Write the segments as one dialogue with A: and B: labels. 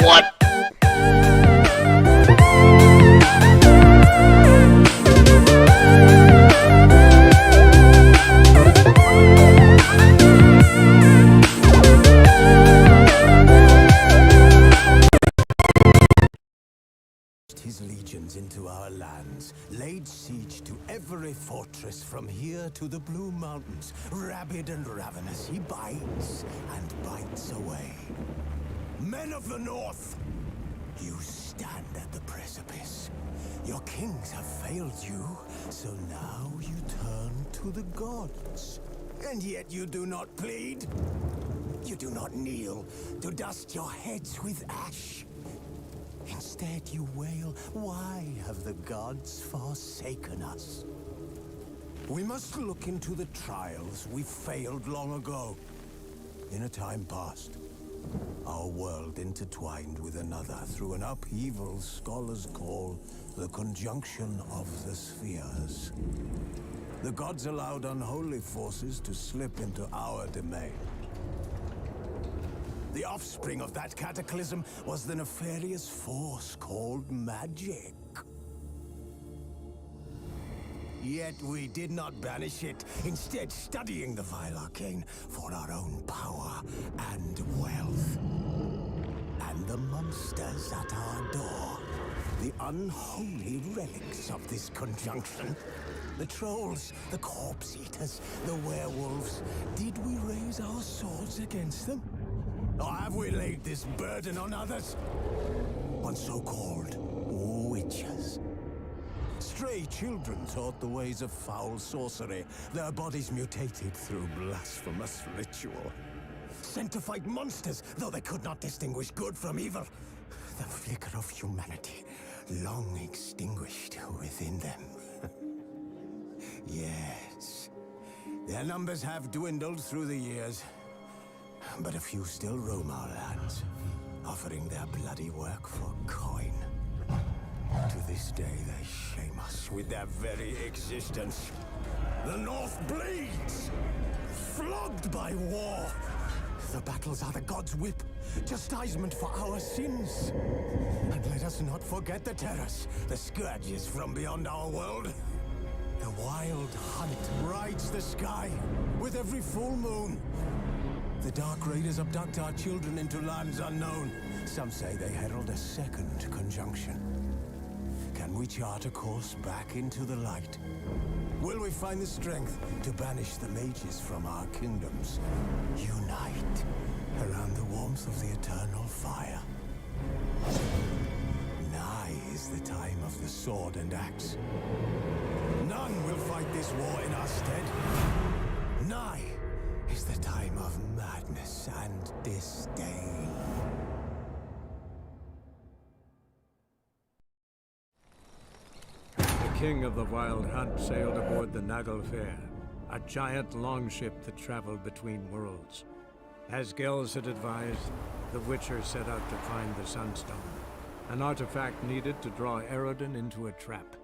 A: What?
B: His legions into our lands, laid siege to every fortress from here to the Blue Mountains. Rabid and ravenous, he bites and bites away. Men of the North, you stand at the precipice. Your kings have failed you, so now you turn to the gods. And yet you do not plead. You do not kneel to dust your heads with ash. Instead, you wail, why have the gods forsaken us? We must look into the trials we failed long ago. In a time past, our world intertwined with another through an upheaval scholars call the conjunction of the spheres. The gods allowed unholy forces to slip into our domain. The offspring of that cataclysm was the nefarious force called magic. Yet we did not banish it, instead studying the vile arcane for our own power and wealth. And the monsters at our door, the unholy relics of this conjunction. The trolls, the corpse eaters, the werewolves. Did we raise our swords against them? Or have we laid this burden on others? On so-called witches. Stray children taught the ways of foul sorcery, their bodies mutated through blasphemous ritual. Sent to fight monsters, though they could not distinguish good from evil. The flicker of humanity, long extinguished within them. Yes, their numbers have dwindled through the years. But a few still roam our lands, offering their bloody work for coin. To this day, they shame us with their very existence. The North bleeds, flogged by war. The battles are the gods' whip, chastisement for our sins. And let us not forget the terrors, the scourges from beyond our world. The wild hunt rides the sky with every full moon. The Dark Raiders abduct our children into lands unknown. Some say they herald a second conjunction. Can we chart a course back into the light? Will we find the strength to banish the mages from our kingdoms? Unite around the warmth of the eternal fire. Nigh is the time of the sword and axe. None will fight this war in our stead. Nigh is the time of madness and disdain.
C: The king of the Wild Hunt sailed aboard the Naglfair, a giant longship that traveled between worlds. As Gels had advised, the Witcher set out to find the Sunstone, an artifact needed to draw Eredin into a trap.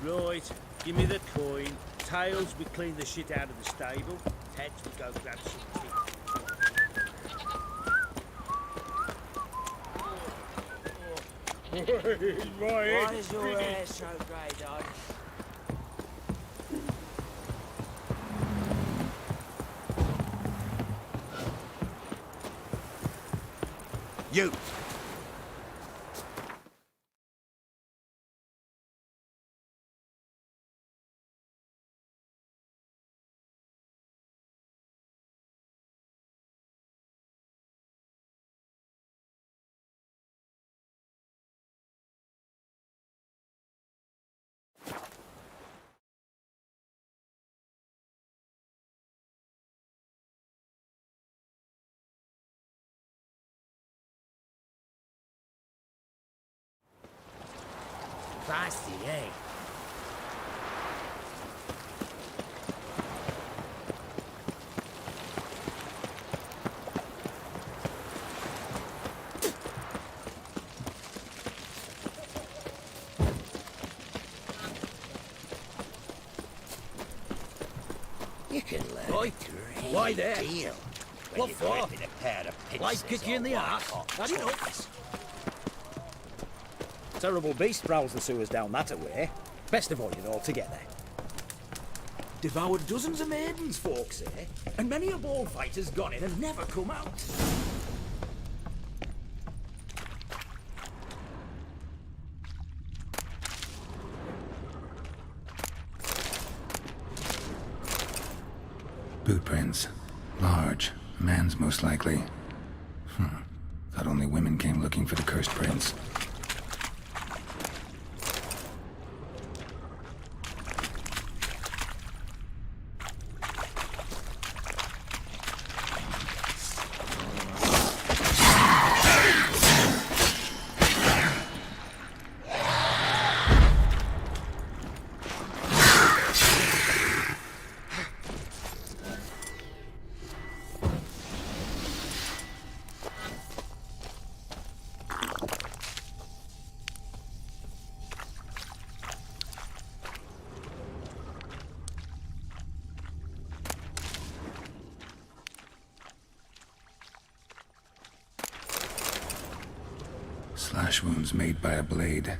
D: Right, give me the coin. Tails, we clean the shit out of the stable. Heads, we go grab some tea.
E: Why is your hair so grey, Dad?
A: You!
E: Feisty, eh?
A: You can learn
F: Oi,
A: a great
F: why there?
A: deal when
F: What
A: you're
F: for?
A: gripping a pair of pincers
F: Life kick you in
A: or
F: the
A: white
F: arse?
A: hot
F: Had enough?
A: toys.
F: Terrible beast prowls the sewers down that away. Best avoided altogether. Devoured dozens of maidens, folks say, and many a ball fighter's gone in and never come out.
G: Boot prints. Large. Man's most likely. Thought only women came looking for the cursed prince. Slash wounds made by a blade.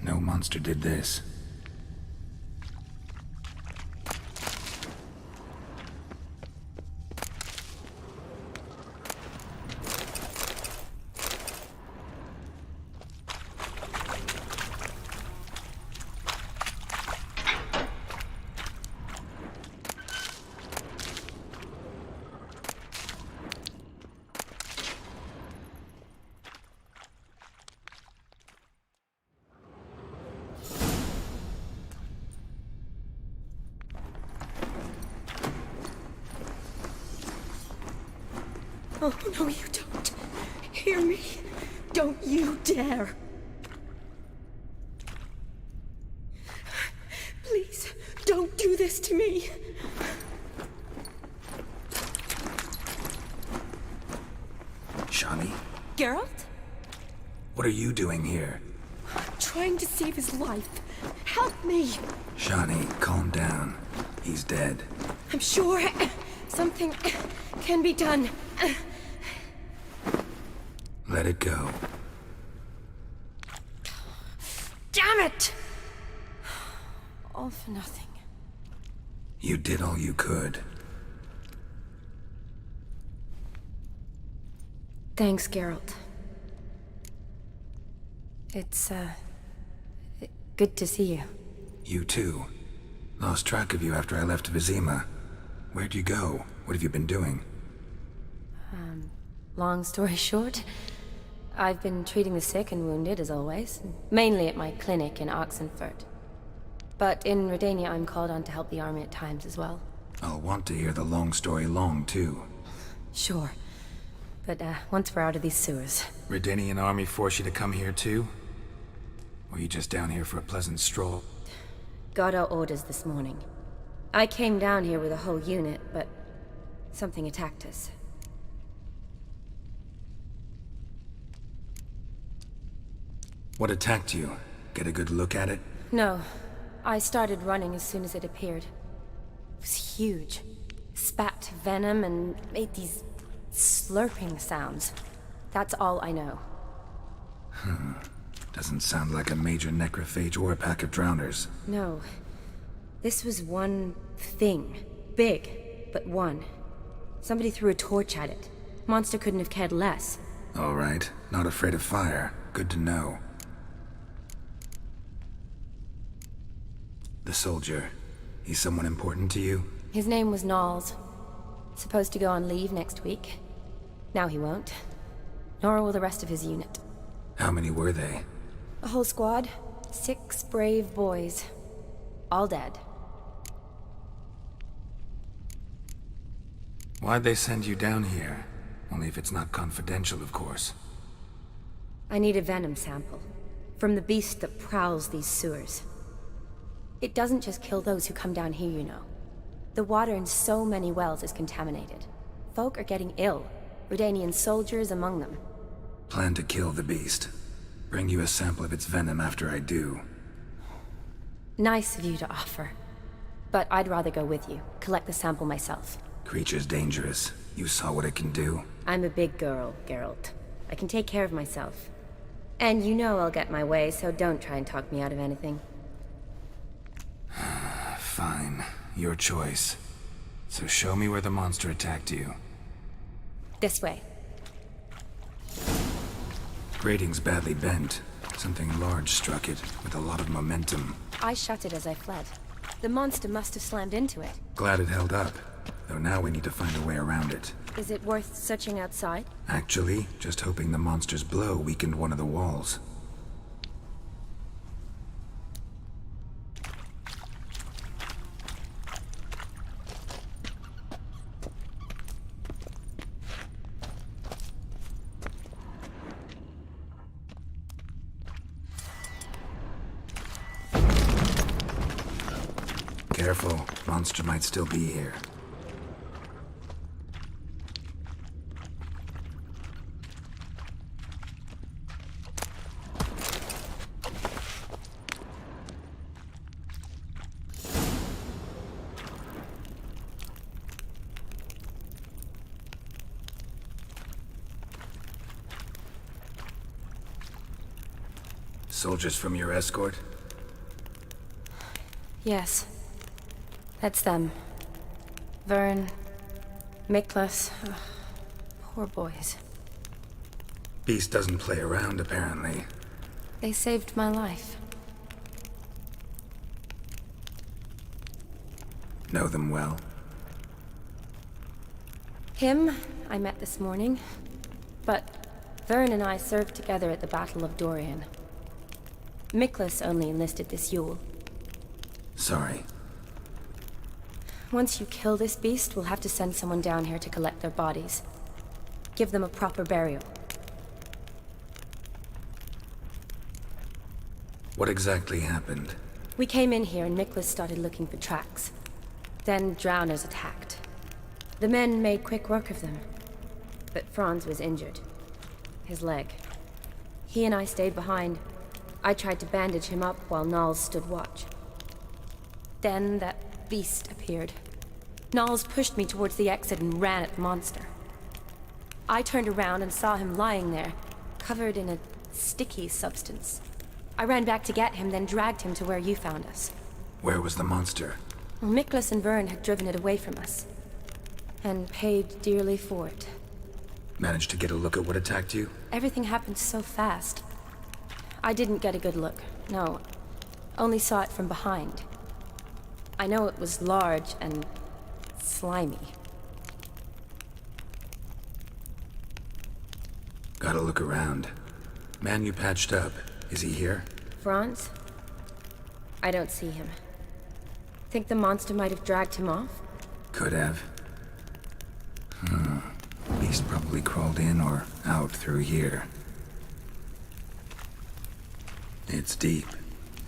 G: No monster did this.
H: Oh, no, you don't. Hear me. Don't you dare. Please, don't do this to me.
G: Shawnee?
H: Geralt?
G: What are you doing here?
H: Trying to save his life. Help me.
G: Shawnee, calm down. He's dead.
H: I'm sure something can be done.
G: Let it go.
H: Damn it! All for nothing.
G: You did all you could.
H: Thanks, Geralt. It's, good to see you.
G: You too. Lost track of you after I left Vizima. Where'd you go? What have you been doing?
H: Long story short, I've been treating the sick and wounded, as always. Mainly at my clinic in Oxenfurt. But in Redania, I'm called on to help the army at times as well.
G: I'll want to hear the long story long, too.
H: Sure. But, once we're out of these sewers.
G: Redanian army force you to come here, too? Or you just down here for a pleasant stroll?
H: Got our orders this morning. I came down here with a whole unit, but something attacked us.
G: What attacked you? Get a good look at it?
H: No. I started running as soon as it appeared. It was huge. Spat venom and made these slurping sounds. That's all I know.
G: Doesn't sound like a major necrophage or a pack of drowners.
H: No. This was one thing. Big, but one. Somebody threw a torch at it. Monster couldn't have cared less.
G: All right, not afraid of fire. Good to know. The soldier, he's someone important to you?
H: His name was Knowles. Supposed to go on leave next week. Now he won't. Nor will the rest of his unit.
G: How many were they?
H: A whole squad. 6 brave boys. All dead.
G: Why'd they send you down here? Only if it's not confidential, of course.
H: I need a venom sample. From the beast that prowls these sewers. It doesn't just kill those who come down here, you know. The water in so many wells is contaminated. Folk are getting ill. Redanian soldiers among them.
G: Plan to kill the beast. Bring you a sample of its venom after I do.
H: Nice of you to offer. But I'd rather go with you. Collect the sample myself.
G: Creature's dangerous. You saw what it can do.
H: I'm a big girl, Geralt. I can take care of myself. And you know I'll get my way, so don't try and talk me out of anything.
G: Fine. Your choice. So show me where the monster attacked you.
H: This way.
G: Grating's badly bent. Something large struck it, with a lot of momentum.
H: I shut it as I fled. The monster must have slammed into it.
G: Glad it held up. Though now we need to find a way around it.
H: Is it worth searching outside?
G: Actually, just hoping the monster's blow weakened one of the walls. Careful, monster might still be here. Soldiers from your escort?
H: Yes. That's them. Vern, Miklas. Poor boys.
G: Beast doesn't play around, apparently.
H: They saved my life.
G: Know them well?
H: Him, I met this morning. But Vern and I served together at the Battle of Dorian. Miklas only enlisted this Yule.
G: Sorry.
H: Once you kill this beast, we'll have to send someone down here to collect their bodies. Give them a proper burial.
G: What exactly happened?
H: We came in here and Miklas started looking for tracks. Then drowners attacked. The men made quick work of them. But Franz was injured. His leg. He and I stayed behind. I tried to bandage him up while Knowles stood watch. Then that beast appeared. Knowles pushed me towards the exit and ran at the monster. I turned around and saw him lying there, covered in a sticky substance. I ran back to get him, then dragged him to where you found us.
G: Where was the monster?
H: Well, Miklas and Vern had driven it away from us. And paid dearly for it.
G: Managed to get a look at what attacked you?
H: Everything happened so fast. I didn't get a good look, no. Only saw it from behind. I know it was large and slimy.
G: Gotta look around. Man you patched up, is he here?
H: Franz? I don't see him. Think the monster might have dragged him off?
G: Could have. Beast probably crawled in or out through here. It's deep.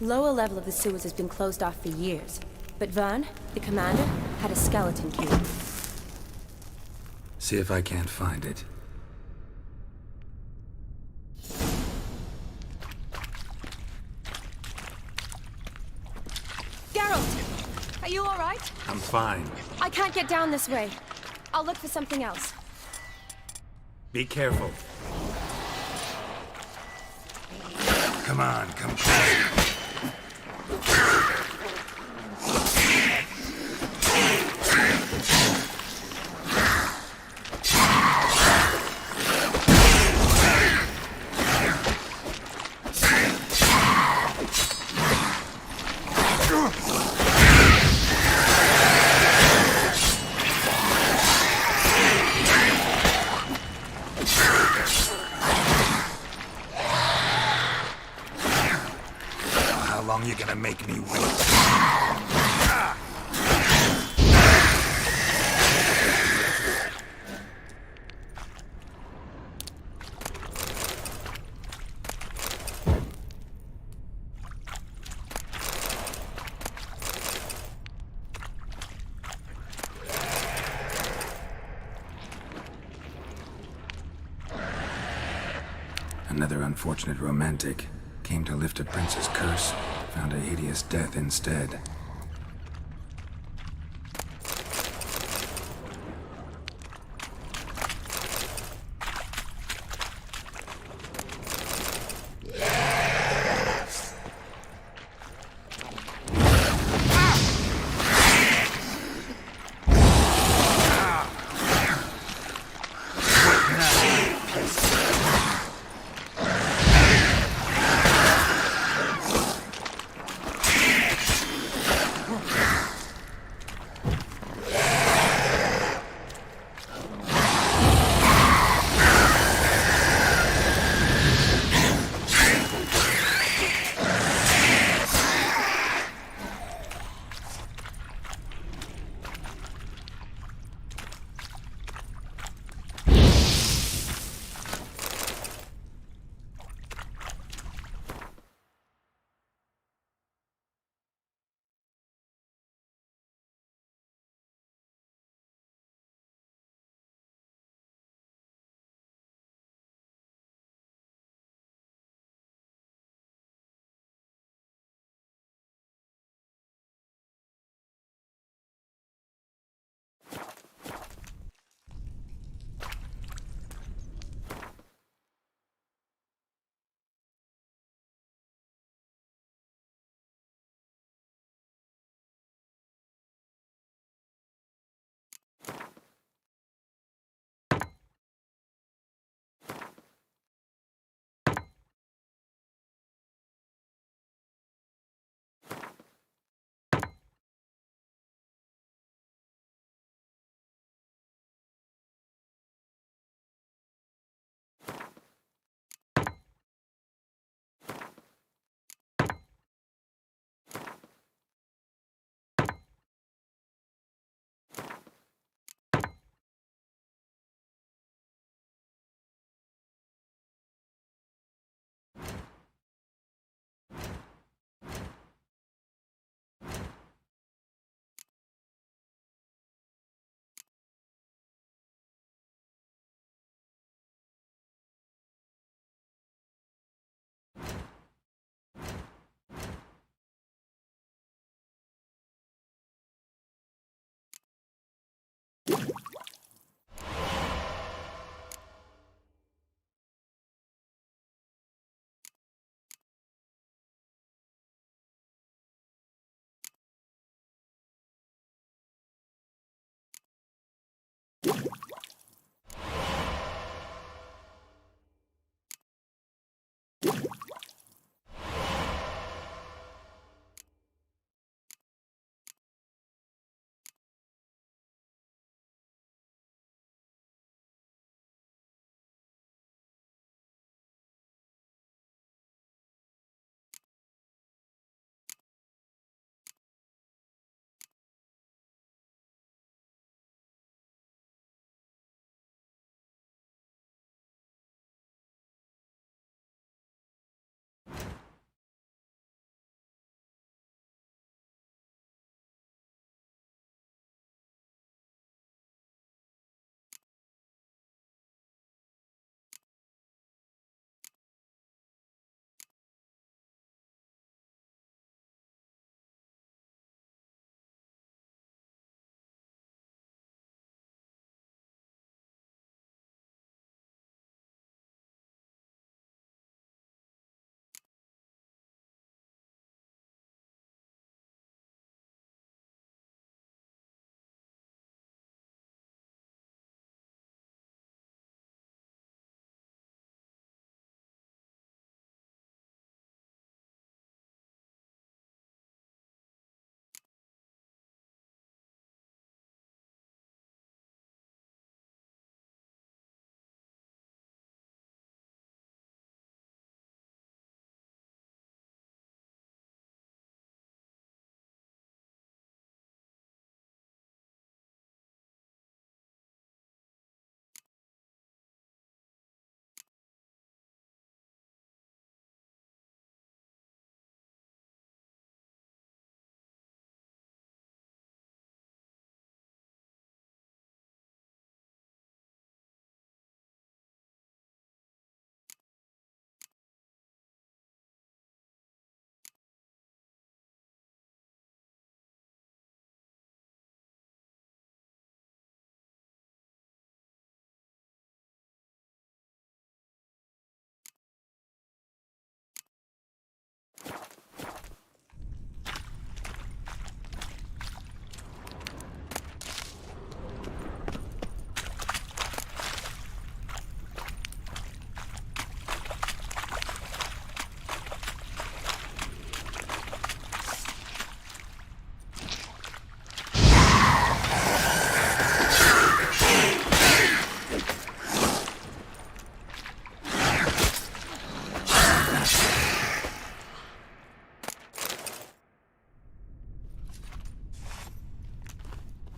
H: Lower level of the sewers has been closed off for years. But Vern, the commander, had a skeleton cube.
G: See if I can't find it.
H: Geralt! Are you alright?
G: I'm fine.
H: I can't get down this way. I'll look for something else.
G: Be careful. Come on, come closer. How long you gonna make me wait? Another unfortunate romantic came to lift a prince's curse, found a hideous death instead.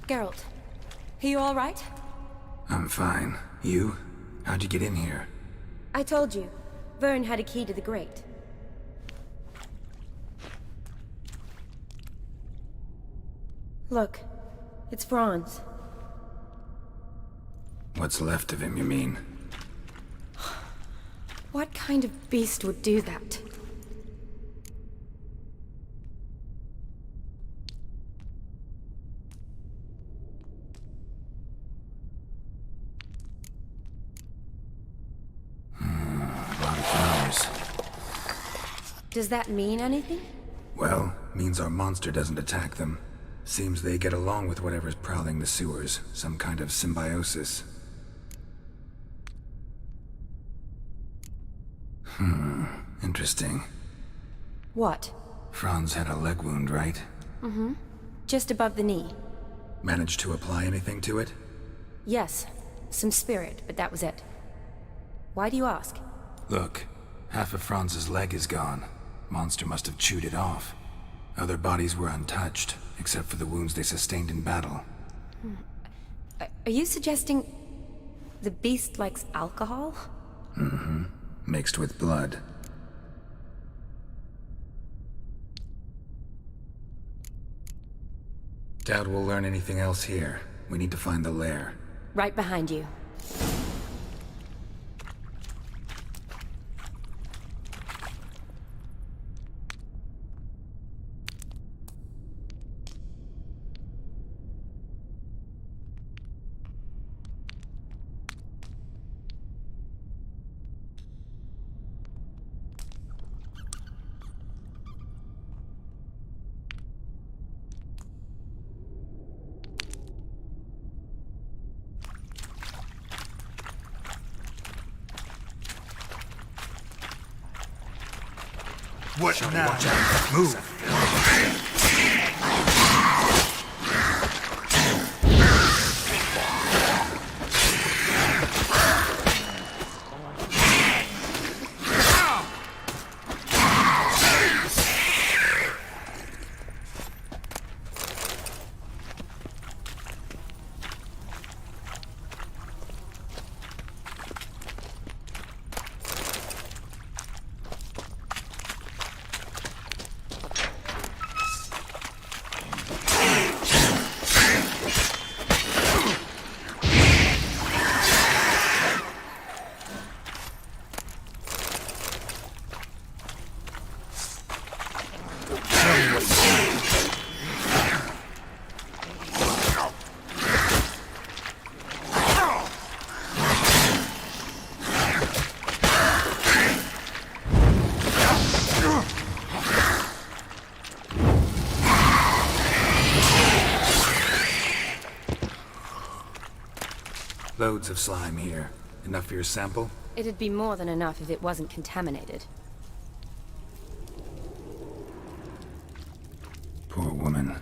H: Geralt, are you all right?
G: I'm fine. You? How'd you get in here?
H: I told you. Vern had a key to the grate. Look, it's Franz.
G: What's left of him, you mean?
H: What kind of beast would do that?
G: A lot of flowers.
H: Does that mean anything?
G: Well, means our monster doesn't attack them. Seems they get along with whatever's prowling the sewers. Some kind of symbiosis. Interesting.
H: What?
G: Franz had a leg wound, right?
H: Mm-hmm. Just above the knee.
G: Managed to apply anything to it?
H: Yes. Some spirit, but that was it. Why do you ask?
G: Look, half of Franz's leg is gone. Monster must have chewed it off. Other bodies were untouched, except for the wounds they sustained in battle.
H: Are you suggesting the beast likes alcohol?
G: Mm-hmm. Mixed with blood. Doubt we'll learn anything else here. We need to find the lair.
H: Right behind you.
F: What now? Watch out. Move.
G: Loads of slime here. Enough for your sample?
H: It'd be more than enough if it wasn't contaminated.
G: Poor woman.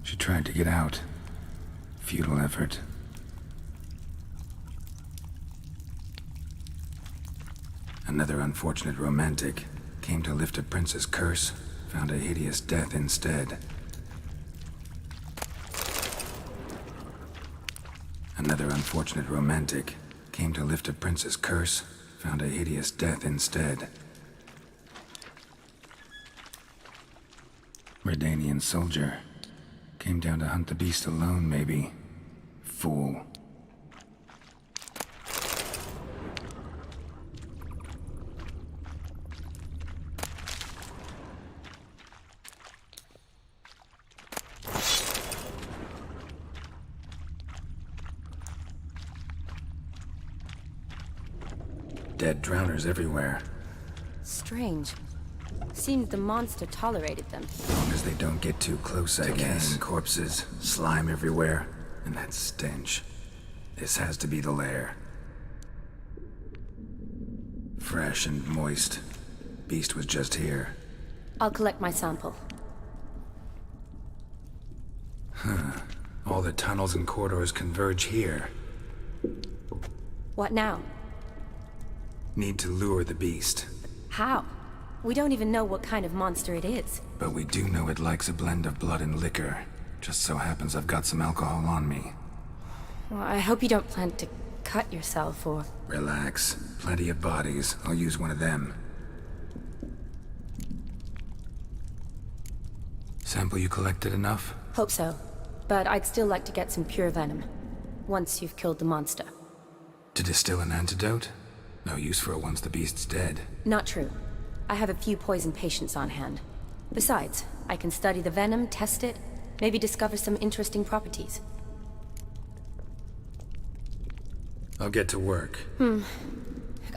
G: She tried to get out. Futile effort. Another unfortunate romantic. Came to lift a prince's curse. Found a hideous death instead. Another unfortunate romantic. Came to lift a prince's curse. Found a hideous death instead. Redanian soldier. Came down to hunt the beast alone, maybe. Fool. Dead drowners everywhere.
H: Strange. Seems the monster tolerated them.
G: As long as they don't get too close, I guess. Corpses, slime everywhere, and that stench. This has to be the lair. Fresh and moist. Beast was just here.
H: I'll collect my sample.
G: All the tunnels and corridors converge here.
H: What now?
G: Need to lure the beast.
H: How? We don't even know what kind of monster it is.
G: But we do know it likes a blend of blood and liquor. Just so happens I've got some alcohol on me.
H: Well, I hope you don't plan to cut yourself or...
G: Relax. Plenty of bodies. I'll use one of them. Sample you collected enough?
H: Hope so. But I'd still like to get some pure venom. Once you've killed the monster.
G: To distill an antidote? No use for it once the beast's dead.
H: Not true. I have a few poison patients on hand. Besides, I can study the venom, test it, maybe discover some interesting properties.
G: I'll get to work.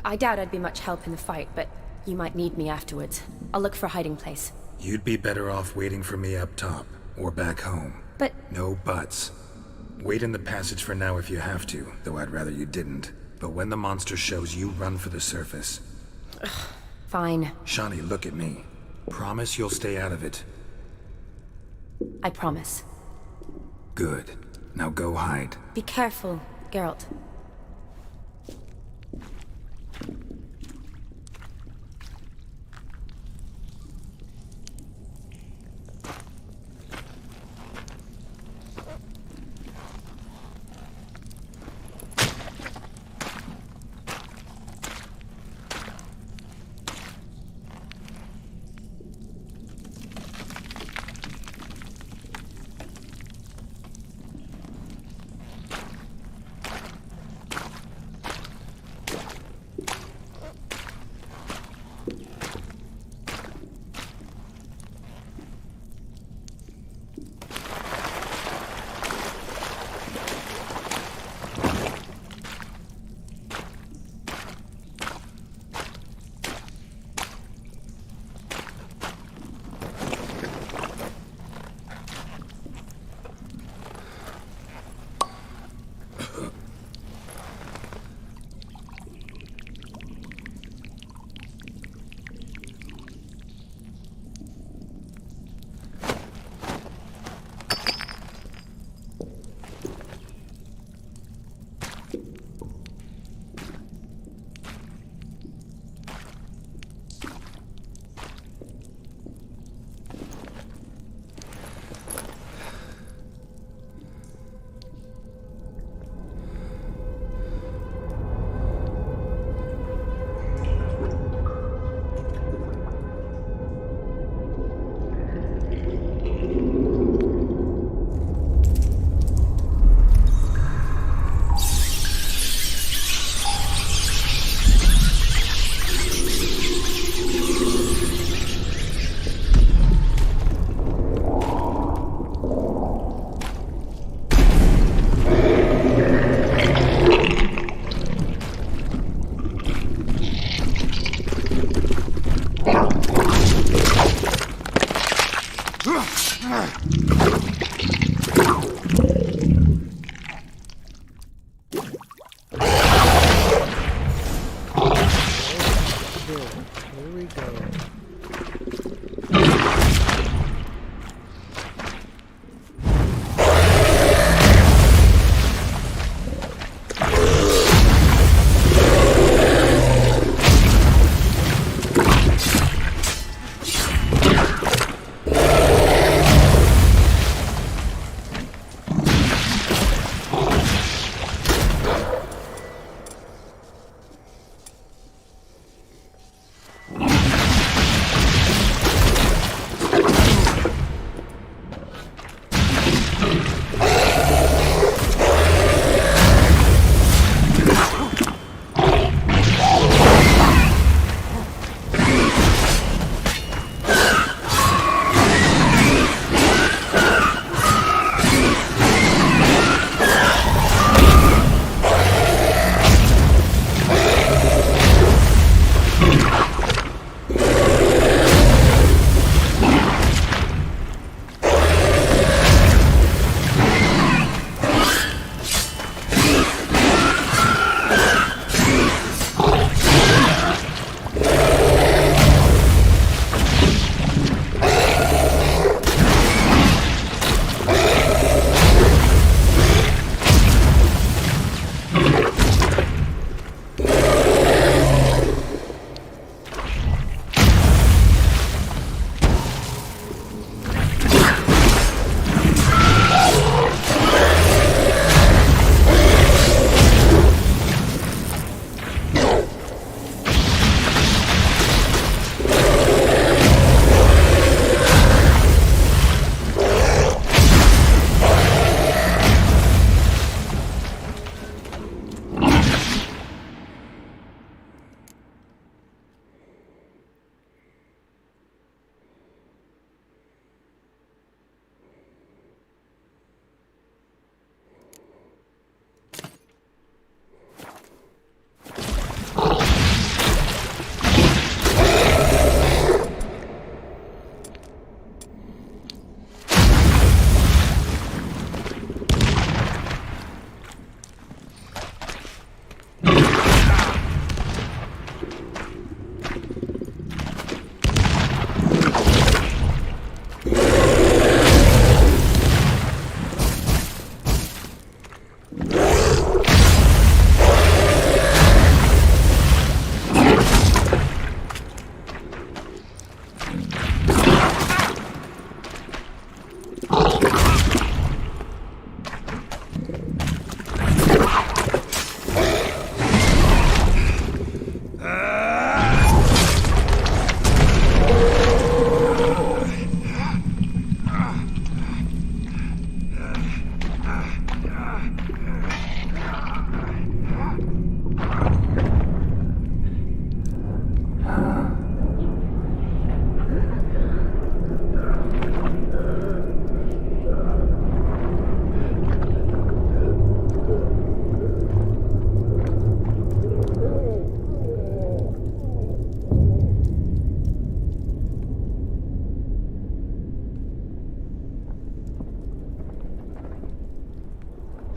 H: I doubt I'd be much help in the fight, but you might need me afterwards. I'll look for a hiding place.
G: You'd be better off waiting for me up top, or back home.
H: But...
G: No buts. Wait in the passage for now if you have to, though I'd rather you didn't. But when the monster shows, you run for the surface.
H: Fine.
G: Shani, look at me. Promise you'll stay out of it.
H: I promise.
G: Good. Now go hide.
H: Be careful, Geralt.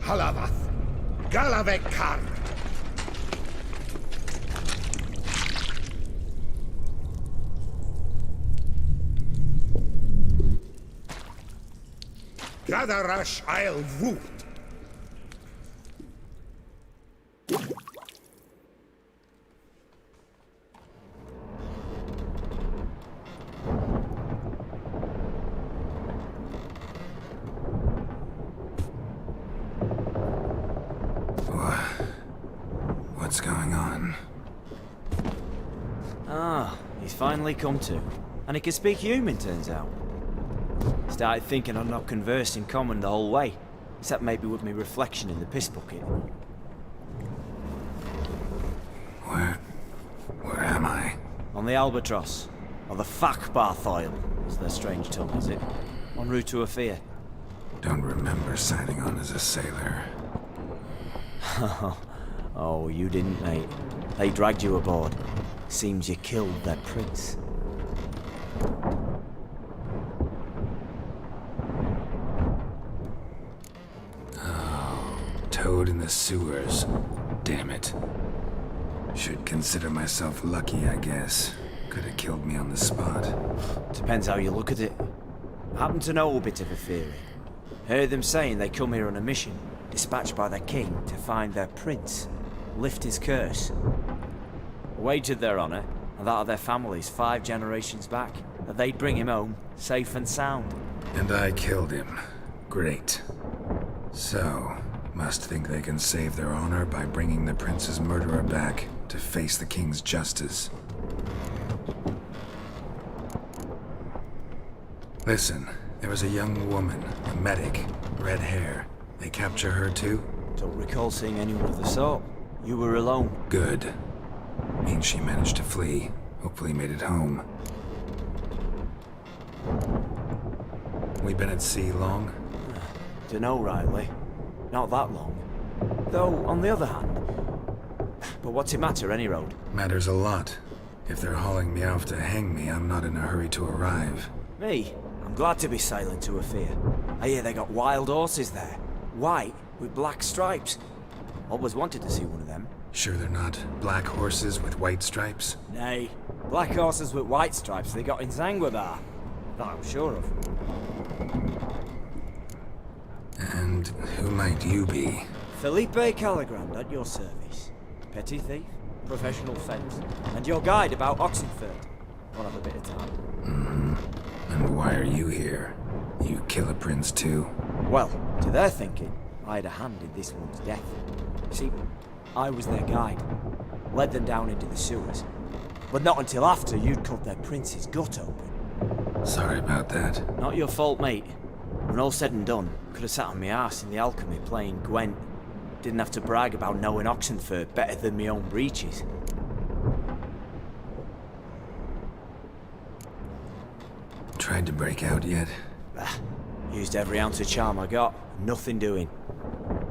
I: Halavath, Galavekar. Gadarash I'll Voot.
G: What's going on?
E: Ah, he's finally come to. And he can speak human, turns out. Started thinking I'd not conversed in common the whole way, except maybe with me reflection in the piss bucket.
G: Where am I?
E: On the Albatross, or the Fakbarth Oil, is their strange tongue, is it? En route to Ophir.
G: Don't remember signing on as a sailor.
E: Oh, you didn't, mate. They dragged you aboard. Seems you killed their prince.
G: Toad in the sewers. Damn it. Should consider myself lucky, I guess. Could have killed me on the spot.
E: Depends how you look at it. I happen to know a bit of a theory. Heard them saying they come here on a mission, dispatched by their king to find their prince, lift his curse. Wagered their honour, and that of their families 5 generations back, that they'd bring him home, safe and sound.
G: And I killed him. Great. So, must think they can save their honor by bringing the prince's murderer back to face the king's justice. Listen, there was a young woman, a medic, red hair. They capture her too?
E: Don't recall seeing anyone of the sort. You were alone.
G: Good. Means she managed to flee. Hopefully made it home. We been at sea long?
E: Dunno rightly. Not that long. Though, on the other hand... But what's it matter, any road?
G: Matters a lot. If they're hauling me off to hang me, I'm not in a hurry to arrive.
E: Me? I'm glad to be sailing to Ophir. I hear they got wild horses there. White, with black stripes. Always wanted to see one of them.
G: Sure they're not black horses with white stripes?
E: Nay, black horses with white stripes they got in Zanguebar. That I'm sure of.
G: And who might you be?
E: Felipe Caligrand at your service. Petty thief, professional fence, and your guide about Oxenford. Wanna have a bit of time?
G: Mm-hmm. And why are you here? You kill a prince too?
E: Well, to their thinking, I had a hand in this one's death. See, I was their guide. Led them down into the sewers. But not until after you'd cut their prince's gut open.
G: Sorry about that.
E: Not your fault, mate. When all said and done, could have sat on my arse in the alchemy playing Gwent. Didn't have to brag about knowing Oxenford better than my own breeches.
G: Tried to break out yet?
E: Used every ounce of charm I got. Nothing doing.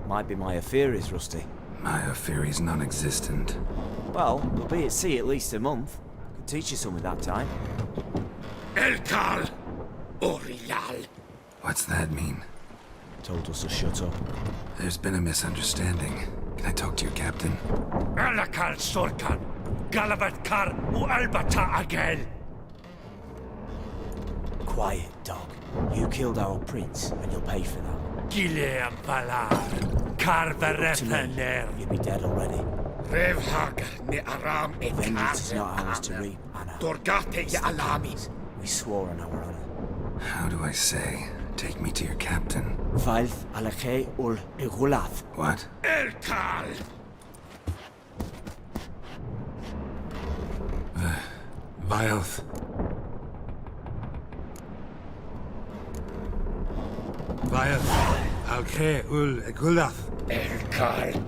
E: Might be my affair is rusty.
G: My affair is non-existent.
E: Well, we'll be at sea at least a month. Could teach you something that time.
I: Elkal Orial.
G: What's that mean?
E: Told us to shut up.
G: There's been a misunderstanding. Can I talk to your captain?
I: Alakal Sorkan. Galavat Kar U Albata Agel.
E: Quiet, dog. You killed our prince, and you'll pay for that.
I: Gileam Valar. Karvarefaner.
E: You'd be dead already.
I: Revhag ne Aram et
E: Vengeance is not ours to reap, Anna.
I: Dorgate ye Alamis.
E: We swore on our honor.
G: How do I say? Take me to your captain.
E: Valth Alakhe ul Igulath.
G: What?
I: Elkal.
G: Vilth.
C: Vilth. Alkhe ul Igulath.
I: Elkal.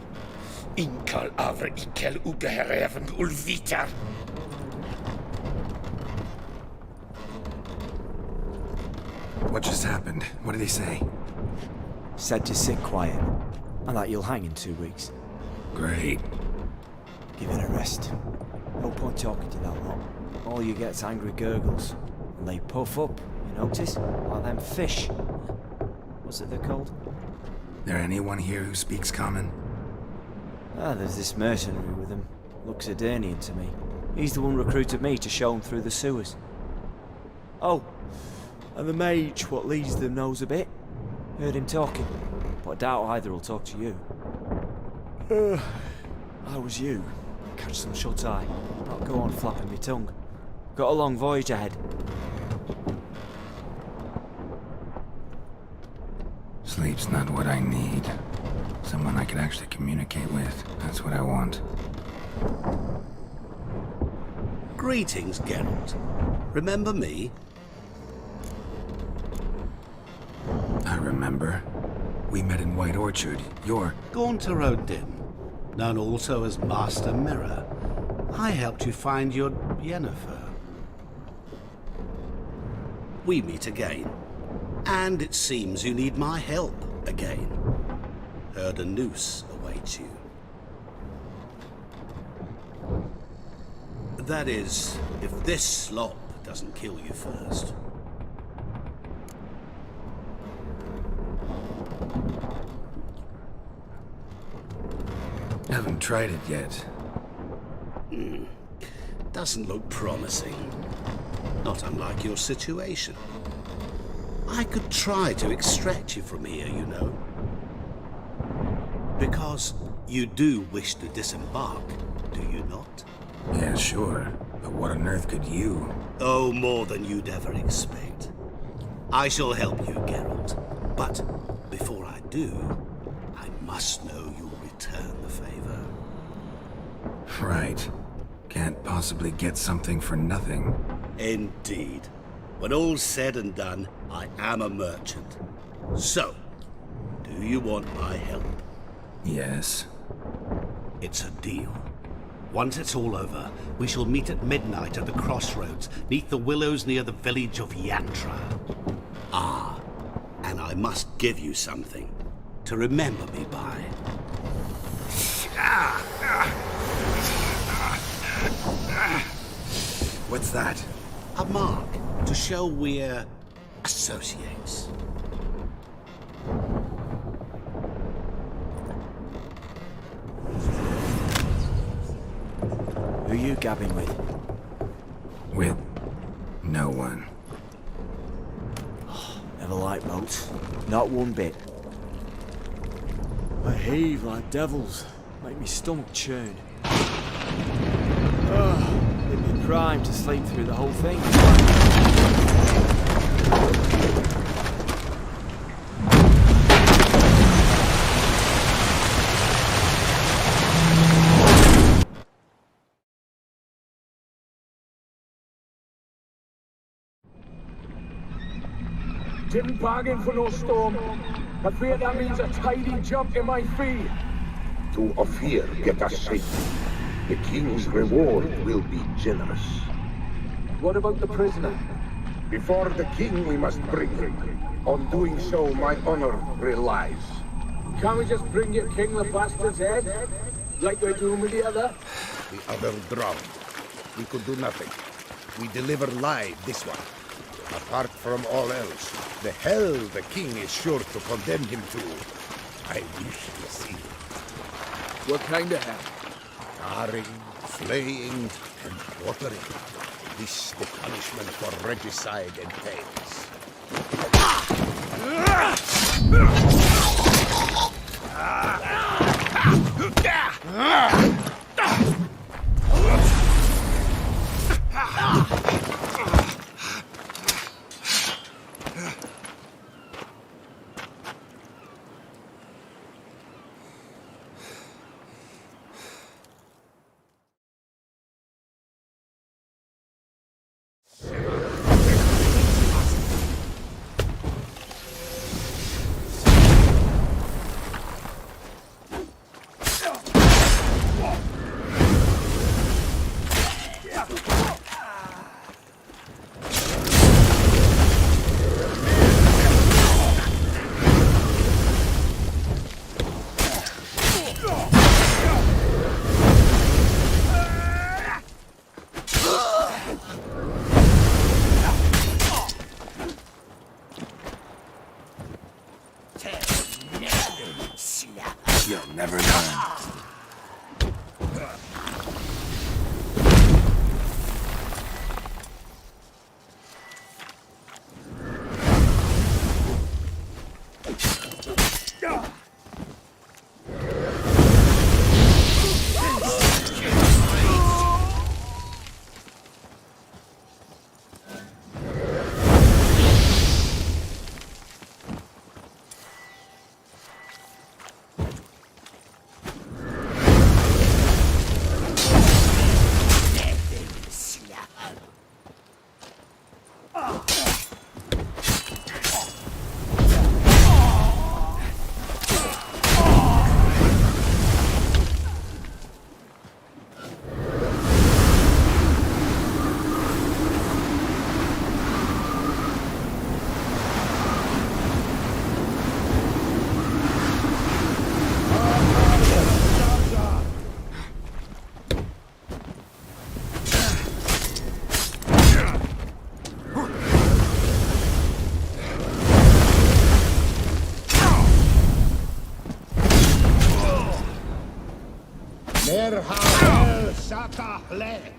I: Inkal Avre Ikel Ugehereven Ulviter.
G: What just happened? What did he say?
E: Said to sit quiet, and that you'll hang in 2 weeks.
G: Great.
E: Give it a rest. No point talking to that lot. All you get's angry gurgles. And they puff up, you notice? Like them fish. What's it they're called?
G: There anyone here who speaks common?
E: There's this mercenary with him. Looks Adernian to me. He's the one recruited me to show him through the sewers. Oh, and the mage what leads them knows a bit. Heard him talking, but I doubt either will talk to you. How was you? Catch some shut-eye. Not go on flapping me tongue. Got a long voyage ahead.
G: Sleep's not what I need. Someone I could actually communicate with. That's what I want.
J: Greetings, Geralt. Remember me?
G: I remember. We met in White Orchard. You're...
J: Gaunter O'Dim, known also as Master Mirror. I helped you find your Yennefer. We meet again. And it seems you need my help again. Heard a noose awaits you. That is, if this slop doesn't kill you first.
G: Haven't tried it yet.
J: Doesn't look promising. Not unlike your situation. I could try to extract you from here, you know. Because you do wish to disembark, do you not?
G: Yeah, sure. But what on earth could you?
J: Oh, more than you'd ever expect. I shall help you, Geralt. But before I do, I must know you'll return the favor.
G: Right. Can't possibly get something for nothing.
J: Indeed. When all's said and done, I am a merchant. So, do you want my help?
G: Yes.
J: It's a deal. Once it's all over, we shall meet at midnight at the crossroads, neath the willows near the village of Yantra. Ah, and I must give you something to remember me by.
G: What's that?
J: A mark to show we're associates.
E: Who are you gabbing with?
G: With no one.
E: Never liked boats. Not one bit. They heave like devils. Make me stomach churn. It'd be prime to sleep through the whole thing.
K: Didn't bargain for no storm. I fear that means a tidy jump in my fee.
L: To Ophir, get us safe. The king's reward will be generous.
K: What about the prisoner?
L: Before the king, we must bring him. On doing so, my honor relies.
K: Can't we just bring your king the bastard's head? Like we're doing with the other?
L: The other drowned. We could do nothing. We deliver live this one. Apart from all else, the hell the king is sure to condemn him to. I wish to see.
K: What kind of hell?
L: Tarring, flaying, and quartering. This the punishment for regicide entails.
G: You'll never learn.
L: Merhaba Satahle.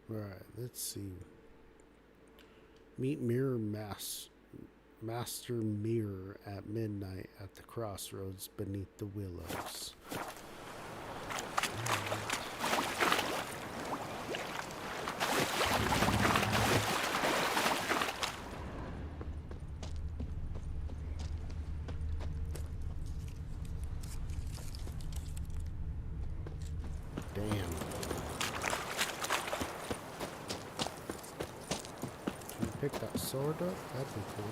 M: Alright, let's see. Meet Master Mirror at midnight at the crossroads beneath the willows. pick that sword up? That'd be cool.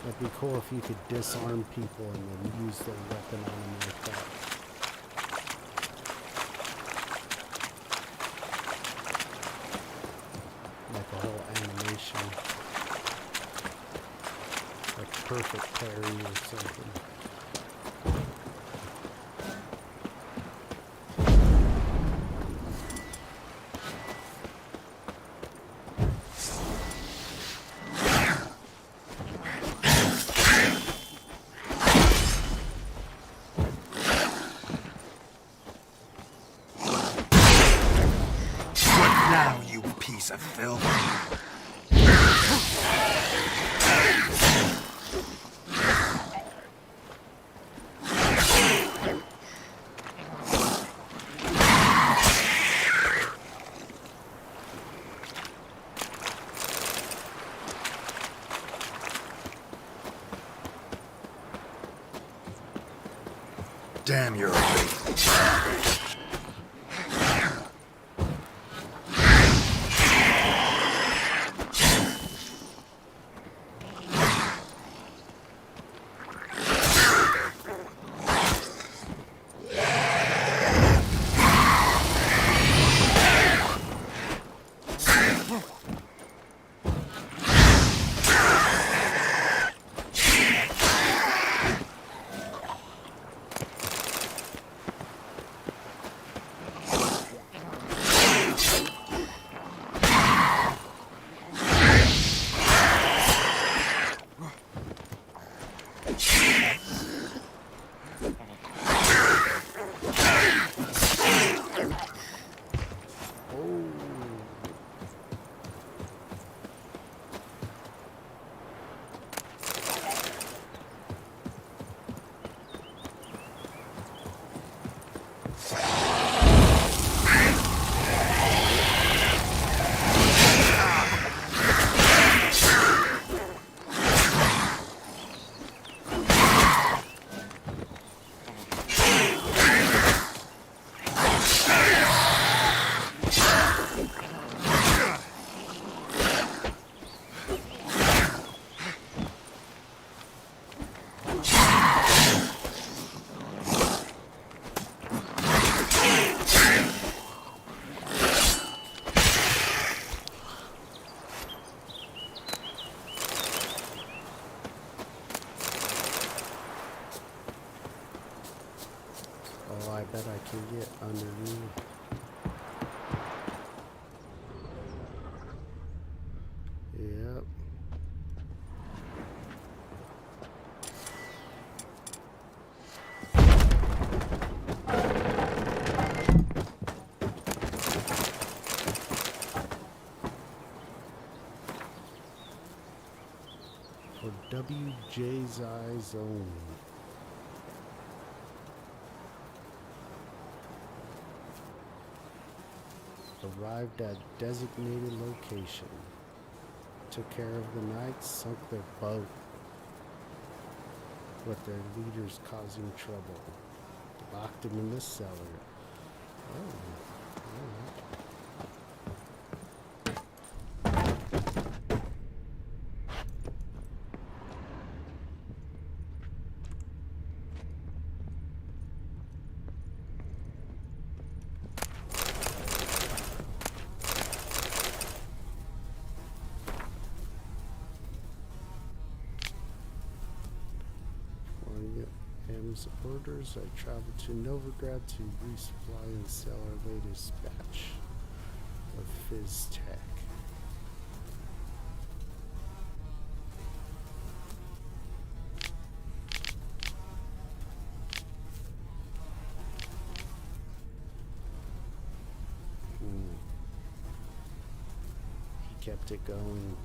M: That'd be cool if you could disarm people and then use their weapon on them like that. Like a whole animation. Like perfect parry or something.
G: Now, you piece of filth. Damn your Oh, I bet I can get underneath. Yep. For WJ's eyes only. Arrived at designated location. Took care of the knights, sunk their boat. With their leaders causing trouble. Locked them in the cellar. Oh, alright. Orders, I traveled to Novograd to resupply and sell our latest batch of Fizz Tech. He kept it going.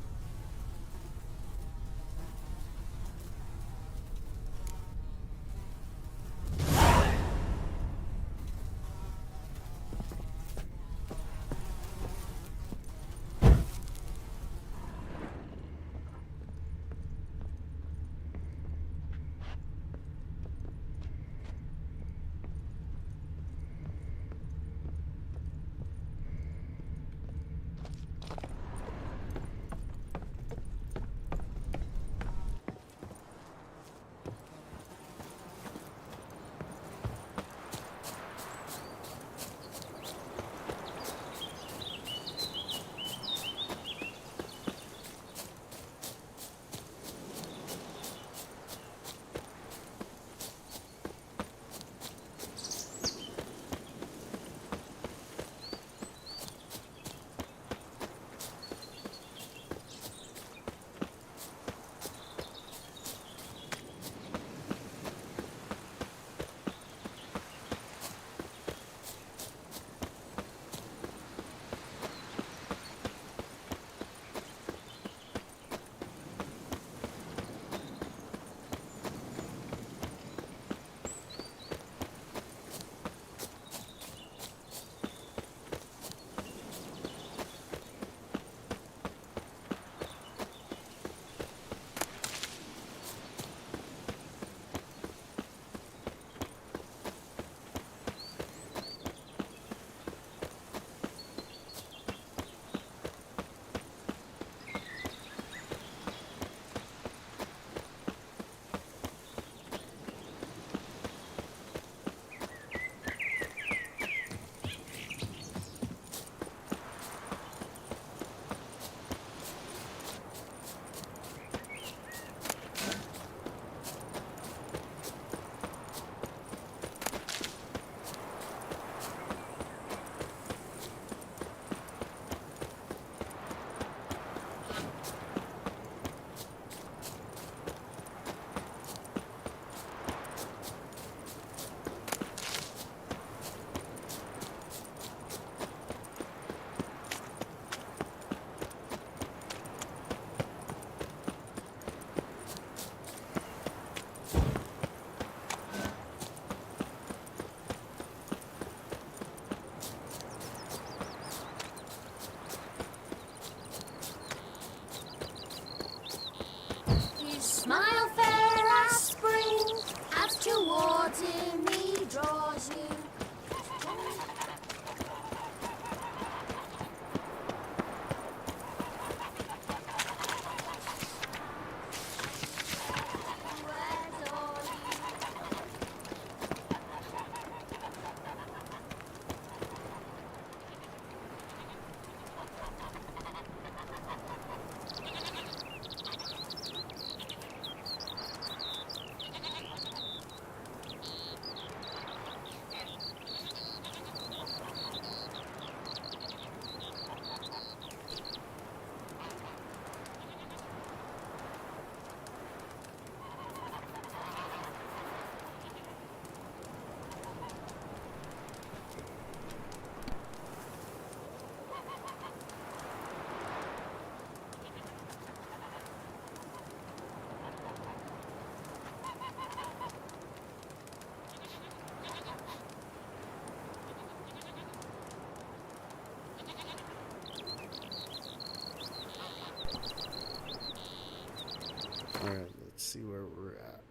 M: where we're at.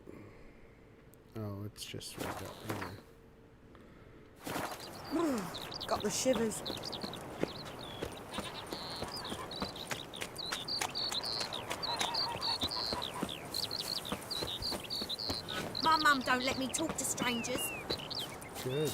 M: Oh, it's just right up here.
N: Got the shivers.
O: My mum don't let me talk to strangers.
M: Good.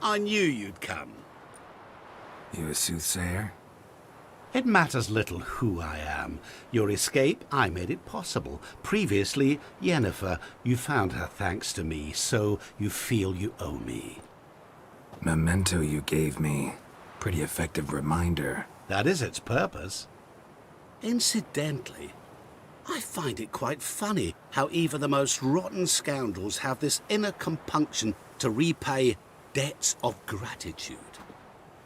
J: I knew you'd come.
G: You a soothsayer?
J: It matters little who I am. Your escape, I made it possible. Previously, Yennefer, you found her thanks to me, so you feel you owe me.
G: Memento you gave me. Pretty effective reminder.
J: That is its purpose. Incidentally, I find it quite funny how even the most rotten scoundrels have this inner compunction to repay debts of gratitude.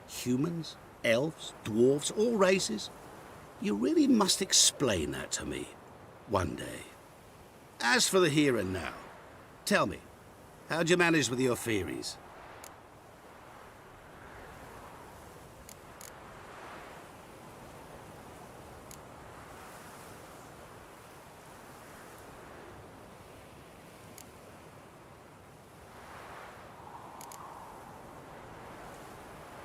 J: Humans, elves, dwarves, all races. You really must explain that to me one day. As for the here and now, tell me, how'd you manage with your theories?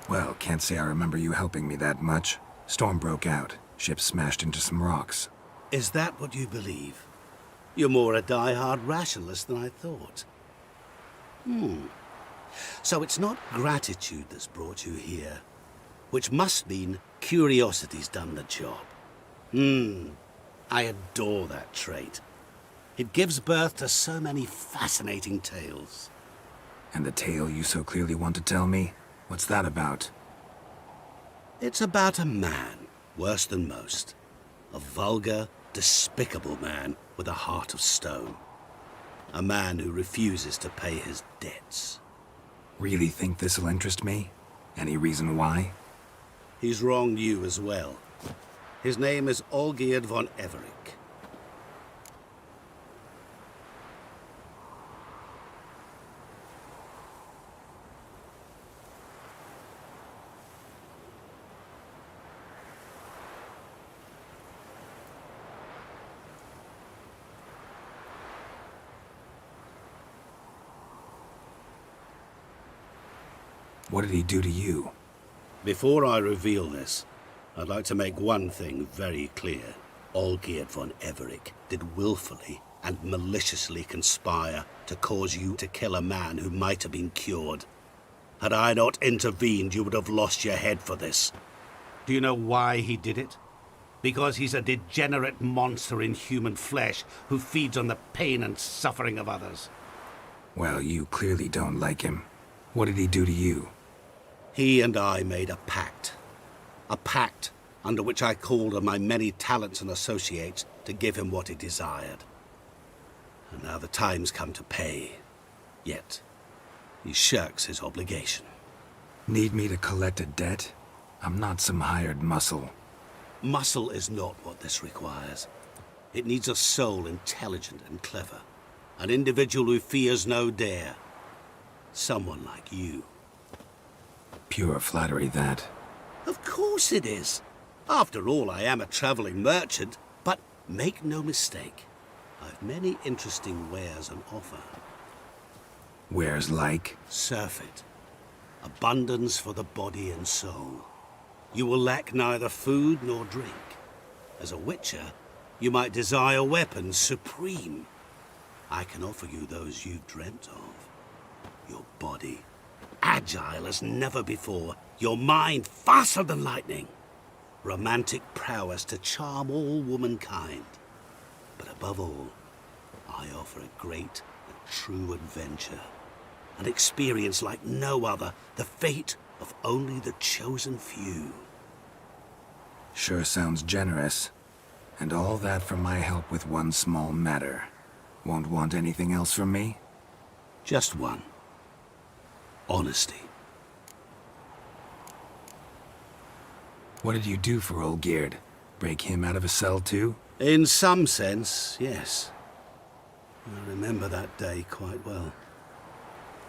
G: Well, can't say I remember you helping me that much. Storm broke out. Ship smashed into some rocks.
J: Is that what you believe? You're more a die-hard rationalist than I thought. So it's not gratitude that's brought you here, which must mean curiosity's done the job. I adore that trait. It gives birth to so many fascinating tales.
G: And the tale you so clearly want to tell me? What's that about?
J: It's about a man, worse than most. A vulgar, despicable man with a heart of stone. A man who refuses to pay his debts.
G: Really think this'll interest me? Any reason why?
J: He's wronged you as well. His name is Olgierd von Everec.
G: What did he do to you?
J: Before I reveal this, I'd like to make one thing very clear. Olgierd von Everec did willfully and maliciously conspire to cause you to kill a man who might have been cured. Had I not intervened, you would have lost your head for this. Do you know why he did it? Because he's a degenerate monster in human flesh who feeds on the pain and suffering of others.
G: Well, you clearly don't like him. What did he do to you?
J: He and I made a pact. A pact under which I called on my many talents and associates to give him what he desired. And now the time's come to pay. Yet, he shirks his obligation.
G: Need me to collect a debt? I'm not some hired muscle.
J: Muscle is not what this requires. It needs a soul intelligent and clever. An individual who fears no dare. Someone like you.
G: Pure flattery, that.
J: Of course it is. After all, I am a traveling merchant, but make no mistake. I've many interesting wares on offer.
G: Wares like?
J: Surfeit. Abundance for the body and soul. You will lack neither food nor drink. As a witcher, you might desire weapons supreme. I can offer you those you've dreamt of. Your body, agile as never before. Your mind, faster than lightning. Romantic prowess to charm all womankind. But above all, I offer a great and true adventure. An experience like no other, the fate of only the chosen few.
G: Sure sounds generous. And all that for my help with one small matter. Won't want anything else from me?
J: Just one. Honesty.
G: What did you do for old Geard? Break him out of a cell too?
J: In some sense, yes. I remember that day quite well.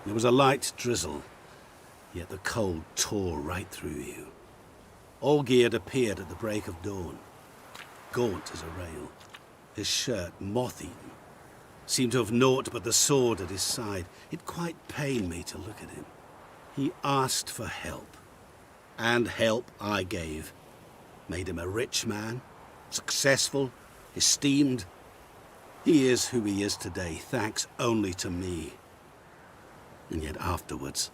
J: There was a light drizzle, yet the cold tore right through you. Olgierd appeared at the break of dawn, gaunt as a rail, his shirt moth-eaten. Seemed to have naught but the sword at his side. It quite pained me to look at him. He asked for help, and help I gave. Made him a rich man, successful, esteemed. He is who he is today, thanks only to me. And yet afterwards,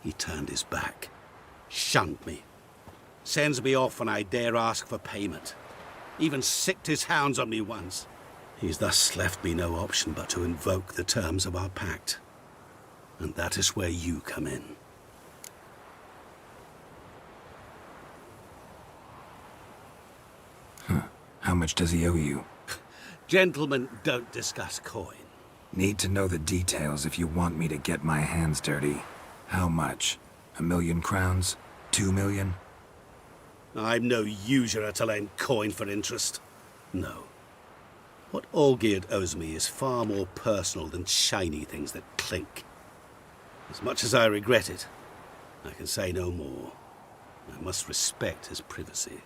J: he turned his back, shunned me, sends me off when I dare ask for payment, even sicked his hounds on me once. He's thus left me no option but to invoke the terms of our pact. And that is where you come in.
G: How much does he owe you?
J: Gentlemen don't discuss coin.
G: Need to know the details if you want me to get my hands dirty. How much? 1,000,000 crowns? 2,000,000?
J: I'm no usurer to lend coin for interest. No. What Olgierd owes me is far more personal than shiny things that clink. As much as I regret it, I can say no more. I must respect his privacy.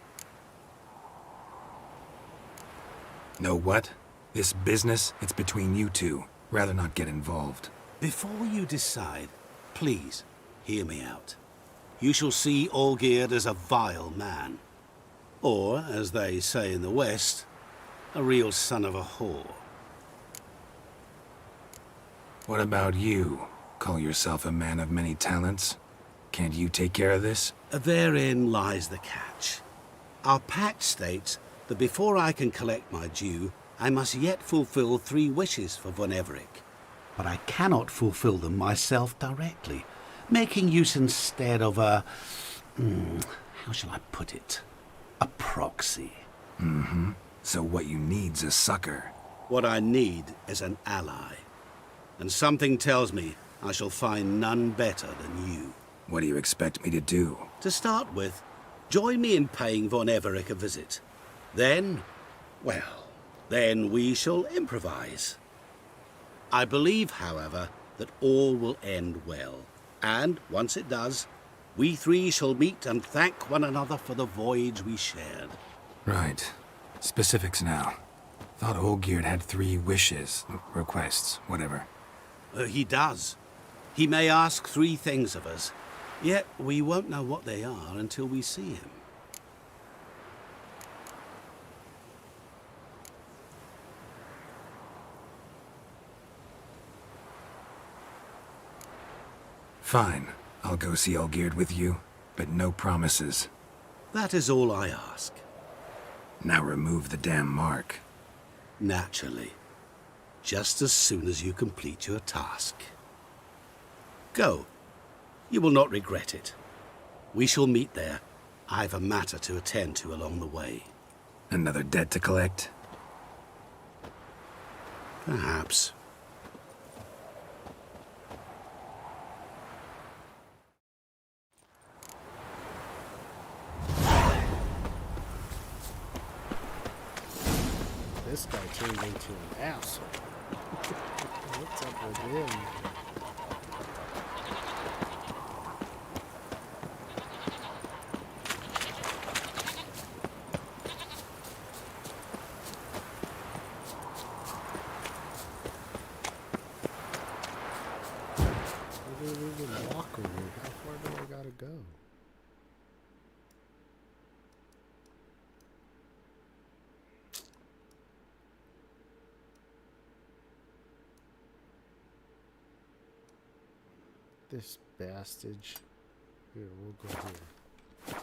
G: Know what? This business, it's between you two. Rather not get involved.
J: Before you decide, please hear me out. You shall see Olgierd as a vile man. Or, as they say in the West, a real son of a whore.
G: What about you? Call yourself a man of many talents? Can't you take care of this?
J: Therein lies the catch. Our pact states that before I can collect my due, I must yet fulfill 3 wishes for Von Everec. But I cannot fulfill them myself directly, making use instead of a... how shall I put it? A proxy.
G: Mm-hmm. So what you need's a sucker.
J: What I need is an ally. And something tells me I shall find none better than you.
G: What do you expect me to do?
J: To start with, join me in paying Von Everec a visit. Then, well, then we shall improvise. I believe, however, that all will end well. And, once it does, we 3 shall meet and thank one another for the voyage we shared.
G: Right. Specifics now. Thought Olgierd had 3 wishes, requests, whatever.
J: He does. He may ask 3 things of us, yet we won't know what they are until we see him.
G: Fine. I'll go see Olgierd with you, but no promises.
J: That is all I ask.
G: Now remove the damn mark.
J: Naturally. Just as soon as you complete your task. Go. You will not regret it. We shall meet there. I've a matter to attend to along the way.
G: Another debt to collect?
J: Perhaps.
M: This guy turned into an asshole. What's up with him? Where do we even walk over here? How far do I gotta go? This bastage. Here, we'll go here.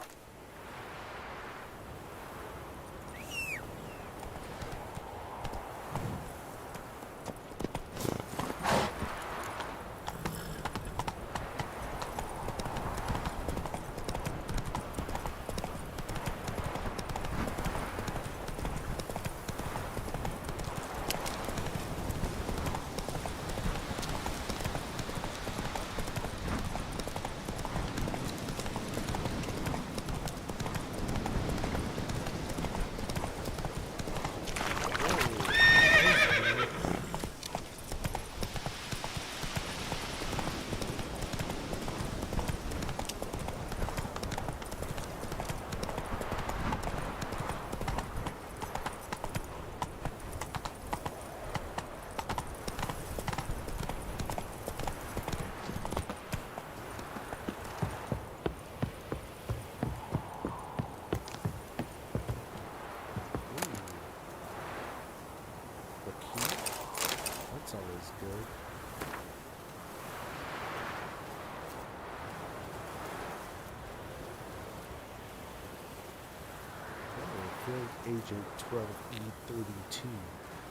M: Field Agent 12E32,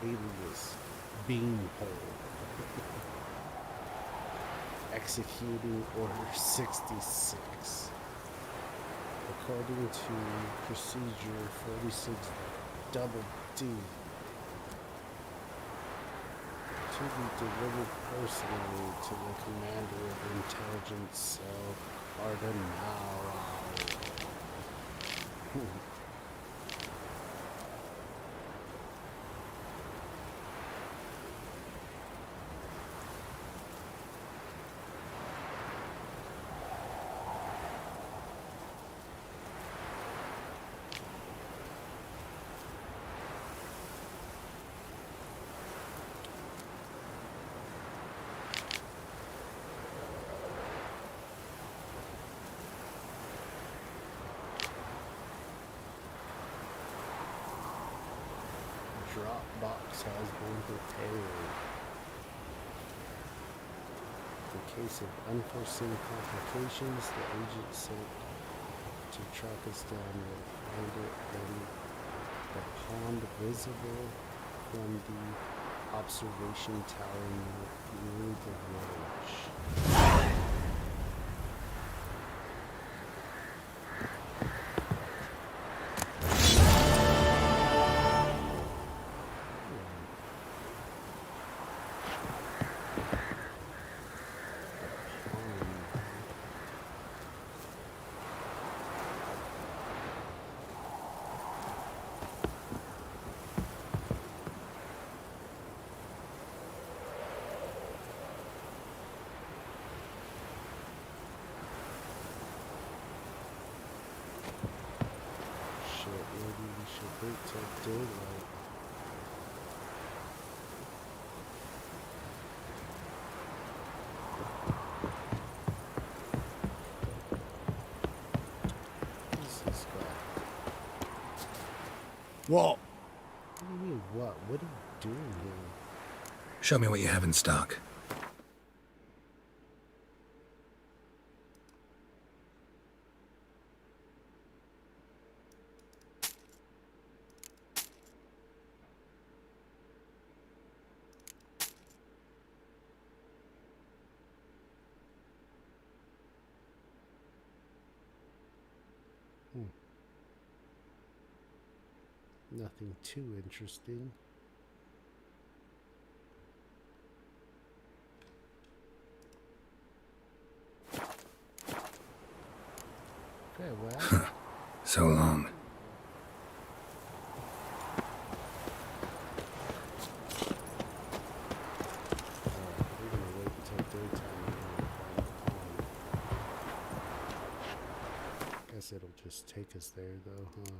M: alias Beanhole. Executing Order 66. According to Procedure 46 Double D, to be delivered personally to the Commander of Intelligence Cell, Panorama. Dropbox has been prepared. In case of unforeseen complications, the agent sent to track us down will find it in the pond visible from the observation tower near the village. Maybe we should wait till daylight. What's this guy?
L: What?
M: What do you mean, what? What are you doing here?
G: Show me what you have in stock.
M: Nothing too interesting. Farewell.
G: So long.
M: We're gonna wait until daytime and find the pond. Guess it'll just take us there though, huh?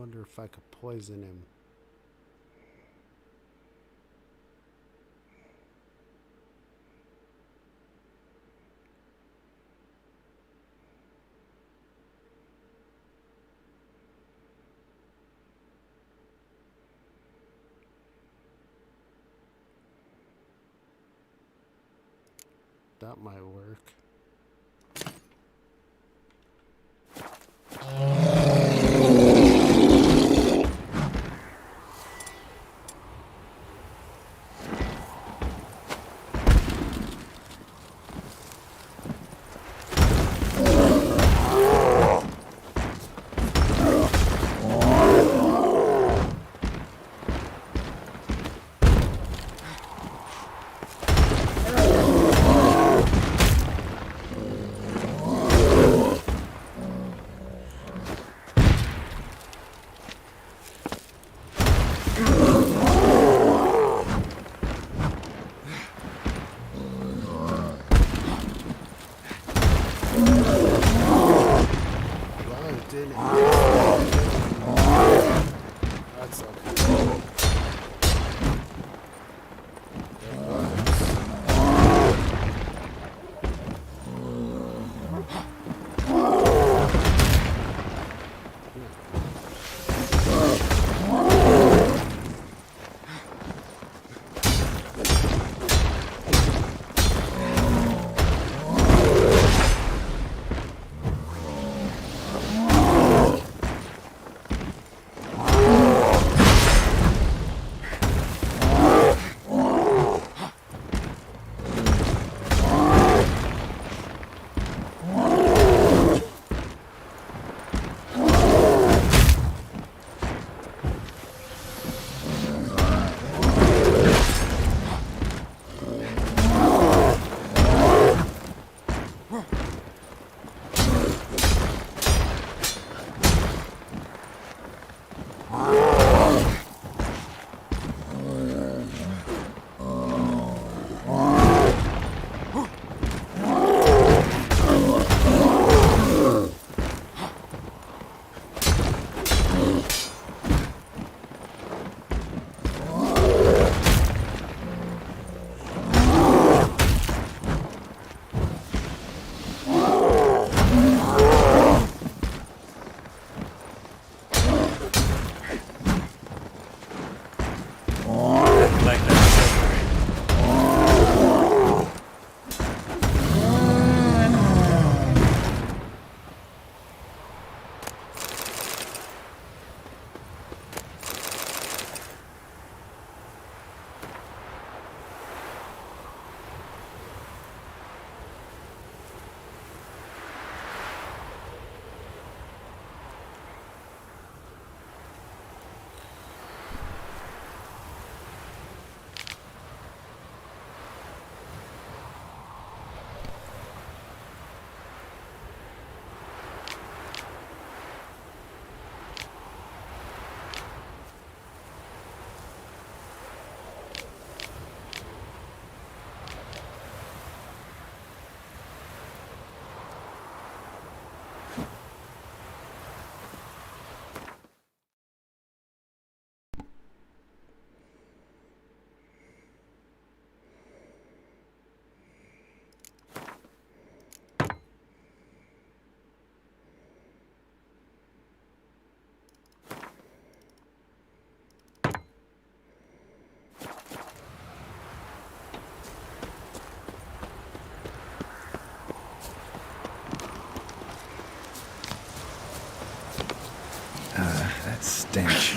M: wonder if I could poison him. That might work.
G: That stench.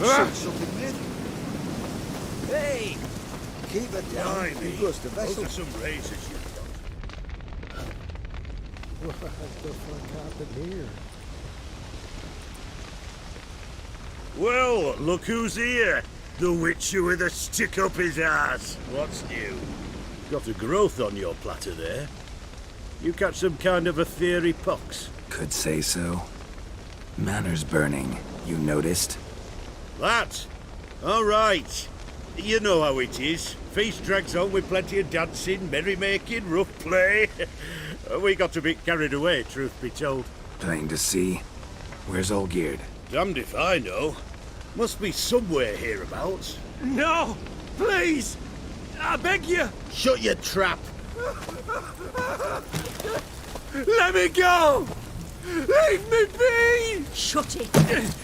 L: said something, mate.
A: Hey!
L: Keep it down.
A: Blimey.
L: You lost the
A: Those
L: vessel.
A: are some razors you've got.
M: What the fuck happened here?
D: Well, look who's here. The Witcher with a stick up his ass. What's new? Got a growth on your platter there. You catch some kind of a theory pox?
G: Could say so. Manners burning, you noticed?
D: That? All right. You know how it is. Feast drags on with plenty of dancing, merrymaking, rough play. We got a bit carried away, truth be told.
G: Plain to see. Where's Olgierd?
D: Damned if I know. Must be somewhere hereabouts.
A: No! Please! I beg you!
L: Shut your trap.
A: Let me go! Leave me be!
O: Shut it!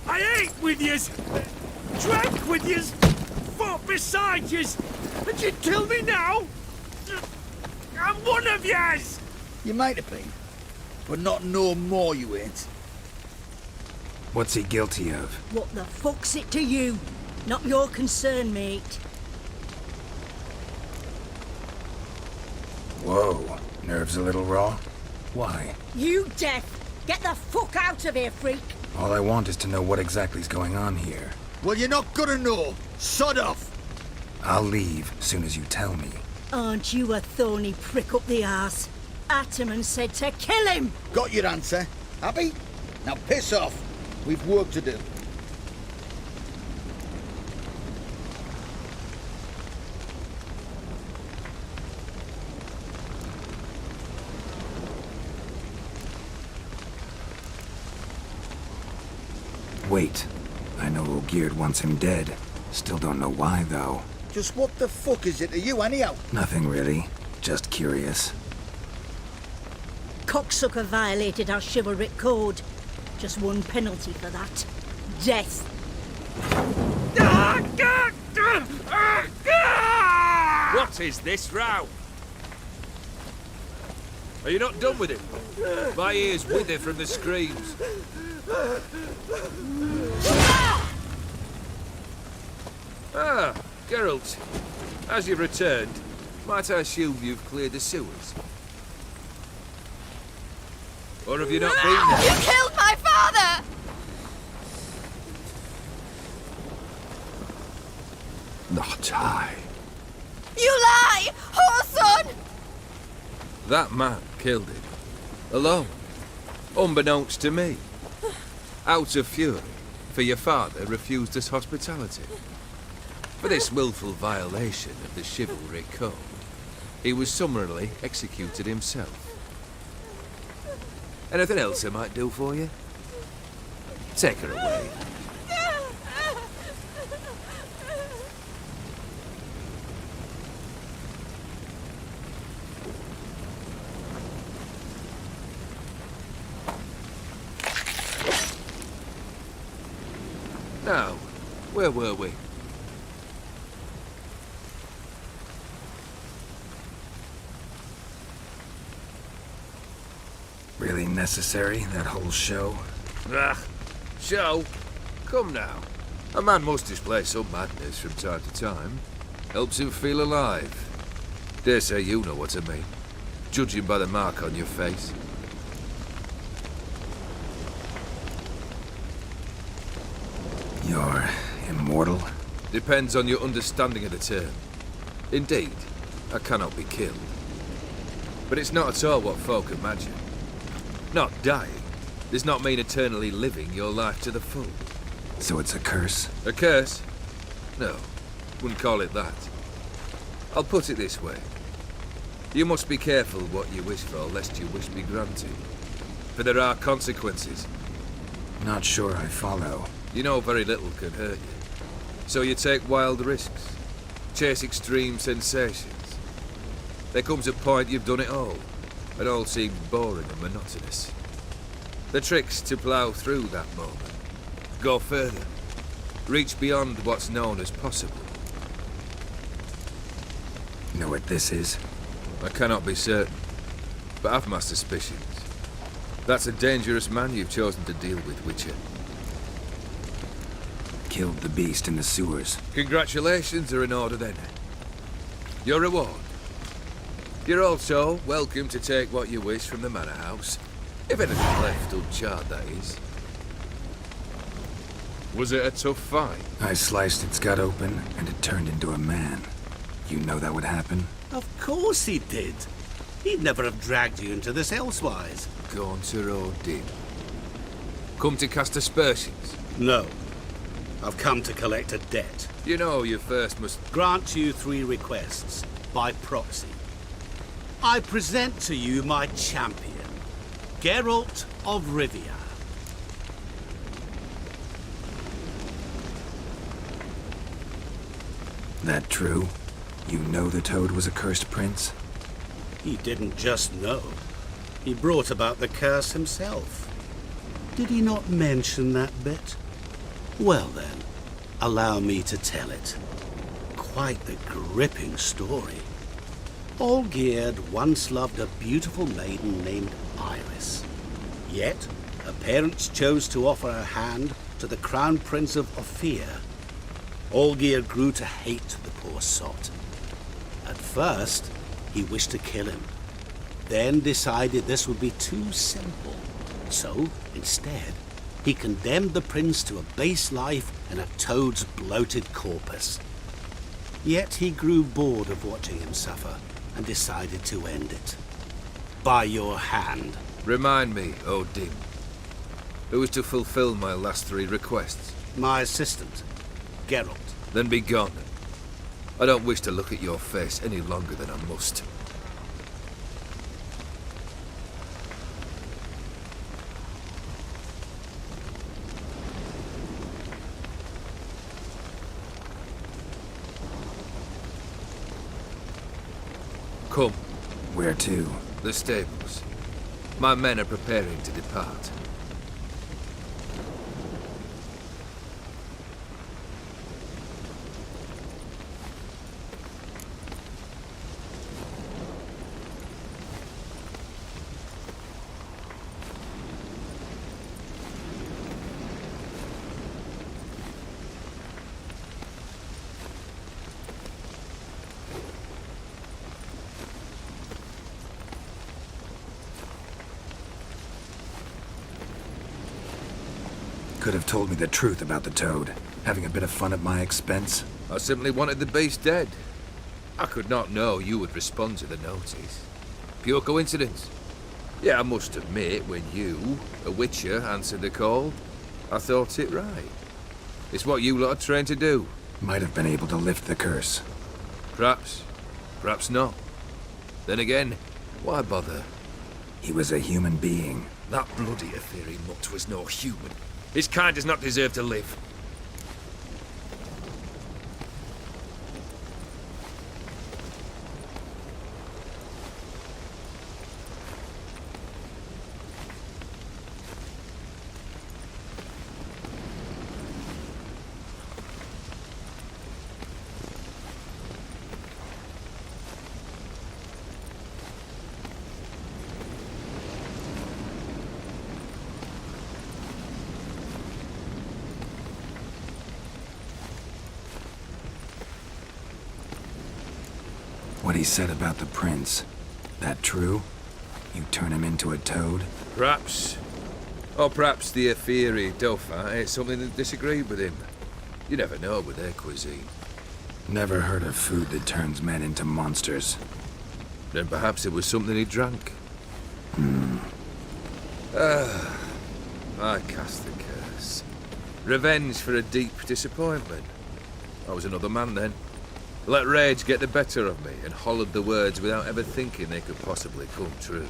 A: I ate with yous! Drank with yous! Fought beside yous! And you'd kill me now? I'm one of yous!
L: You might have been, but not no more you ain't.
G: What's he guilty of?
O: What the fuck's it to you? Not your concern, mate.
G: Whoa, nerves a little raw? Why?
O: You deaf! Get the fuck out of here, freak!
G: All I want is to know what exactly's going on here.
L: Well, you're not gonna know. Sod off.
G: I'll leave soon as you tell me.
O: Aren't you a thorny prick up the arse? Ataman said to kill him!
L: Got your answer. Happy? Now piss off. We've work to do.
G: Wait. I know Olgierd wants him dead. Still don't know why, though.
L: Just what the fuck is it to you, anyhow?
G: Nothing really. Just curious.
O: Cocksucker violated our chivalric code. Just one penalty for that. Death.
N: What is this row? Are you not done with it? My ears wither from the screams. Ah, Geralt. As you've returned, might I assume you've cleared the sewers? Or have you not been there?
P: You killed my father!
G: Not I.
P: You lie! Whoreson!
N: That man killed him. Alone. Unbeknownst to me. Out of fury, for your father refused us hospitality. For this willful violation of the chivalric code, he was summarily executed himself. Anything else I might do for you? Take her away. Now, where were we?
G: Really necessary, that whole show?
N: Ah, show? Come now. A man must display some madness from time to time. Helps him feel alive. Dare say you know what I mean. Judging by the mark on your face.
G: You're immortal?
N: Depends on your understanding of the term. Indeed, I cannot be killed. But it's not at all what folk imagine. Not dying does not mean eternally living your life to the full.
G: So it's a curse?
N: A curse? No, wouldn't call it that. I'll put it this way. You must be careful what you wish for, lest your wish be granted. For there are consequences.
G: Not sure I follow.
N: You know very little can hurt you. So you take wild risks. Chase extreme sensations. There comes a point you've done it all. It all seems boring and monotonous. The trick's to plough through that moment. Go further. Reach beyond what's known as possible.
G: Know what this is?
N: I cannot be certain, but I've my suspicions. That's a dangerous man you've chosen to deal with, Witcher.
G: killed the beast in the sewers.
N: Congratulations are in order then. Your reward. You're also welcome to take what you wish from the manor house. If anything left uncharred, that is. Was it a tough fight?
G: I sliced its gut open, and it turned into a man. You know that would happen?
J: Of course he did. He'd never have dragged you into this elsewise.
N: Gaunter Odin. Come to cast aspersions?
J: No. I've come to collect a debt.
N: You know you first must
J: grant you 3 requests, by proxy. I present to you my champion, Geralt of Rivia.
G: That true? You know the Toad was a cursed prince?
J: He didn't just know. He brought about the curse himself. Did he not mention that bit? Well then, allow me to tell it. Quite the gripping story. Olgierd once loved a beautiful maiden named Iris. Yet, her parents chose to offer her hand to the Crown Prince of Ophir. Olgierd grew to hate the poor sot. At first, he wished to kill him, then decided this would be too simple. So, instead, he condemned the prince to a base life in a toad's bloated corpus. Yet he grew bored of watching him suffer and decided to end it. By your hand.
N: Remind me, Odin. Who is to fulfill my last 3 requests?
J: My assistant, Geralt.
N: Then be gone. I don't wish to look at your face any longer than I must. Come.
G: Where to?
N: The stables. My men are preparing to depart.
G: Could have told me the truth about the Toad, having a bit of fun at my expense.
N: I simply wanted the beast dead. I could not know you would respond to the notice. Pure coincidence. Yeah, I must admit, when you, a witcher, answered the call, I thought it right. It's what you lot are trained to do.
G: Might have been able to lift the curse.
N: Perhaps. Perhaps not. Then again, why bother?
G: He was a human being.
N: That bloody Aetheri mutt was no human. His kind does not deserve to live.
G: What he said about the prince, that true? You turn him into a toad?
N: Perhaps. Or perhaps the Aetheri Dauphin ate something that disagreed with him. You never know with their cuisine.
G: Never heard of food that turns men into monsters.
N: Then perhaps it was something he drank. I cast the curse. Revenge for a deep disappointment. I was another man then. Let rage get the better of me and hollered the words without ever thinking they could possibly come true.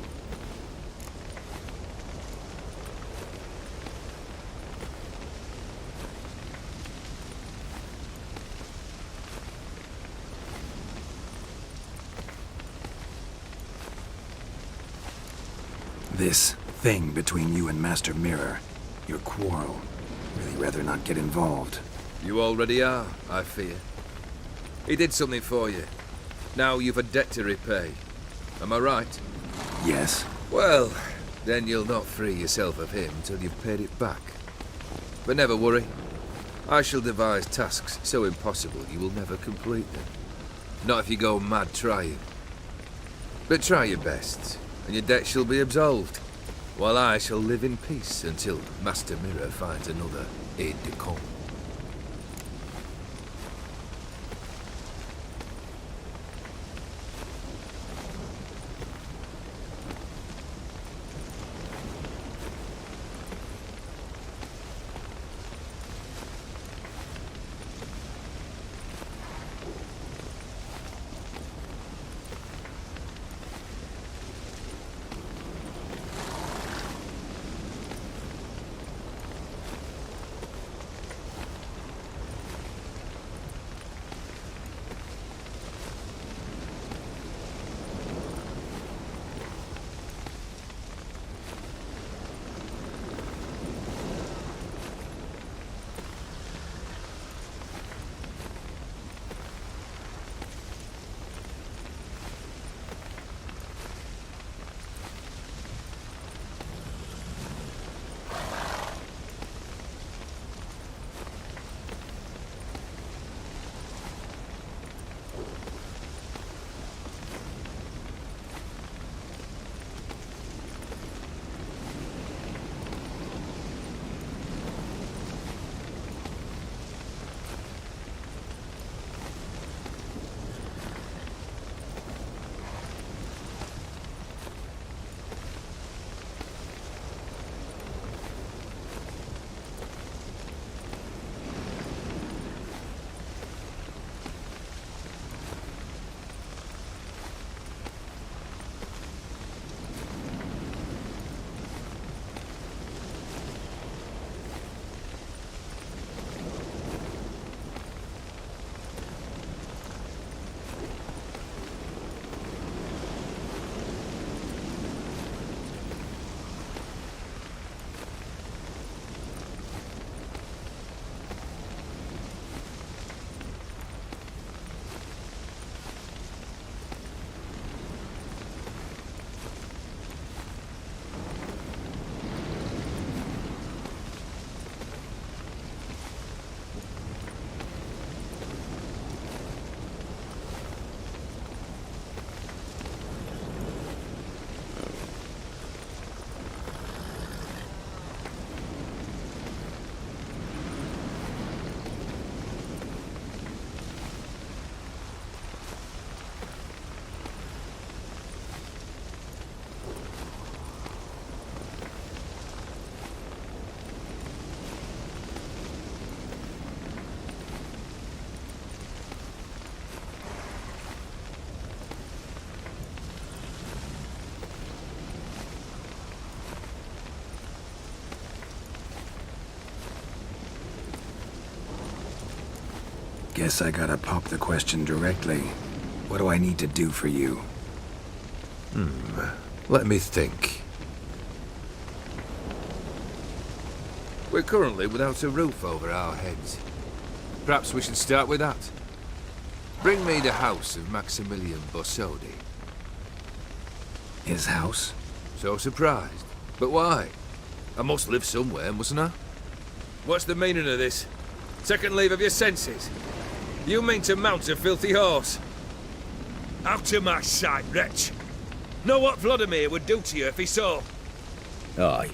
G: This thing between you and Master Mirror, your quarrel, really rather not get involved.
N: You already are, I fear. He did something for you. Now you've a debt to repay. Am I right?
G: Yes.
N: Well, then you'll not free yourself of him till you've paid it back. But never worry. I shall devise tasks so impossible you will never complete them. Not if you go mad trying. But try your best, and your debt shall be absolved, while I shall live in peace until Master Mirror finds another aide-de-camp.
G: Guess I gotta pop the question directly. What do I need to do for you?
N: Let me think. We're currently without a roof over our heads. Perhaps we should start with that. Bring me the house of Maximilian Bossodi.
G: His house?
N: So surprised. But why? I must live somewhere, mustn't I? What's the meaning of this? Second leave of your senses? You mean to mount a filthy horse? Out of my sight, wretch! Know what Vladimir would do to you if he saw?
G: Aye.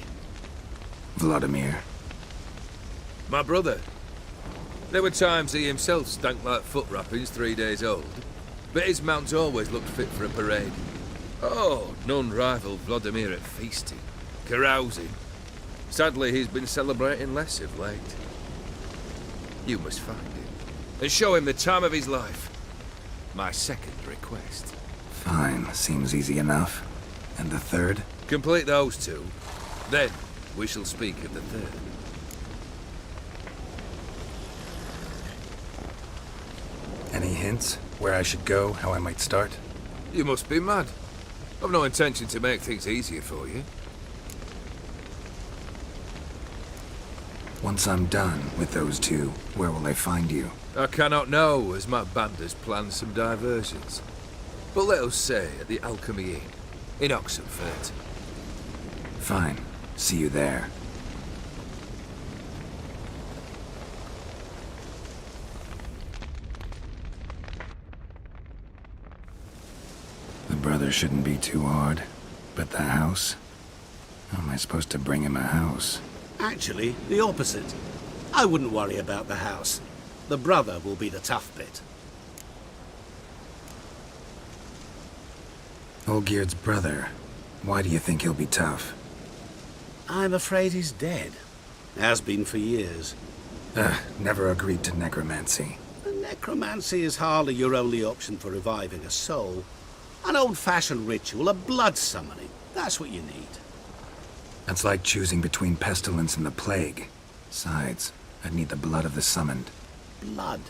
G: Vladimir.
N: My brother. There were times he himself stank like foot wrappings 3 days old, but his mount always looked fit for a parade. Oh, none rivaled Vladimir at feasting, carousing. Sadly, he's been celebrating less of late. You must find him, and show him the time of his life. My second request.
G: Fine, seems easy enough. And the third?
N: Complete those two, then we shall speak of the third.
G: Any hints? Where I should go? How I might start?
N: You must be mad. I've no intention to make things easier for you.
G: Once I'm done with those two, where will I find you?
N: I cannot know, as my band has planned some diversions. But let us say at the Alchemy Inn, in Oxenfurt.
G: Fine. See you there. brother shouldn't be too hard. But the house? How am I supposed to bring him a house?
J: Actually, the opposite. I wouldn't worry about the house. The brother will be the tough bit.
G: Olgierd's brother. Why do you think he'll be tough?
J: I'm afraid he's dead. Has been for years.
G: Never agreed to necromancy.
J: Necromancy is hardly your only option for reviving a soul. An old-fashioned ritual, a blood summoning. That's what you need.
G: That's like choosing between pestilence and the plague. Besides, I'd need the blood of the summoned.
J: Blood.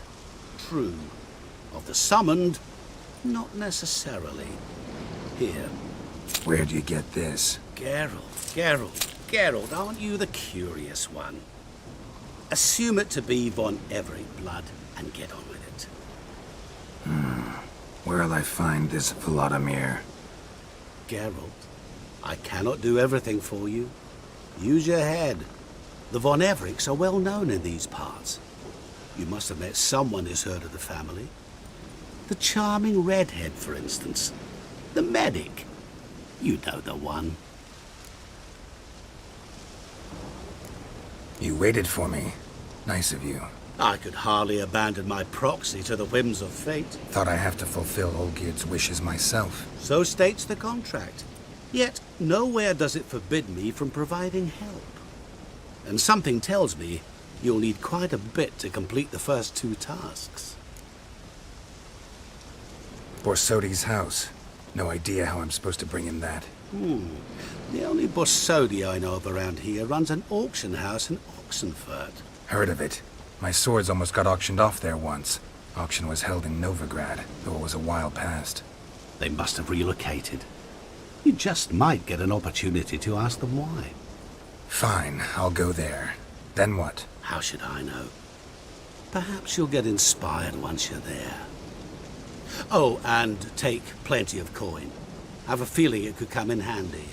J: True. Of the summoned, not necessarily. Here.
G: Where'd you get this?
J: Geralt, aren't you the curious one? Assume it to be von Everett blood and get on with it.
G: Where'll I find this Vladimir?
J: Geralt, I cannot do everything for you. Use your head. The von Evericks are well known in these parts. You must have met someone who's heard of the family. The charming redhead, for instance. The medic. You know the one.
G: You waited for me. Nice of you.
J: I could hardly abandon my proxy to the whims of fate.
G: Thought I have to fulfill Olgierd's wishes myself.
J: So states the contract. Yet, nowhere does it forbid me from providing help. And something tells me you'll need quite a bit to complete the first 2 tasks.
G: Borsodi's house. No idea how I'm supposed to bring him that.
J: The only Borsodi I know of around here runs an auction house in Oxenfurt.
G: Heard of it. My swords almost got auctioned off there once. Auction was held in Novograd, though it was a while past.
J: They must have relocated. You just might get an opportunity to ask them why.
G: Fine, I'll go there. Then what?
J: How should I know? Perhaps you'll get inspired once you're there. Oh, and take plenty of coin. I have a feeling it could come in handy.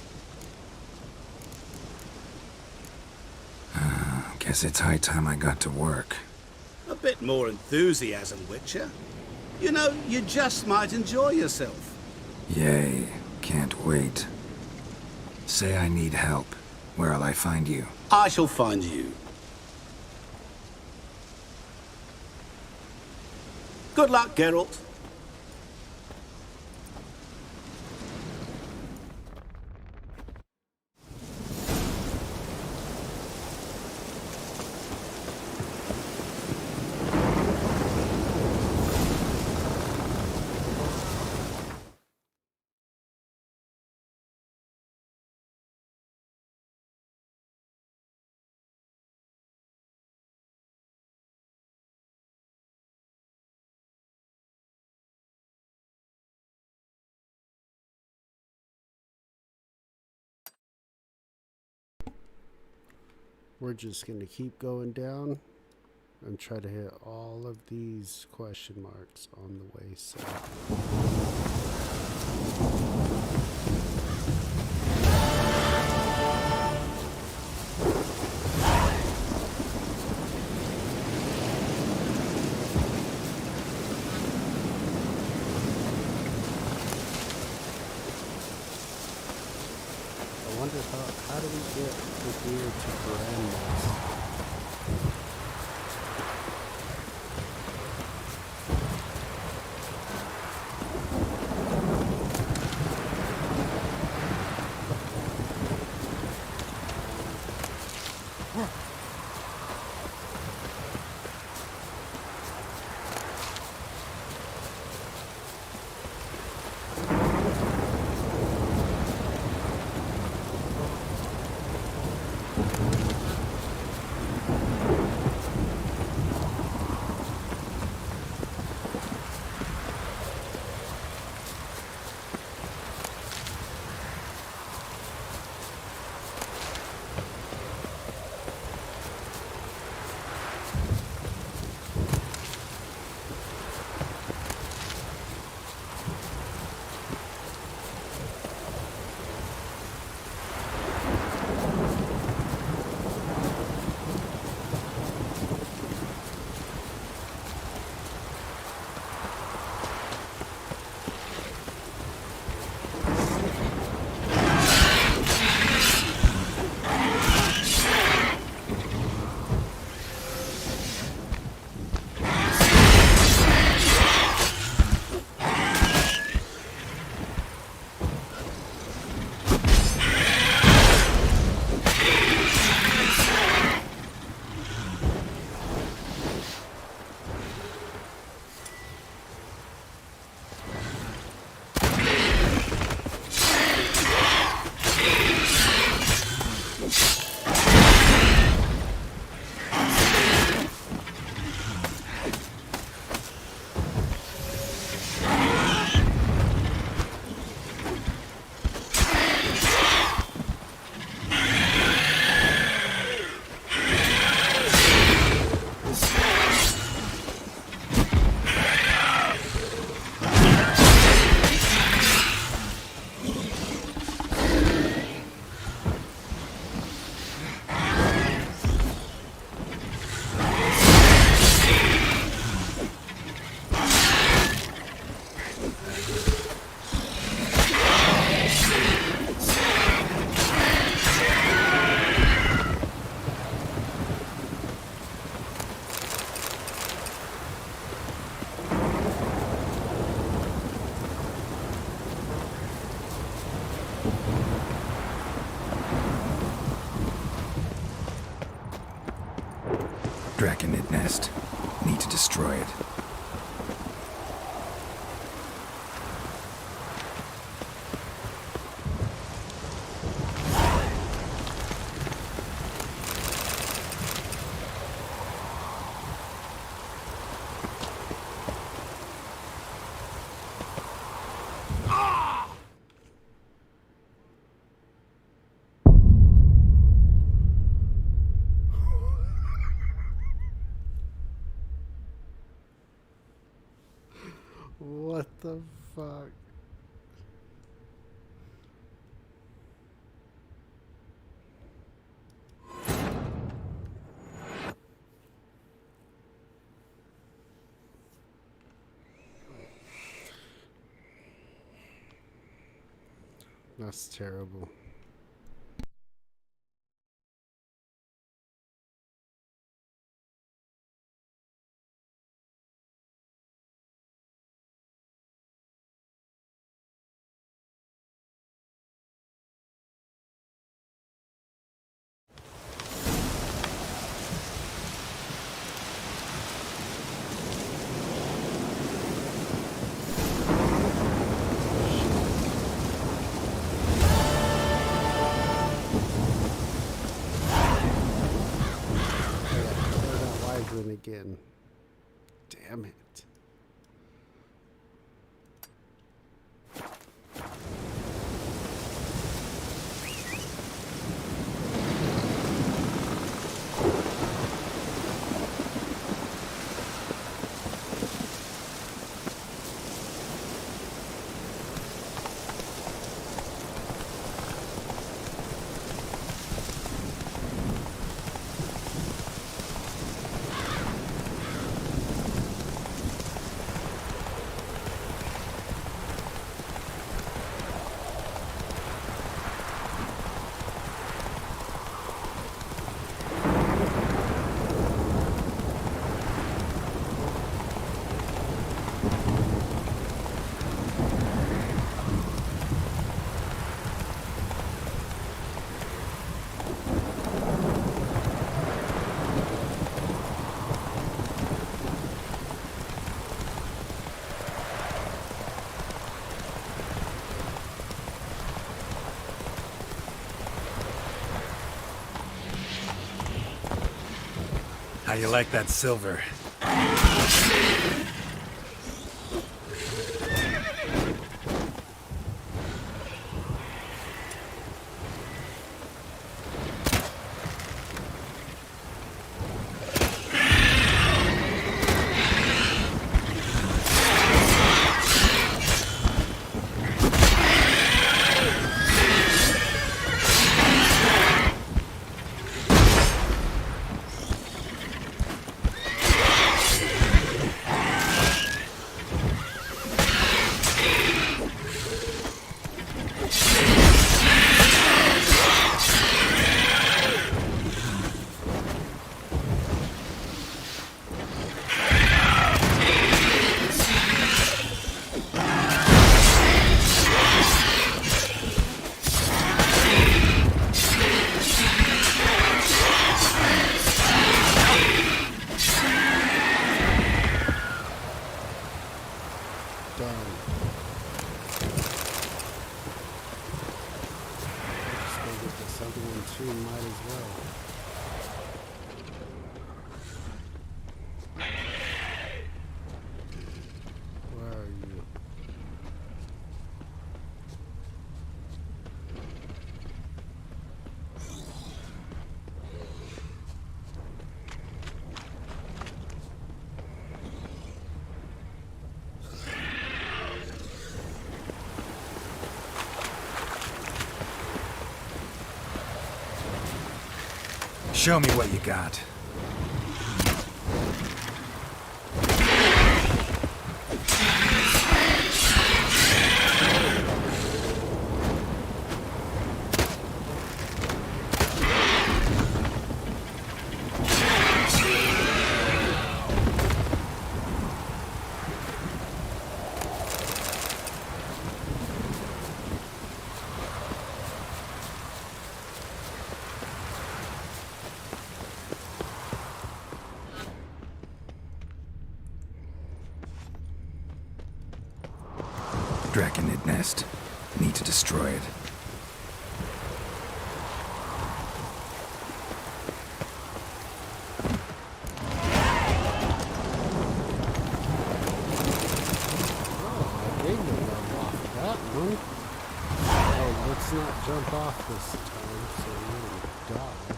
G: Guess it's high time I got to work.
J: A bit more enthusiasm, Witcher. You know, you just might enjoy yourself.
G: Yay, can't wait. Say I need help. Where'll I find you?
J: I shall find you. Good luck, Geralt.
M: We're just going to keep going down and try to hit all of these question marks on the way south. I wonder how do we get the gear to Grandma's?
G: Draconid nest. Need to destroy it.
M: What the fuck? That's terrible. Again. Damn it.
Q: How you like that silver? Show me what you got.
G: Draconid nest. Need to destroy it.
M: Oh, let's not jump off this time, so we're gonna die.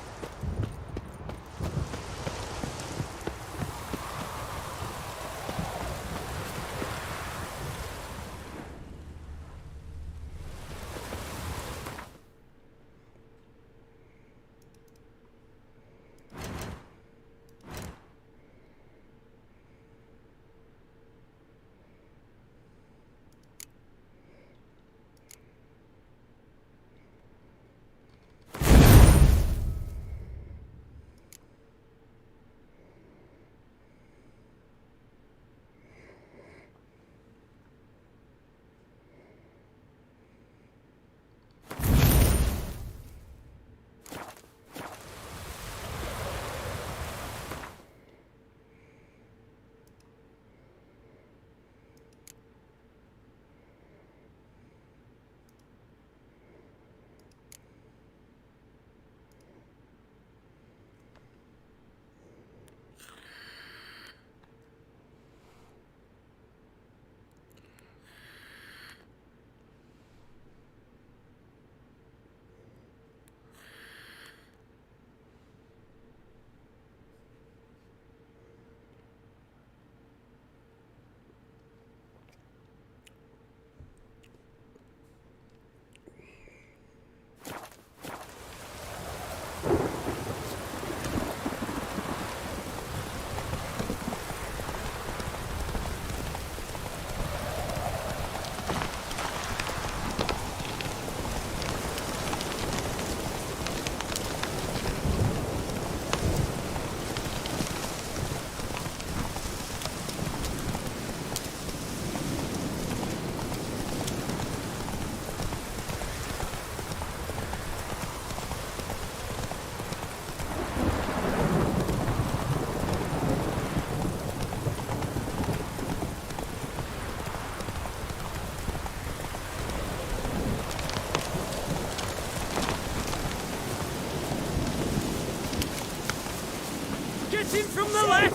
A: Get in from the left!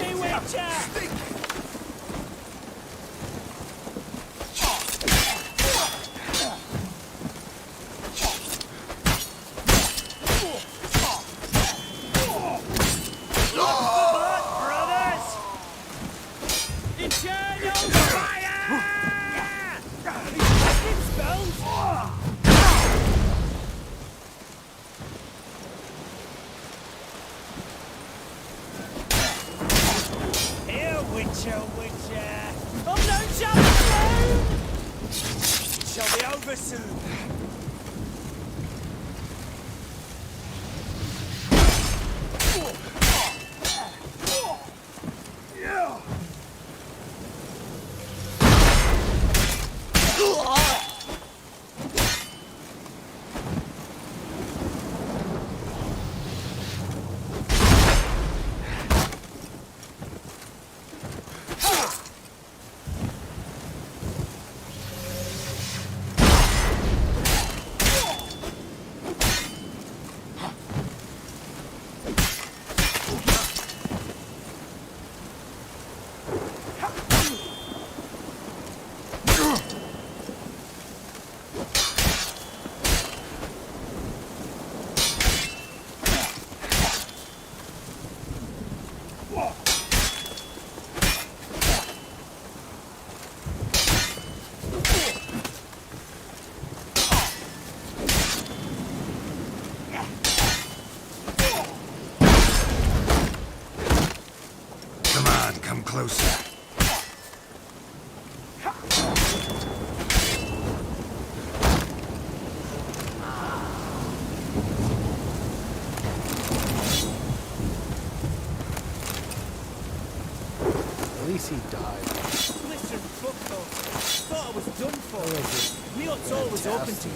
G: Come closer.
M: At least he died.
A: Listen, fuck off. Thought I was done for. Neot's always open to you.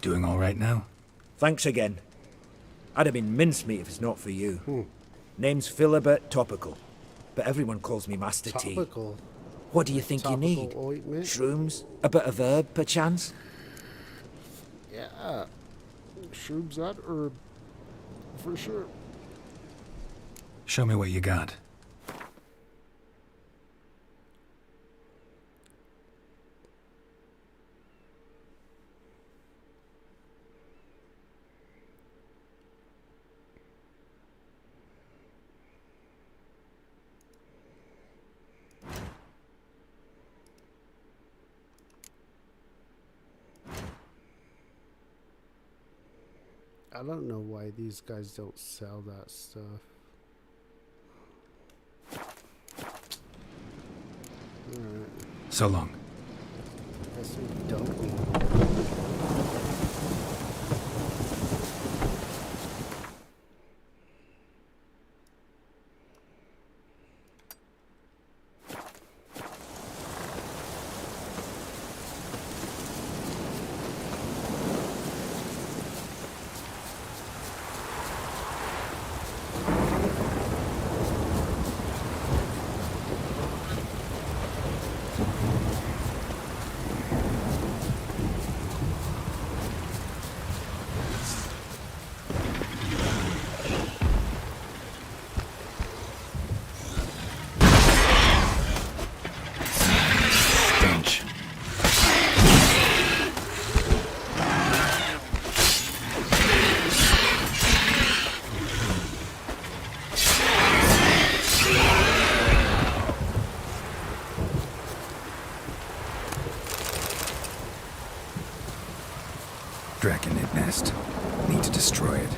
Q: Doing all right now?
F: Thanks again. I'd have been mincemeat if it's not for you. Name's Philibert Topical, but everyone calls me Master
M: Topical.
F: T. What do you think you need?
M: Topical ointment?
F: Shrooms? A bit of herb, perchance?
M: Yeah. Shrooms that herb. For sure.
Q: Show me what you got.
M: I don't know why these guys don't sell that stuff. Alright.
Q: So long.
M: Guess we don't need
Q: Stench. Draconid nest. Need to destroy it.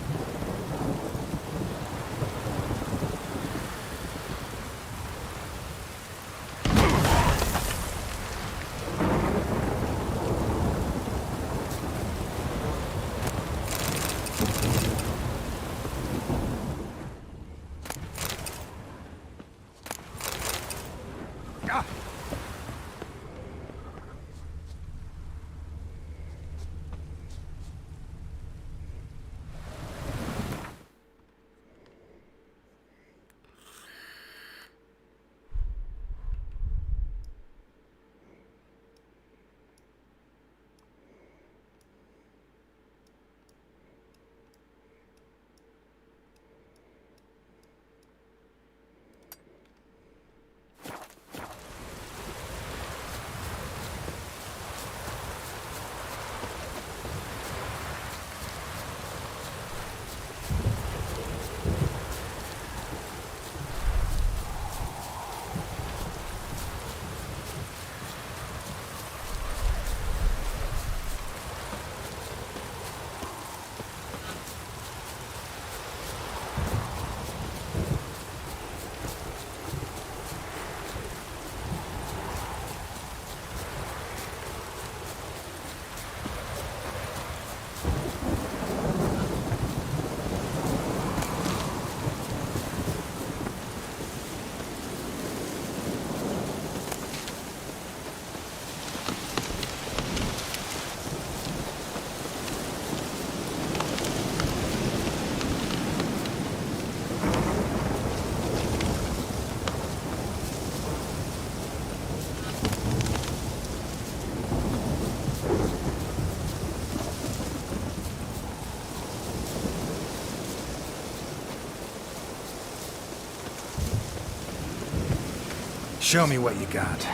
Q: Show me what you got.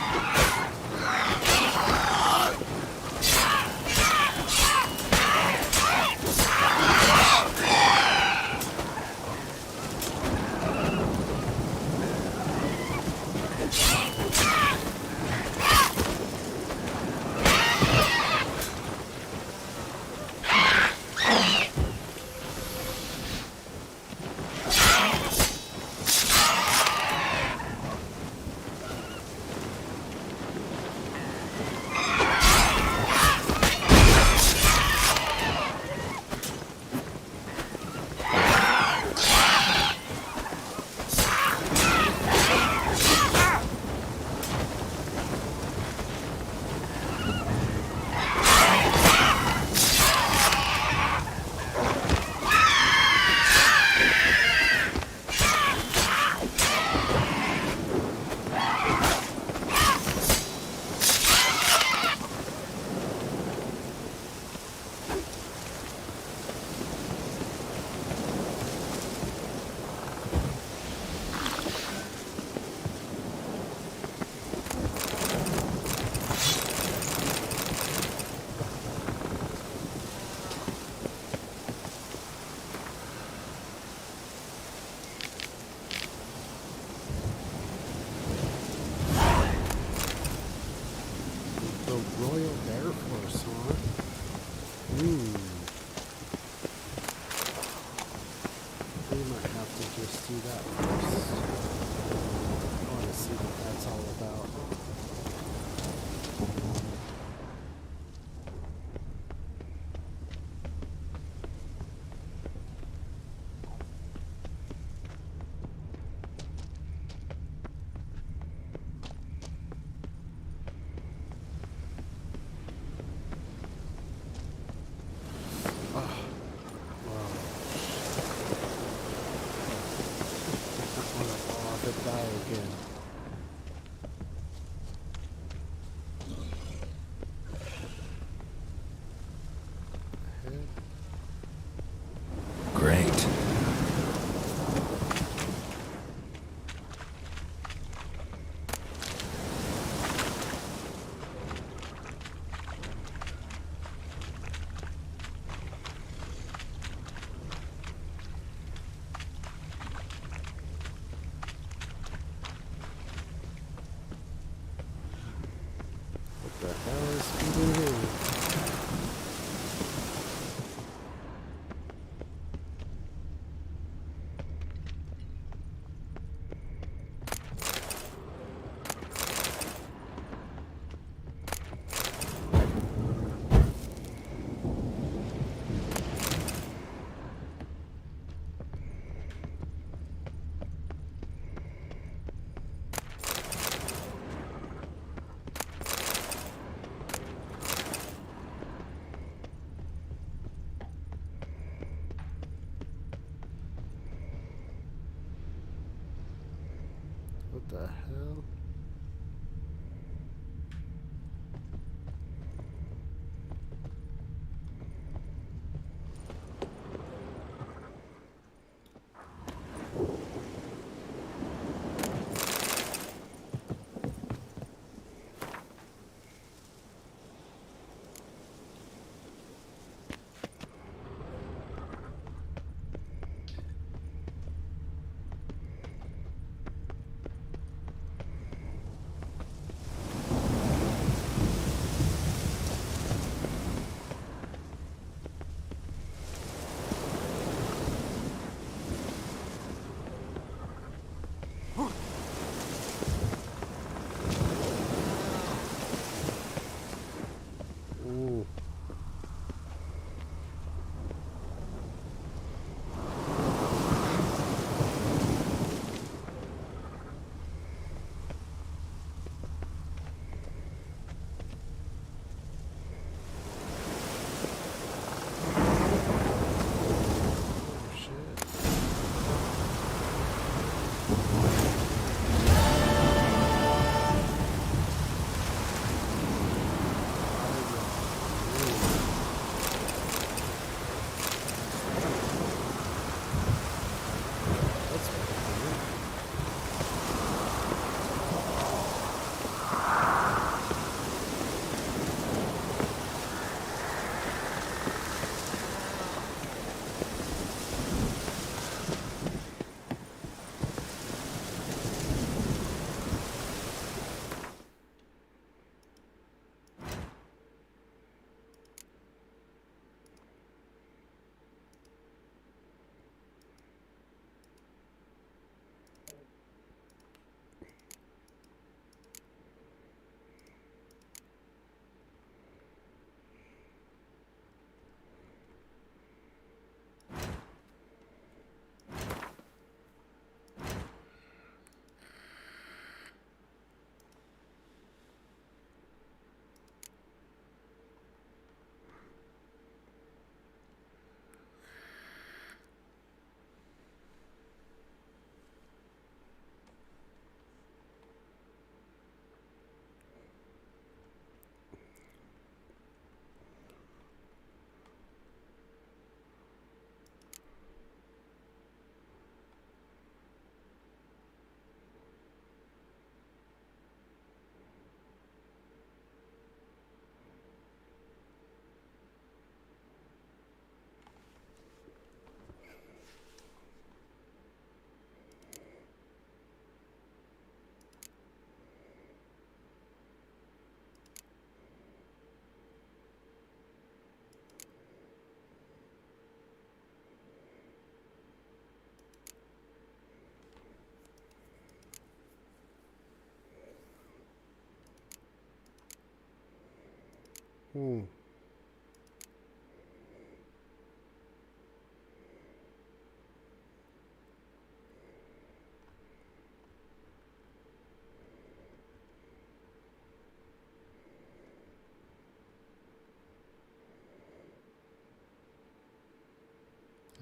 M: the hell?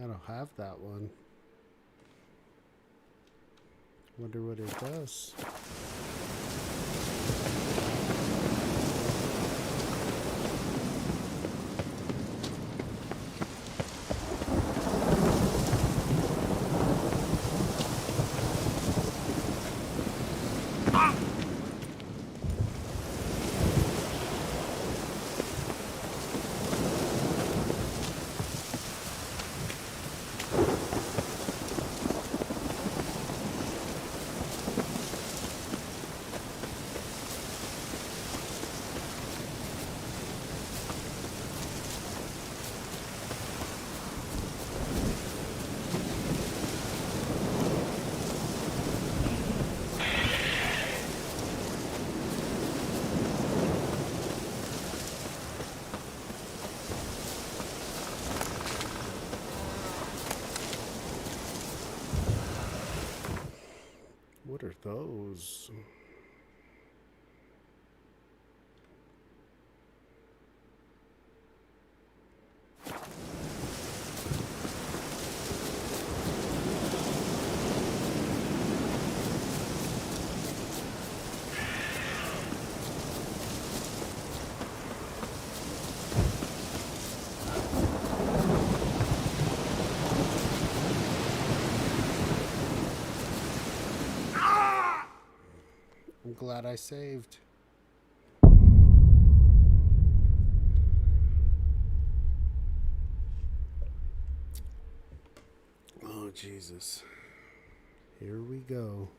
M: I don't have that one. Wonder what it does. What are those? I'm glad I saved. Oh, Jesus. Here we go.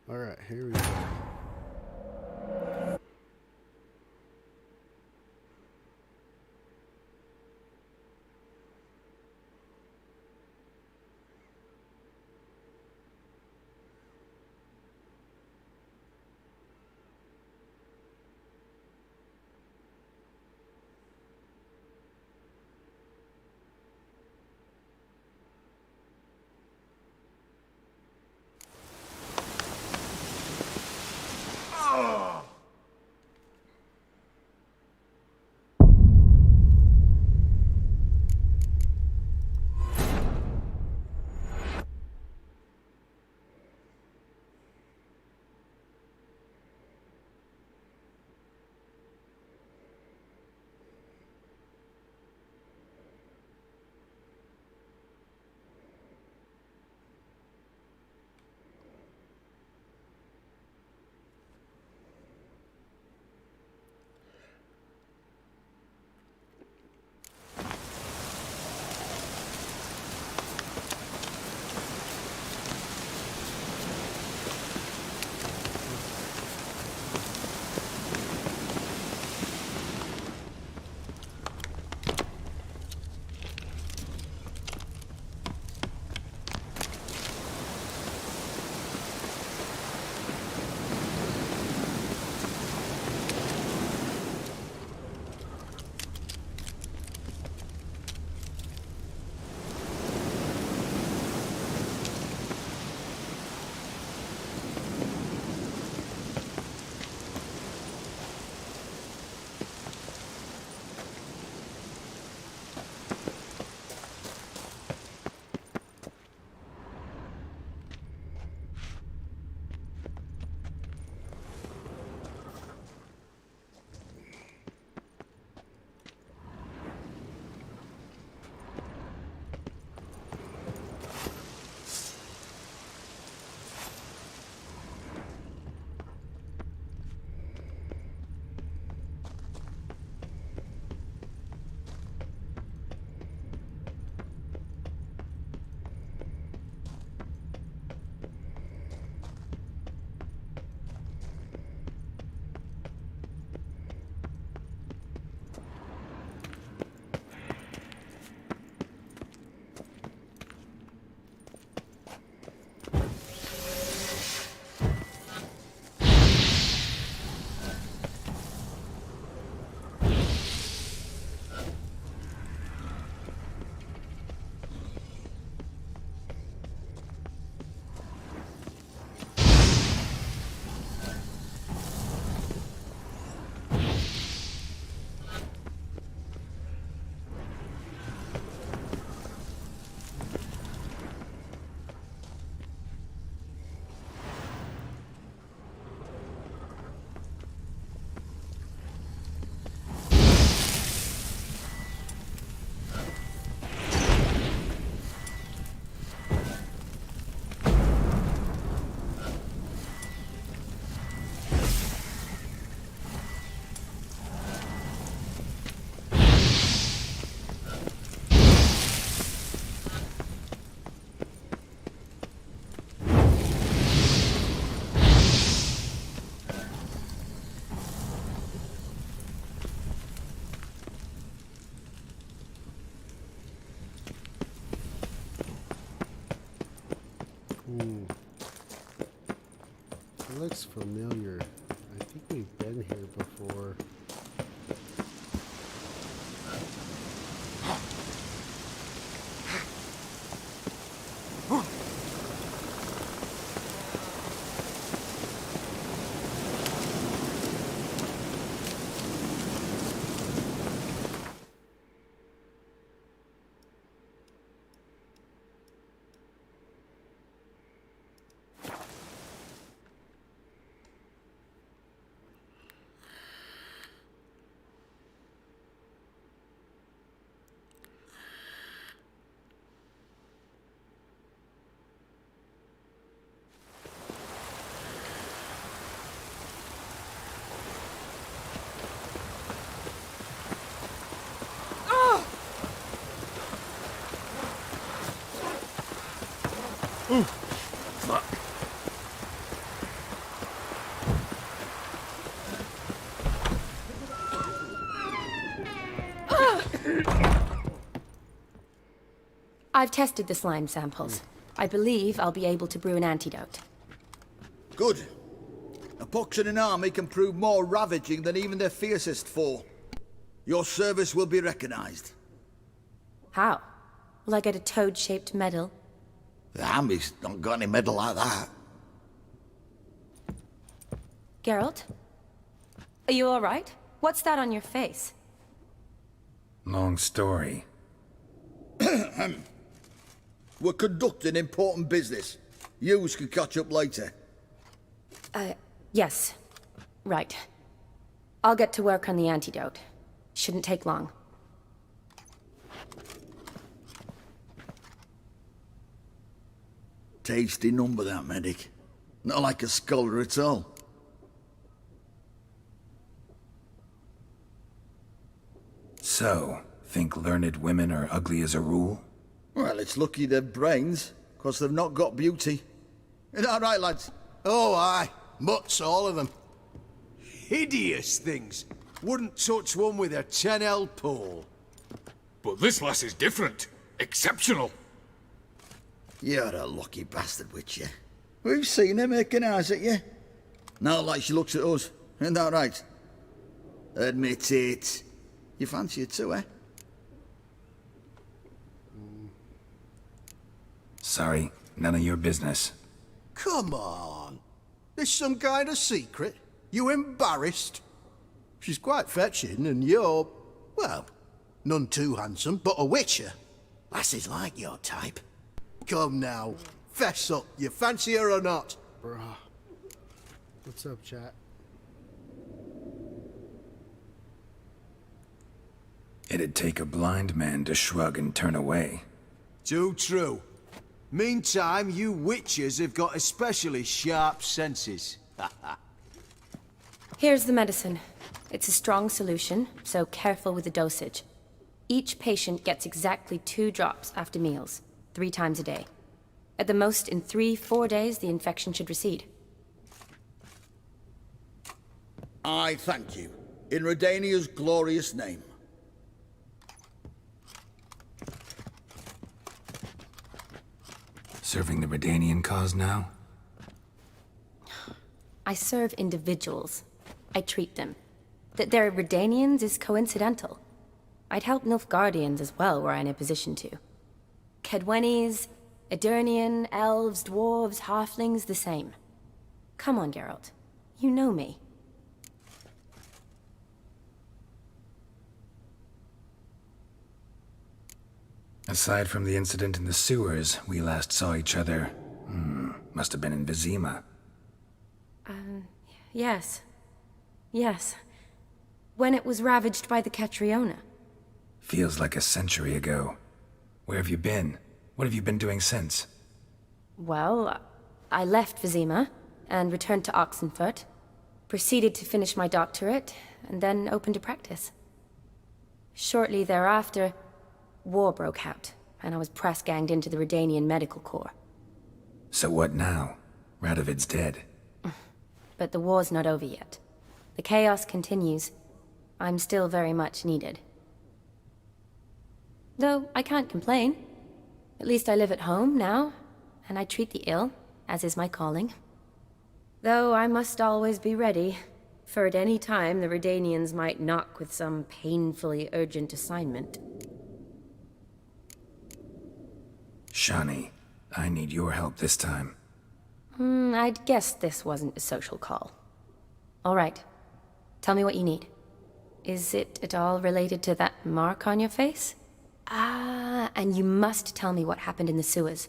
M: Alright, here we go. It looks familiar. I think we've been here before.
D: Fuck.
H: I've tested the slime samples. I believe I'll be able to brew an antidote.
R: Good. A pox in an army can prove more ravaging than even their fiercest foe. Your service will be recognized.
H: How? Will I get a toad-shaped medal?
R: The army's not got any medal like that.
H: Geralt? Are you alright? What's that on your face?
G: Long story.
R: We're conducting important business. Yous can catch up later.
H: Yes. Right. I'll get to work on the antidote. Shouldn't take long.
R: Tasty number, that medic. Not like a scholar at all.
G: So, think learned women are ugly as a rule?
R: Well, it's lucky they've brains, 'cause they've not got beauty. Is that right, lads?
S: Oh, aye. Mutts, all of them.
A: Hideous things. Wouldn't touch one with a 10L pole.
I: But this lass is different. Exceptional.
R: You're a lucky bastard, Witcher. We've seen her making eyes at you. Not like she looks at us. Isn't that right? Admit it. You fancy her too, eh?
G: Sorry, none of your business.
S: Come on. There's some kind of secret. You embarrassed? She's quite fetching, and you're, well, none too handsome, but a witcher. Lasses like your type. Come now, fess up. You fancy her or not?
M: Bruh. What's up, chat?
G: It'd take a blind man to shrug and turn away.
A: Too true. Meantime, you witches have got especially sharp senses.
H: Here's the medicine. It's a strong solution, so careful with the dosage. Each patient gets exactly 2 drops after meals, 3 times a day. At the most, in 3-4 days, the infection should recede.
R: I thank you. In Redania's glorious name.
G: Serving the Redanian cause now?
H: I serve individuals. I treat them. That they're Redanians is coincidental. I'd help Nilfgaardians as well were I in a position to. Kedwenis, Edirnian, elves, dwarves, halflings, the same. Come on, Geralt. You know me.
G: Aside from the incident in the sewers, we last saw each other... must have been in Vizima.
H: Yes. Yes. When it was ravaged by the Catriona.
G: Feels like a century ago. Where have you been? What have you been doing since?
H: Well, I left Vizima and returned to Oxenfurt, proceeded to finish my doctorate, and then opened a practice. Shortly thereafter, war broke out, and I was press-ganged into the Redanian Medical Corps.
G: So what now? Radovid's dead.
H: But the war's not over yet. The chaos continues. I'm still very much needed. Though I can't complain. At least I live at home now, and I treat the ill, as is my calling. Though I must always be ready, for at any time the Redanians might knock with some painfully urgent assignment.
G: Shani, I need your help this time.
H: I'd guessed this wasn't a social call. All right. Tell me what you need. Is it at all related to that mark on your face? Ah, and you must tell me what happened in the sewers.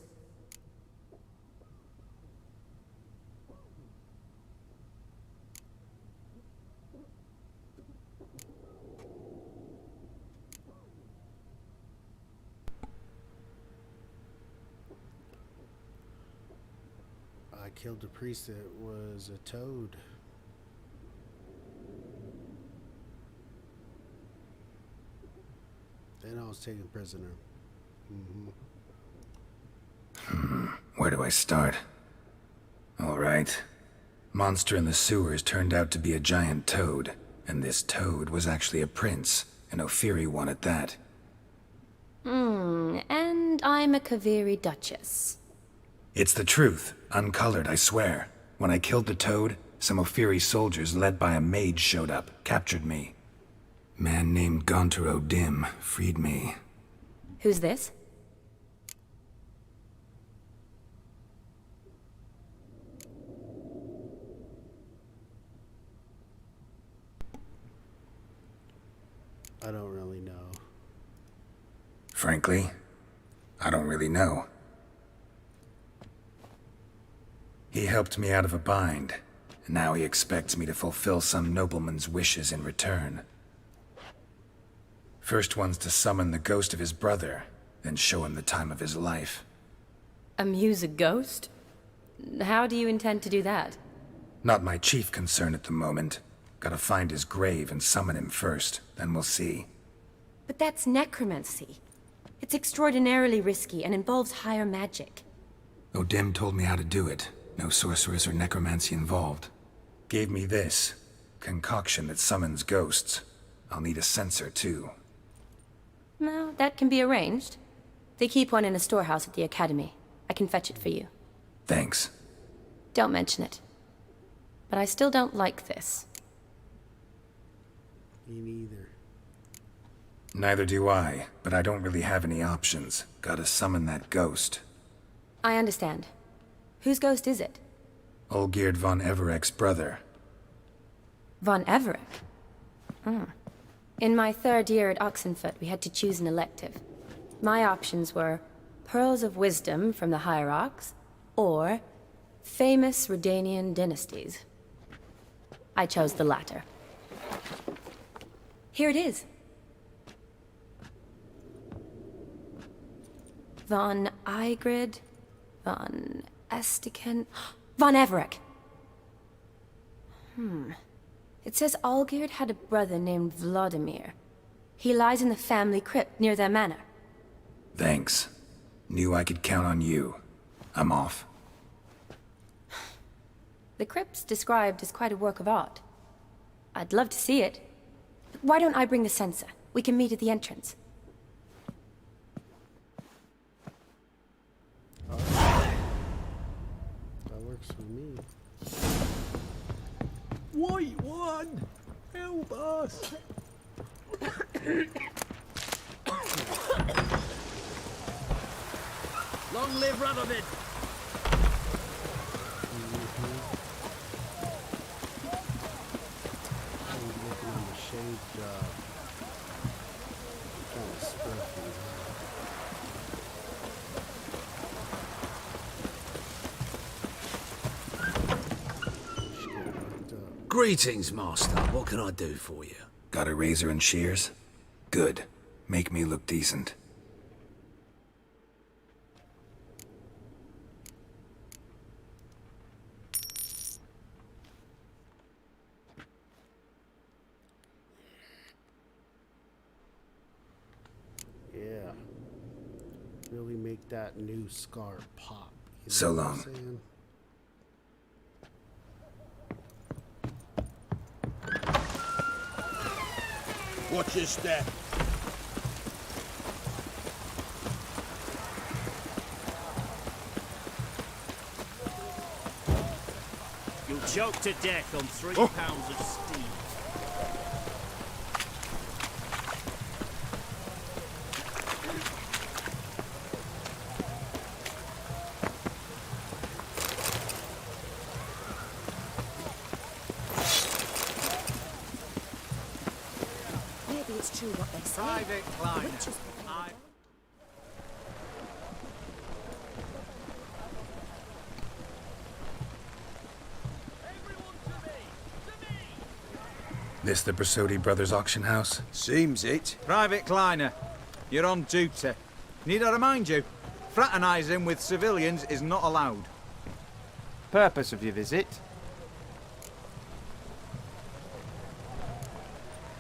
M: I killed a priest that was a toad. Then I was taken prisoner.
G: Where do I start? All right. Monster in the sewers turned out to be a giant toad, and this toad was actually a prince, an Ophiri one at that.
H: And I'm a Kaviri Duchess.
G: It's the truth, uncolored, I swear. When I killed the toad, some Ophiri soldiers led by a mage showed up, captured me. Man named Gontaro Dim freed me.
H: Who's this?
M: I don't really know.
G: Frankly, I don't really know. He helped me out of a bind, and now he expects me to fulfill some nobleman's wishes in return. First one's to summon the ghost of his brother, then show him the time of his life.
H: Amuse a ghost? How do you intend to do that?
G: Not my chief concern at the moment. Gotta find his grave and summon him first, then we'll see.
H: But that's necromancy. It's extraordinarily risky and involves higher magic.
G: O'Dim told me how to do it. No sorceress or necromancy involved. Gave me this concoction that summons ghosts. I'll need a censer, too.
H: No, that can be arranged. They keep one in a storehouse at the academy. I can fetch it for you.
G: Thanks.
H: Don't mention it. But I still don't like this.
M: Me neither.
G: Neither do I, but I don't really have any options. Gotta summon that ghost.
H: I understand. Whose ghost is it?
G: Olgierd von Everek's brother.
H: Von Everek? In my third year at Oxenfoot, we had to choose an elective. My options were Pearls of Wisdom from the Hierarchs, or Famous Redanian Dynasties. I chose the latter. Here it is. Von Igrid, Von Estiken, Von Everek. It says Olgierd had a brother named Vladimir. He lies in the family crypt near their manor.
G: Thanks. Knew I could count on you. I'm off.
H: The crypt's described as quite a work of art. I'd love to see it. Why don't I bring the censer? We can meet at the entrance.
M: That works for me.
A: White one! Help us! Long live Radomir!
M: I'm working on the shade job. Kind of scruffy.
J: Greetings, Master. What can I do for you?
G: Got a razor and shears? Good. Make me look decent.
M: Yeah. Really make that new scar pop. You know
G: So
M: what I'm
G: long.
M: saying?
L: Watch your step.
A: Choked to death on 3 pounds of steam.
T: Maybe it's true what they say.
U: Private Kleiner.
T: The witches-
G: This the Bersodi Brothers auction house?
V: Seems it.
U: Private Kleiner, you're on duty. Need I remind you, fraternising with civilians is not allowed. Purpose of your visit?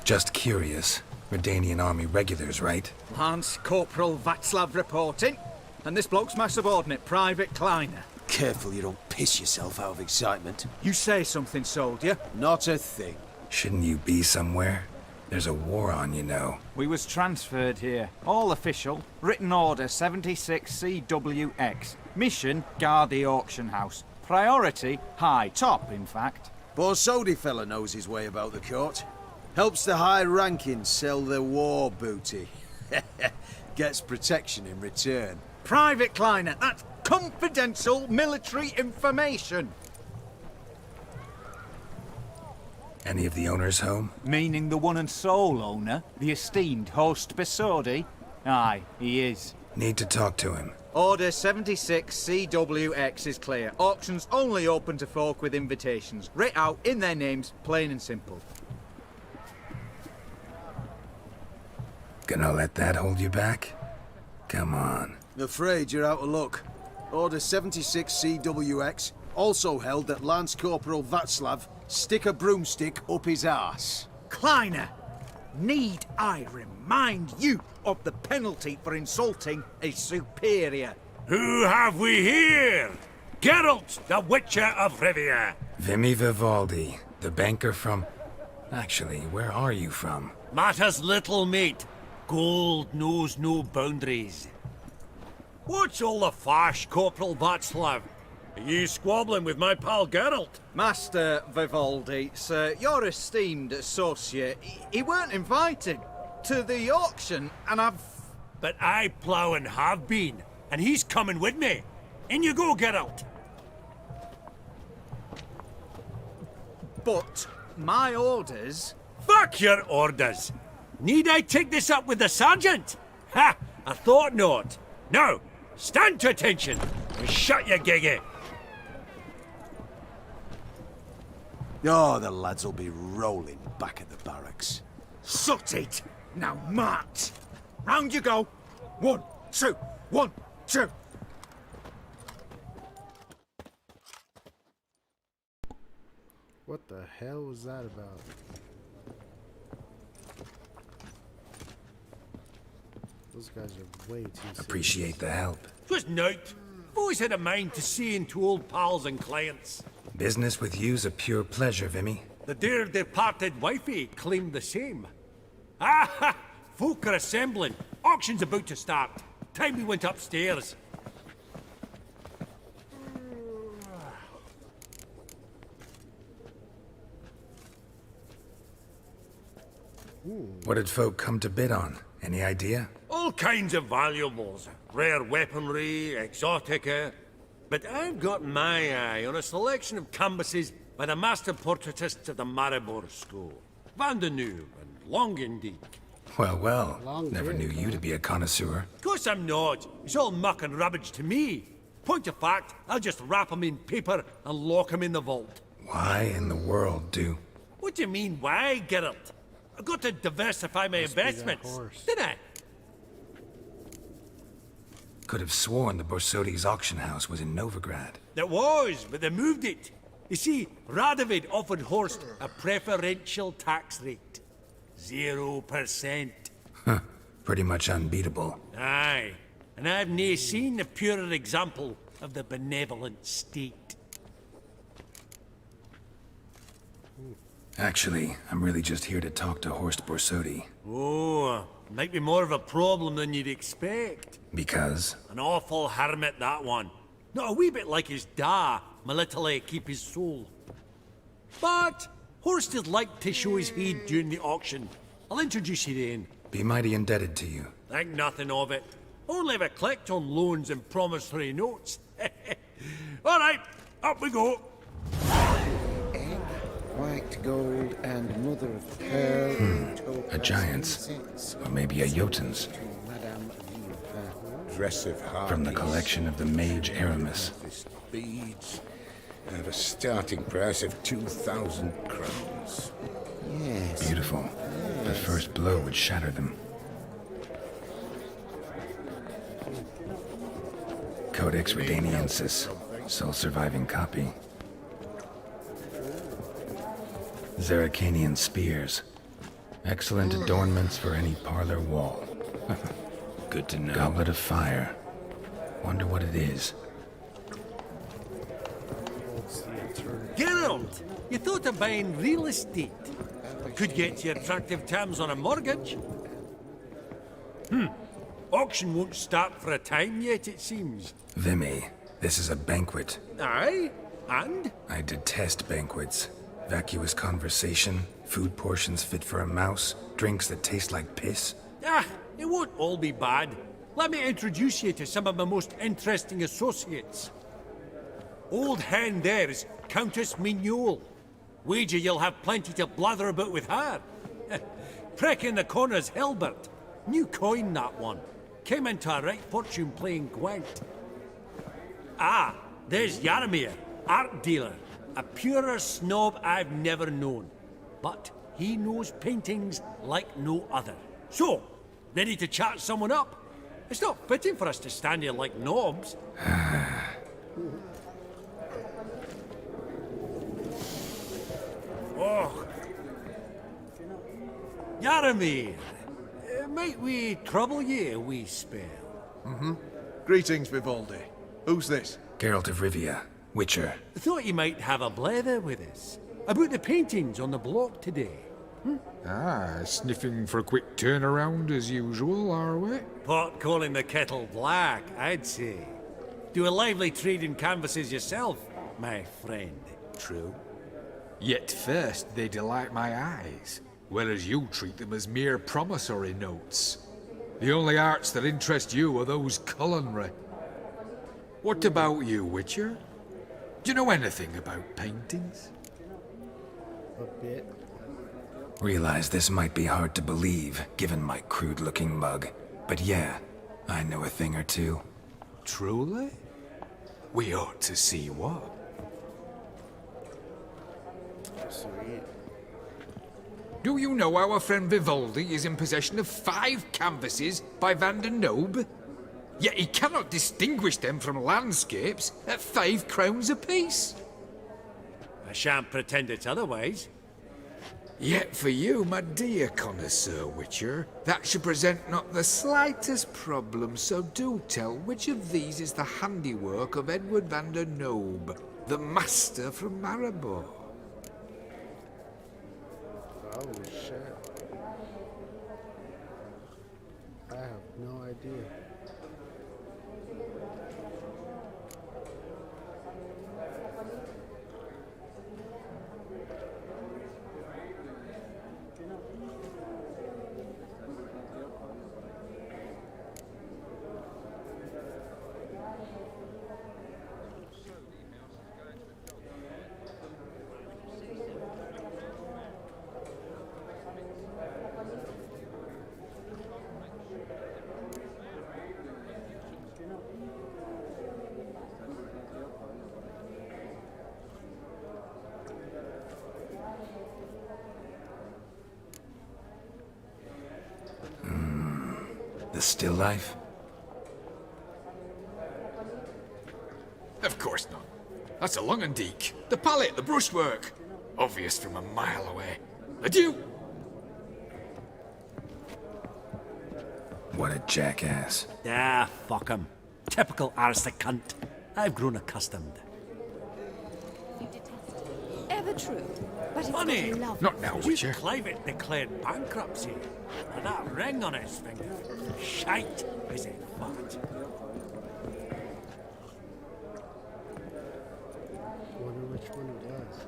G: Just curious. Redanian army regulars, right?
U: Lance Corporal Václav reporting. And this bloke's my subordinate, Private Kleiner.
V: Careful you don't piss yourself out of excitement.
U: You say something, soldier?
V: Not a thing.
G: Shouldn't you be somewhere? There's a war on, you know.
U: We was transferred here. All official. Written order 76 CWX. Mission, guard the auction house. Priority, high. Top, in fact.
V: Borsodi fella knows his way about the court. Helps the high rankings sell their war booty. Gets protection in return.
U: Private Kleiner, that's confidential military information.
G: Any of the owners home?
U: Meaning the one and sole owner, the esteemed host Bersodi? Aye, he is.
G: Need to talk to him.
U: Order 76 CWX is clear. Auctions only open to folk with invitations. Writ out in their names, plain and simple.
G: Gonna let that hold you back? Come on.
V: Afraid you're out of luck. Order 76 CWX also held that Lance Corporal Václav stick a broomstick up his arse.
U: Kleiner, need I remind you of the penalty for insulting a superior?
A: Who have we here? Geralt, the Witcher of Rivia.
G: Vimy Vivaldi, the banker from... Actually, where are you from?
A: Matters little, mate. Gold knows no boundaries. What's all the fash, Corporal Václav? Are you squabbling with my pal Geralt?
U: Master Vivaldi, sir, your esteemed associate, he weren't invited to the auction, and I've...
A: But I plough and have been, and he's coming with me. In you go, Geralt.
U: But my orders...
A: Fuck your orders! Need I take this up with the sergeant? Ha! I thought not. Now, stand to attention and shut your giggy.
V: Oh, the lads will be rolling back at the barracks.
U: Sut it! Now march! Round you go! 1, 2, 1, 2!
M: What the hell was that about? Those guys are way too serious.
G: Appreciate the help.
A: Twas nowt. Always had a mind to see into old pals and clients.
G: Business with you's a pure pleasure, Vimy.
A: The dear departed wifey claimed the same. Ah ha! Folk are assembling. Auction's about to start. Time we went upstairs.
G: What did folk come to bid on? Any idea?
A: All kinds of valuables. Rare weaponry, exotica. But I've got my eye on a selection of canvases by the master portraitists of the Maribor School. Van de Nieuw and Longendijk.
G: Well, well. Never knew you to be a connoisseur.
A: Of course I'm not. It's all muck and rubbish to me. Point of fact, I'll just wrap 'em in paper and lock 'em in the vault.
G: Why in the world do?
A: What do you mean, why, Geralt? I've got to diversify my investments, didn't I?
G: Could have sworn the Borsodi's auction house was in Novograd.
A: It was, but they moved it. You see, Radovid offered Horst a preferential tax rate. 0%.
G: Huh. Pretty much unbeatable.
A: Aye. And I've nae seen a purer example of the benevolent state.
G: Actually, I'm really just here to talk to Horst Borsodi.
A: Oh, might be more of a problem than you'd expect.
G: Because?
A: An awful hermit, that one. Not a wee bit like his da, Melitele keep his soul. But Horst would like to show his head during the auction. I'll introduce you then.
G: Be mighty indebted to you.
A: Think nothing of it. Only ever collect on loans and promissory notes. All right, up we go.
L: Egg, white gold, and mother of pearl.
G: A giant's. Or maybe a Jotun's.
L: Dress of harpies.
G: From the collection of the mage Aramis.
L: Beads. At a starting price of 2,000 crowns. Yes.
G: Beautiful. The first blow would shatter them. Codex Redaniensis, sole surviving copy. Zeracanian spears. Excellent adornments for any parlor wall. Good to know. Goblet of fire. Wonder what it is.
A: Geralt, you thought of buying real estate. Could get you attractive terms on a mortgage. Auction won't start for a time yet, it seems.
G: Vimy, this is a banquet.
A: Aye, and?
G: I detest banquets. Vacuous conversation, food portions fit for a mouse, drinks that taste like piss.
A: Ah, it won't all be bad. Let me introduce you to some of my most interesting associates. Old hen there is Countess Mignole. Wager you'll have plenty to blather about with her. Prick in the corner's Hilbert. New coin, that one. Came into a right fortune playing Gwent. Ah, there's Jaromir, art dealer. A purer snob I've never known. But he knows paintings like no other. So, ready to chat someone up? It's not fitting for us to stand here like knobs. Oh. Jaromir, might we trouble you a wee spell?
B: Greetings, Vivaldi. Who's this?
G: Geralt of Rivia, Witcher.
A: Thought you might have a blather with us. About the paintings on the block today.
I: Ah, sniffing for a quick turnaround as usual, are we?
A: Pot calling the kettle black, I'd say. Do a lively trade in canvases yourself, my friend.
I: True. Yet first they delight my eyes, whereas you treat them as mere promissory notes. The only arts that interest you are those culinary. What about you, Witcher? Do you know anything about paintings?
M: A bit.
G: Realize this might be hard to believe, given my crude-looking mug. But yeah, I know a thing or two.
I: Truly? We ought to see what.
M: Sweet.
I: Do you know our friend Vivaldi is in possession of 5 canvases by Van der Nobe? Yet he cannot distinguish them from landscapes at 5 crowns apiece.
A: I shan't pretend it's otherwise.
I: Yet for you, my dear connoisseur Witcher, that should present not the slightest problem, so do tell which of these is the handiwork of Edward van der Nobe, the master from Maribor.
M: Oh shit. I have no idea.
G: The still life?
I: Of course not. That's a Lungendeek. The palette, the brushwork. Obvious from a mile away. Adieu!
G: What a jackass.
A: Ah, fuck him. Typical arse cunt. I've grown accustomed.
T: Ever true, but it's
A: Funny.
T: got a love.
I: Not now, Witcher.
A: Clive declared bankruptcy. And that ring on his finger. Shite, is it fat?
M: Wonder which one it was.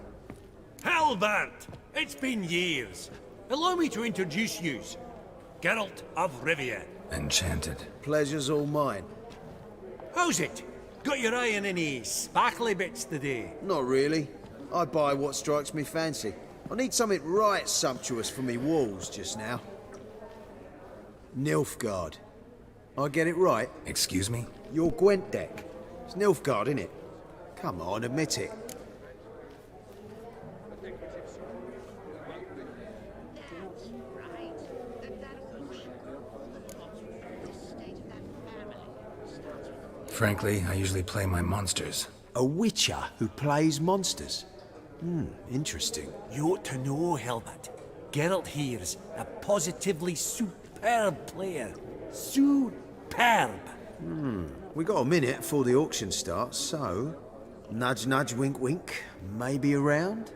A: Hell Albert! It's been years. Allow me to introduce yous. Geralt of Rivia.
V: Enchanted. Pleasure's all mine.
A: How's it? Got your eye on any sparkly bits today?
V: Not really. I buy what strikes me fancy. I need something right sumptuous for me walls just now. Nilfgaard. I get it right?
G: Excuse me?
V: Your Gwent deck. It's Nilfgaard, innit? Come on, admit it.
G: Frankly, I usually play my monsters.
V: A witcher who plays monsters? Interesting.
A: You ought to know, Hilbert. Geralt here's a positively superb player. Superb!
V: We got a minute before the auction starts, so... Nudge, nudge, wink, wink. Maybe around?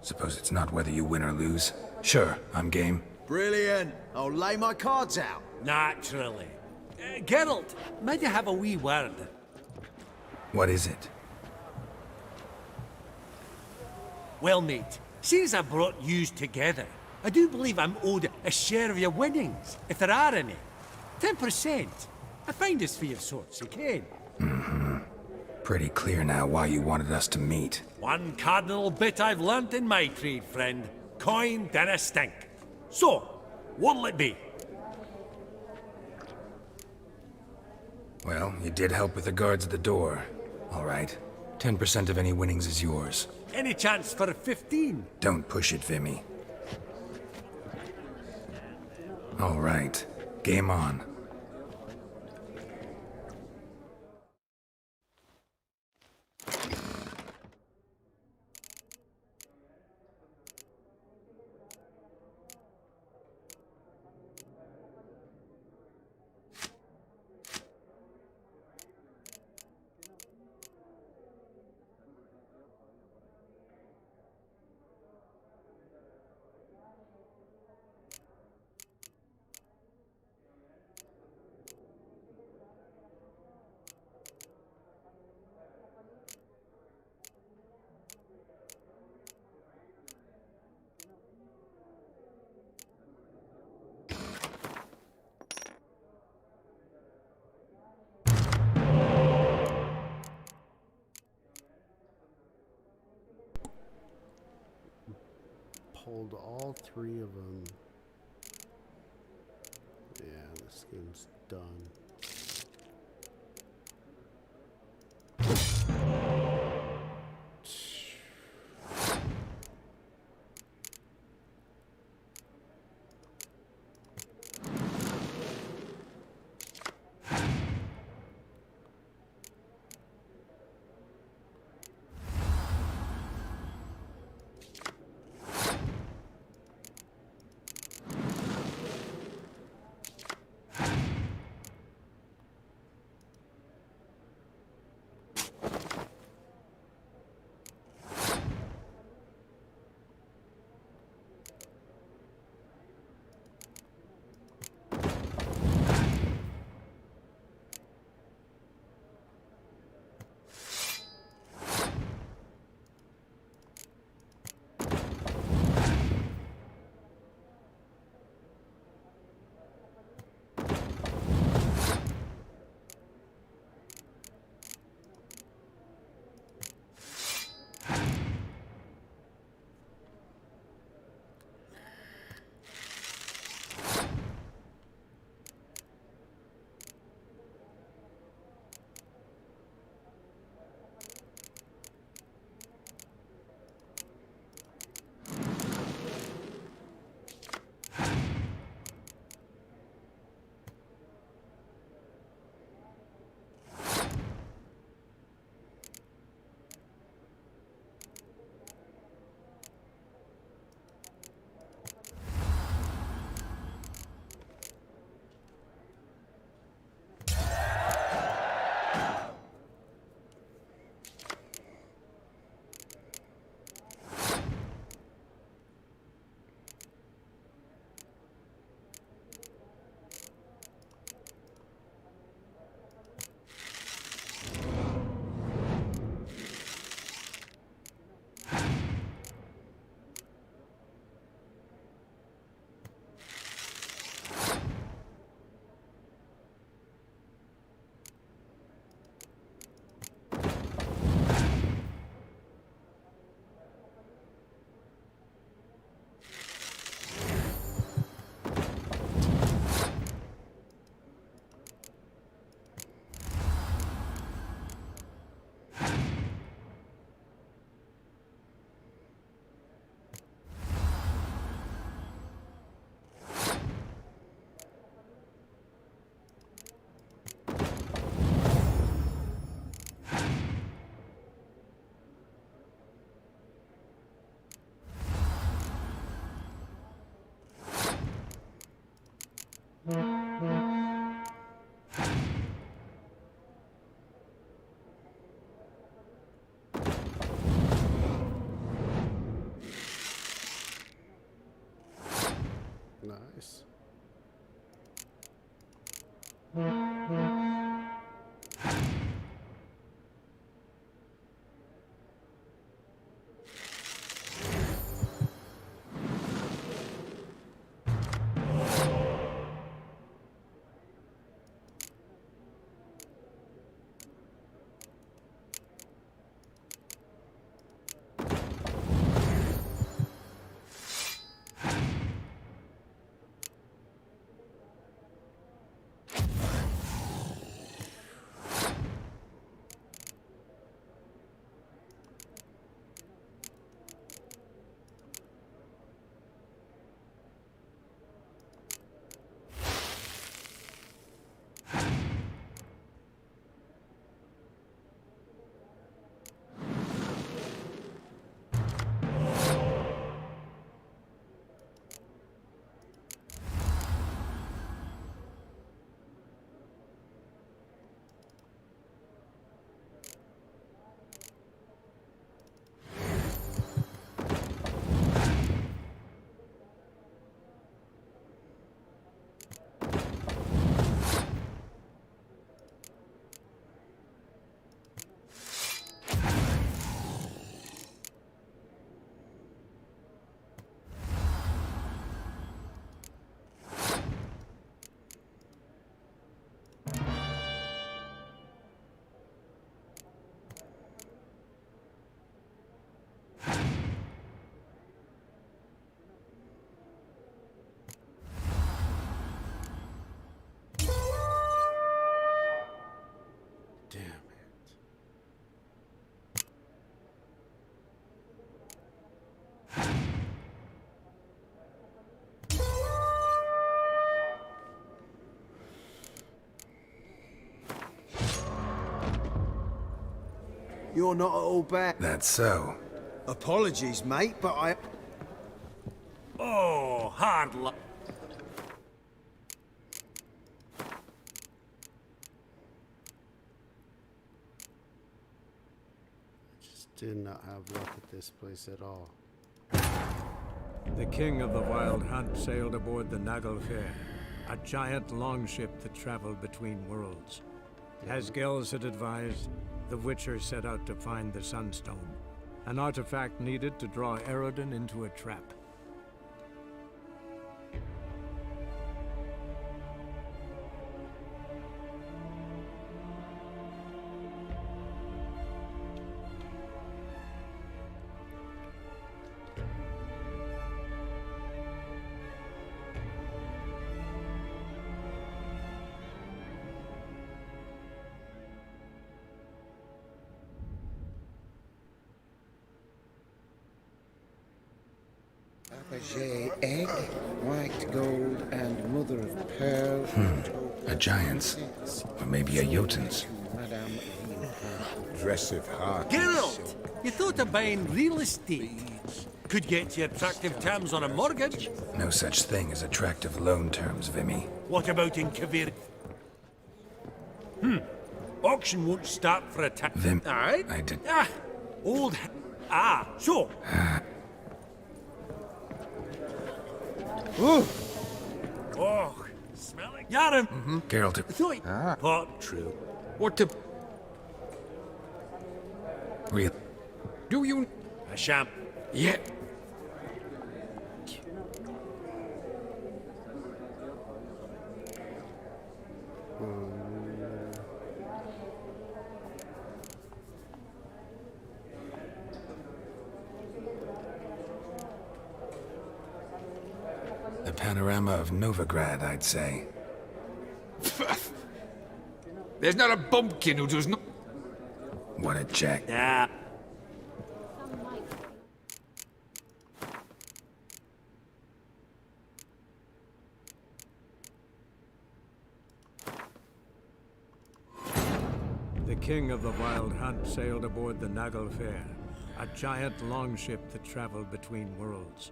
G: Suppose it's not whether you win or lose. Sure, I'm game.
V: Brilliant. I'll lay my cards out.
A: Naturally. Geralt, might I have a wee word?
G: What is it?
A: Well, mate, seeing as I brought yous together, I do believe I'm owed a share of your winnings, if there are any. 10%. I find this for your sorts, you can.
G: Pretty clear now why you wanted us to meet.
A: One cardinal bit I've learnt in my trade, friend. Coin dinna stink. So, what'll it be?
G: Well, you did help with the guards at the door. All right. 10% of any winnings is yours.
A: Any chance for a 15?
G: Don't push it, Vimy. All right. Game on.
M: Pulled all three of them. Yeah, this game's done. Nice. You're not at all bad.
G: That's so.
V: Apologies, mate, but I...
A: Oh, hard luck.
M: Just did not have luck at this place at all.
C: The king of the Wild Hunt sailed aboard the Naglfair, a giant longship that traveled between worlds. As Gels had advised, the Witcher set out to find the Sunstone, an artifact needed to draw Eredin into a trap.
L: Egg, white gold, and mother of pearl.
G: A giant's. Or maybe a Jotun's.
L: Dress of heart.
A: Geralt, you thought of buying real estate. Could get you attractive terms on a mortgage.
G: No such thing as attractive loan terms, Vimy.
A: What about in Kavir? Auction won't start for a time.
G: Vim,
A: Alright?
G: I did...
A: Old... so...
L: Ooh.
A: Oh, smell it. Yaron!
G: Geralt...
A: Pot true.
I: What the...
G: Real...
I: Do you...
A: A sham.
I: Yeah.
G: The Panorama of Novograd, I'd say.
I: There's not a bumpkin who does not...
G: What a check.
A: Yeah.
C: The king of the Wild Hunt sailed aboard the Naglfair, a giant longship that traveled between worlds.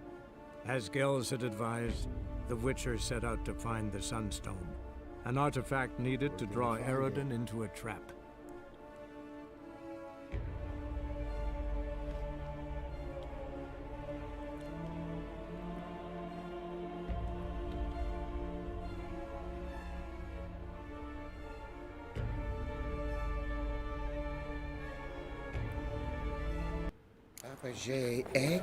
C: As Gels had advised, the Witcher set out to find the Sunstone, an artifact needed to draw Eredin into a trap.
L: Fabergé egg,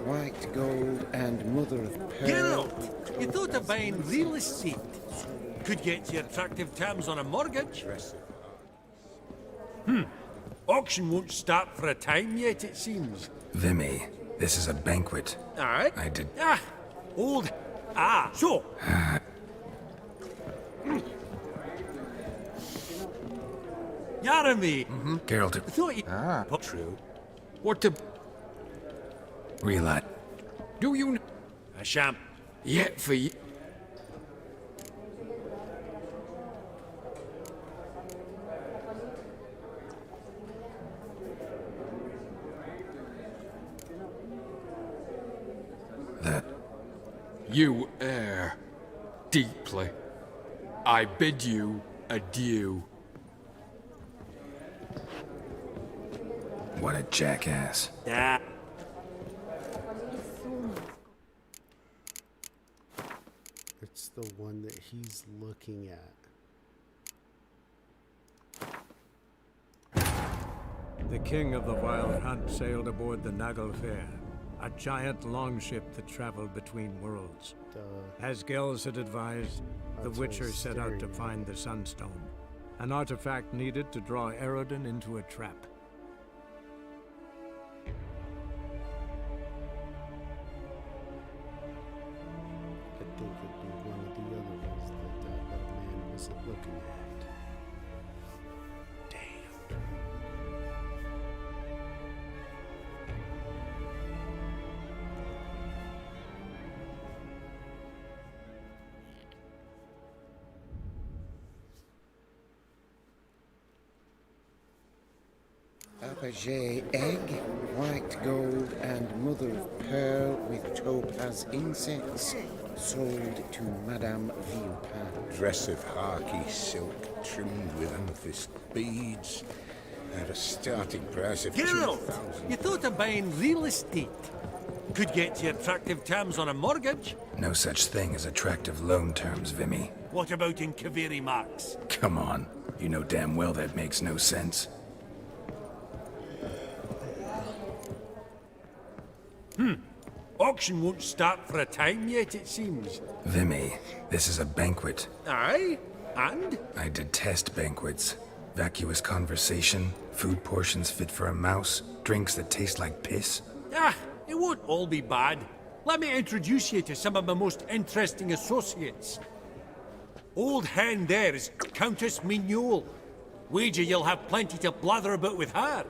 L: white gold, and mother of pearl.
A: Geralt, you thought of buying real estate. Could get you attractive terms on a mortgage. Auction won't start for a time yet, it seems.
G: Vimy, this is a banquet.
A: Aye?
G: I did...
A: Old... so... Yaramy!
G: Geralt...
A: I thought you...
N: True. What the...
G: Realize...
N: Do you...
A: A sham.
N: Yet for you...
G: That...
N: You err deeply. I bid you adieu.
G: What a jackass.
M: It's the one that he's looking at.
C: The king of the Wild Hunt sailed aboard the Naglfar, a giant longship that traveled between worlds. As Gels had advised, the Witcher set out to find the Sunstone, an artifact needed to draw Eredin into a trap.
M: I think it'd be one of the other ones that that man wasn't looking at.
L: Fabergé egg, white gold, and mother of pearl with topaz insets, sold to Madame Villepin. Dress of harky silk trimmed with amethyst beads, at a starting price of
A: Geralt,
L: 2,000.
A: you thought of buying real estate. Could get you attractive terms on a mortgage.
G: No such thing as attractive loan terms, Vimy.
A: What about in Kaviri Marks?
G: Come on. You know damn well that makes no sense.
A: Auction won't start for a time yet, it seems.
G: Vimy, this is a banquet.
A: Aye? And?
G: I detest banquets. Vacuous conversation, food portions fit for a mouse, drinks that taste like piss.
A: It won't all be bad. Let me introduce you to some of my most interesting associates. Old hen there is Countess Mignol. Wager you'll have plenty to blather about with her.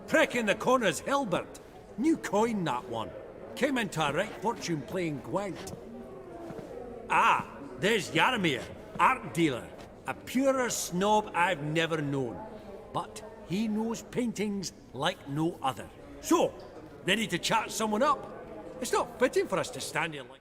A: Prick in the corner's Hilbert. New coin, that one. Came into a right fortune playing Gwent. There's Yarmir, art dealer. A purer snob I've never known. But he knows paintings like no other. So, ready to chat someone up? It's not fitting for us to stand here like...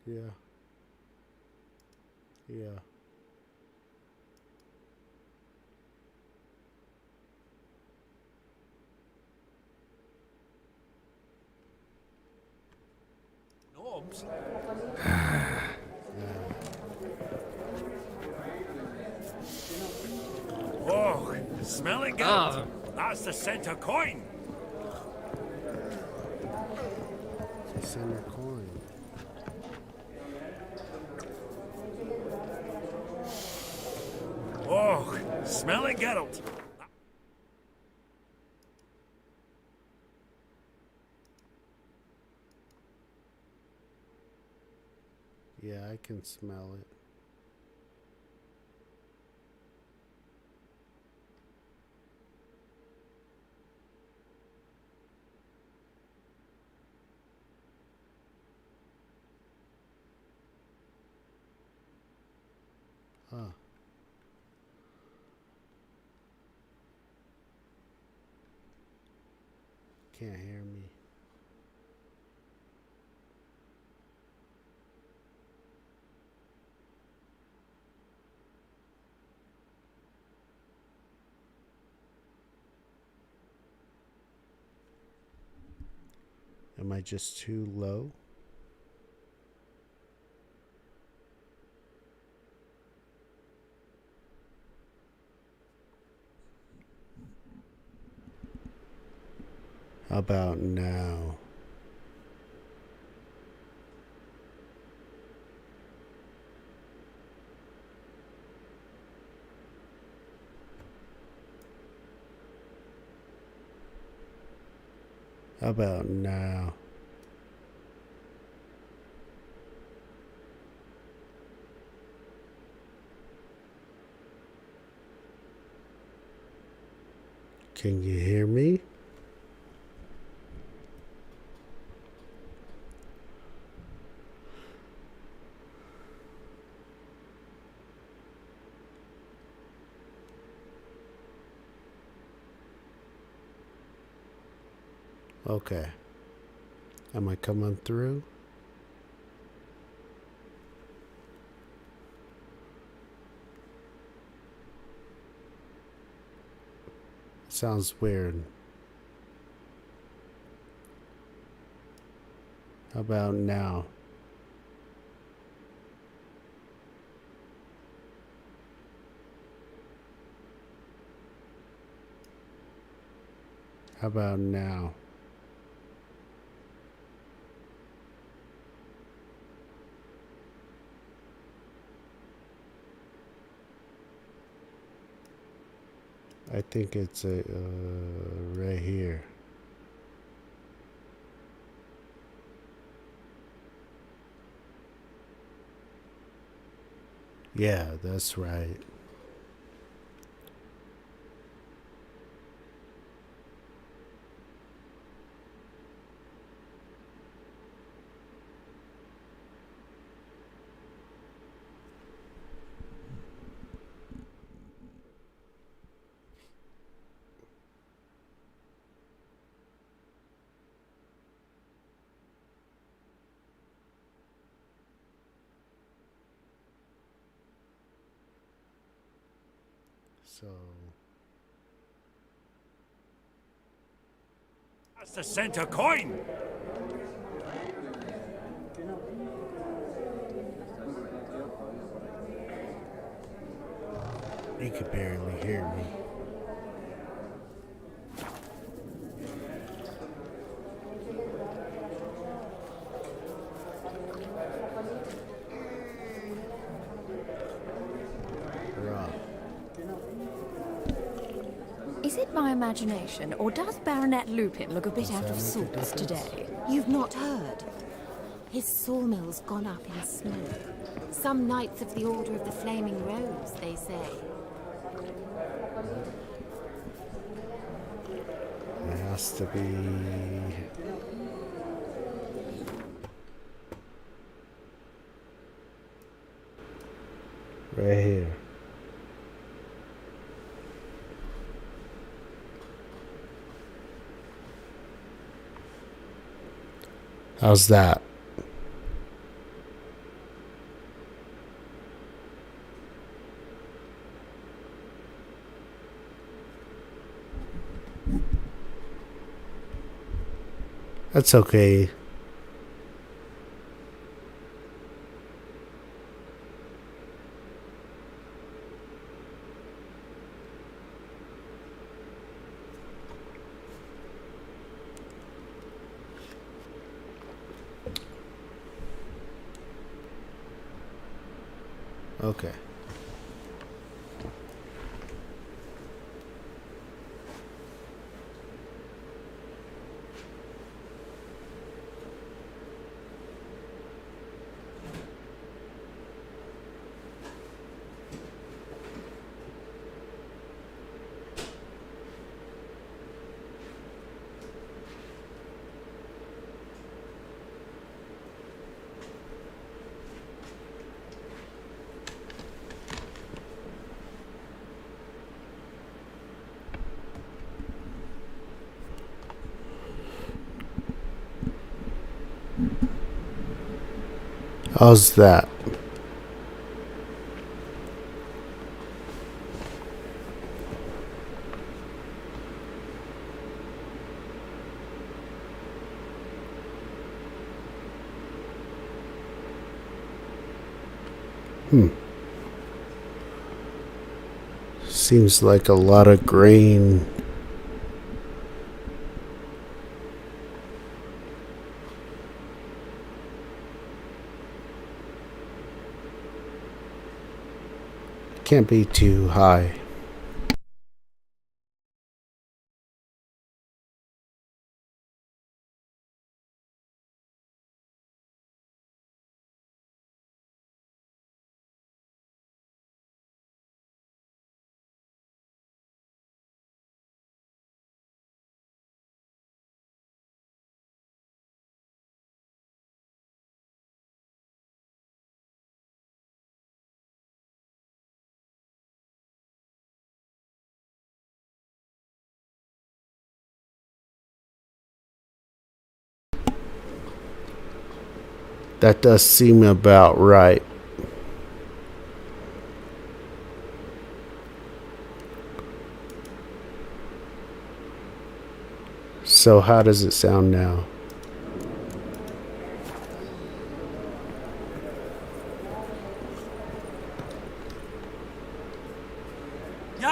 M: Yeah. Yeah.
A: Knobs? Oh, smell it good. That's the center coin.
M: It's a center coin.
A: Oh, smell it, Geralt.
M: Yeah, I can smell it. Huh. Can't hear me. Am I just too low? How about now? How about now? Can you hear me? Okay. Am I coming through? Sounds weird. How about now? How about now? I think it's right here. Yeah, that's right. So
A: That's the center coin!
M: you could barely hear me.
T: Is it my imagination, or does Baronet Lupin look a bit out of sorts today?
H: You've not heard. His sawmill's gone up in smoke. Some Knights of the Order of the Flaming Rose, they say.
M: It has to be right here. How's that? That's okay. Okay. How's that? Seems like a lot of grain. Can't be too high. That does seem about right. So how does it sound now?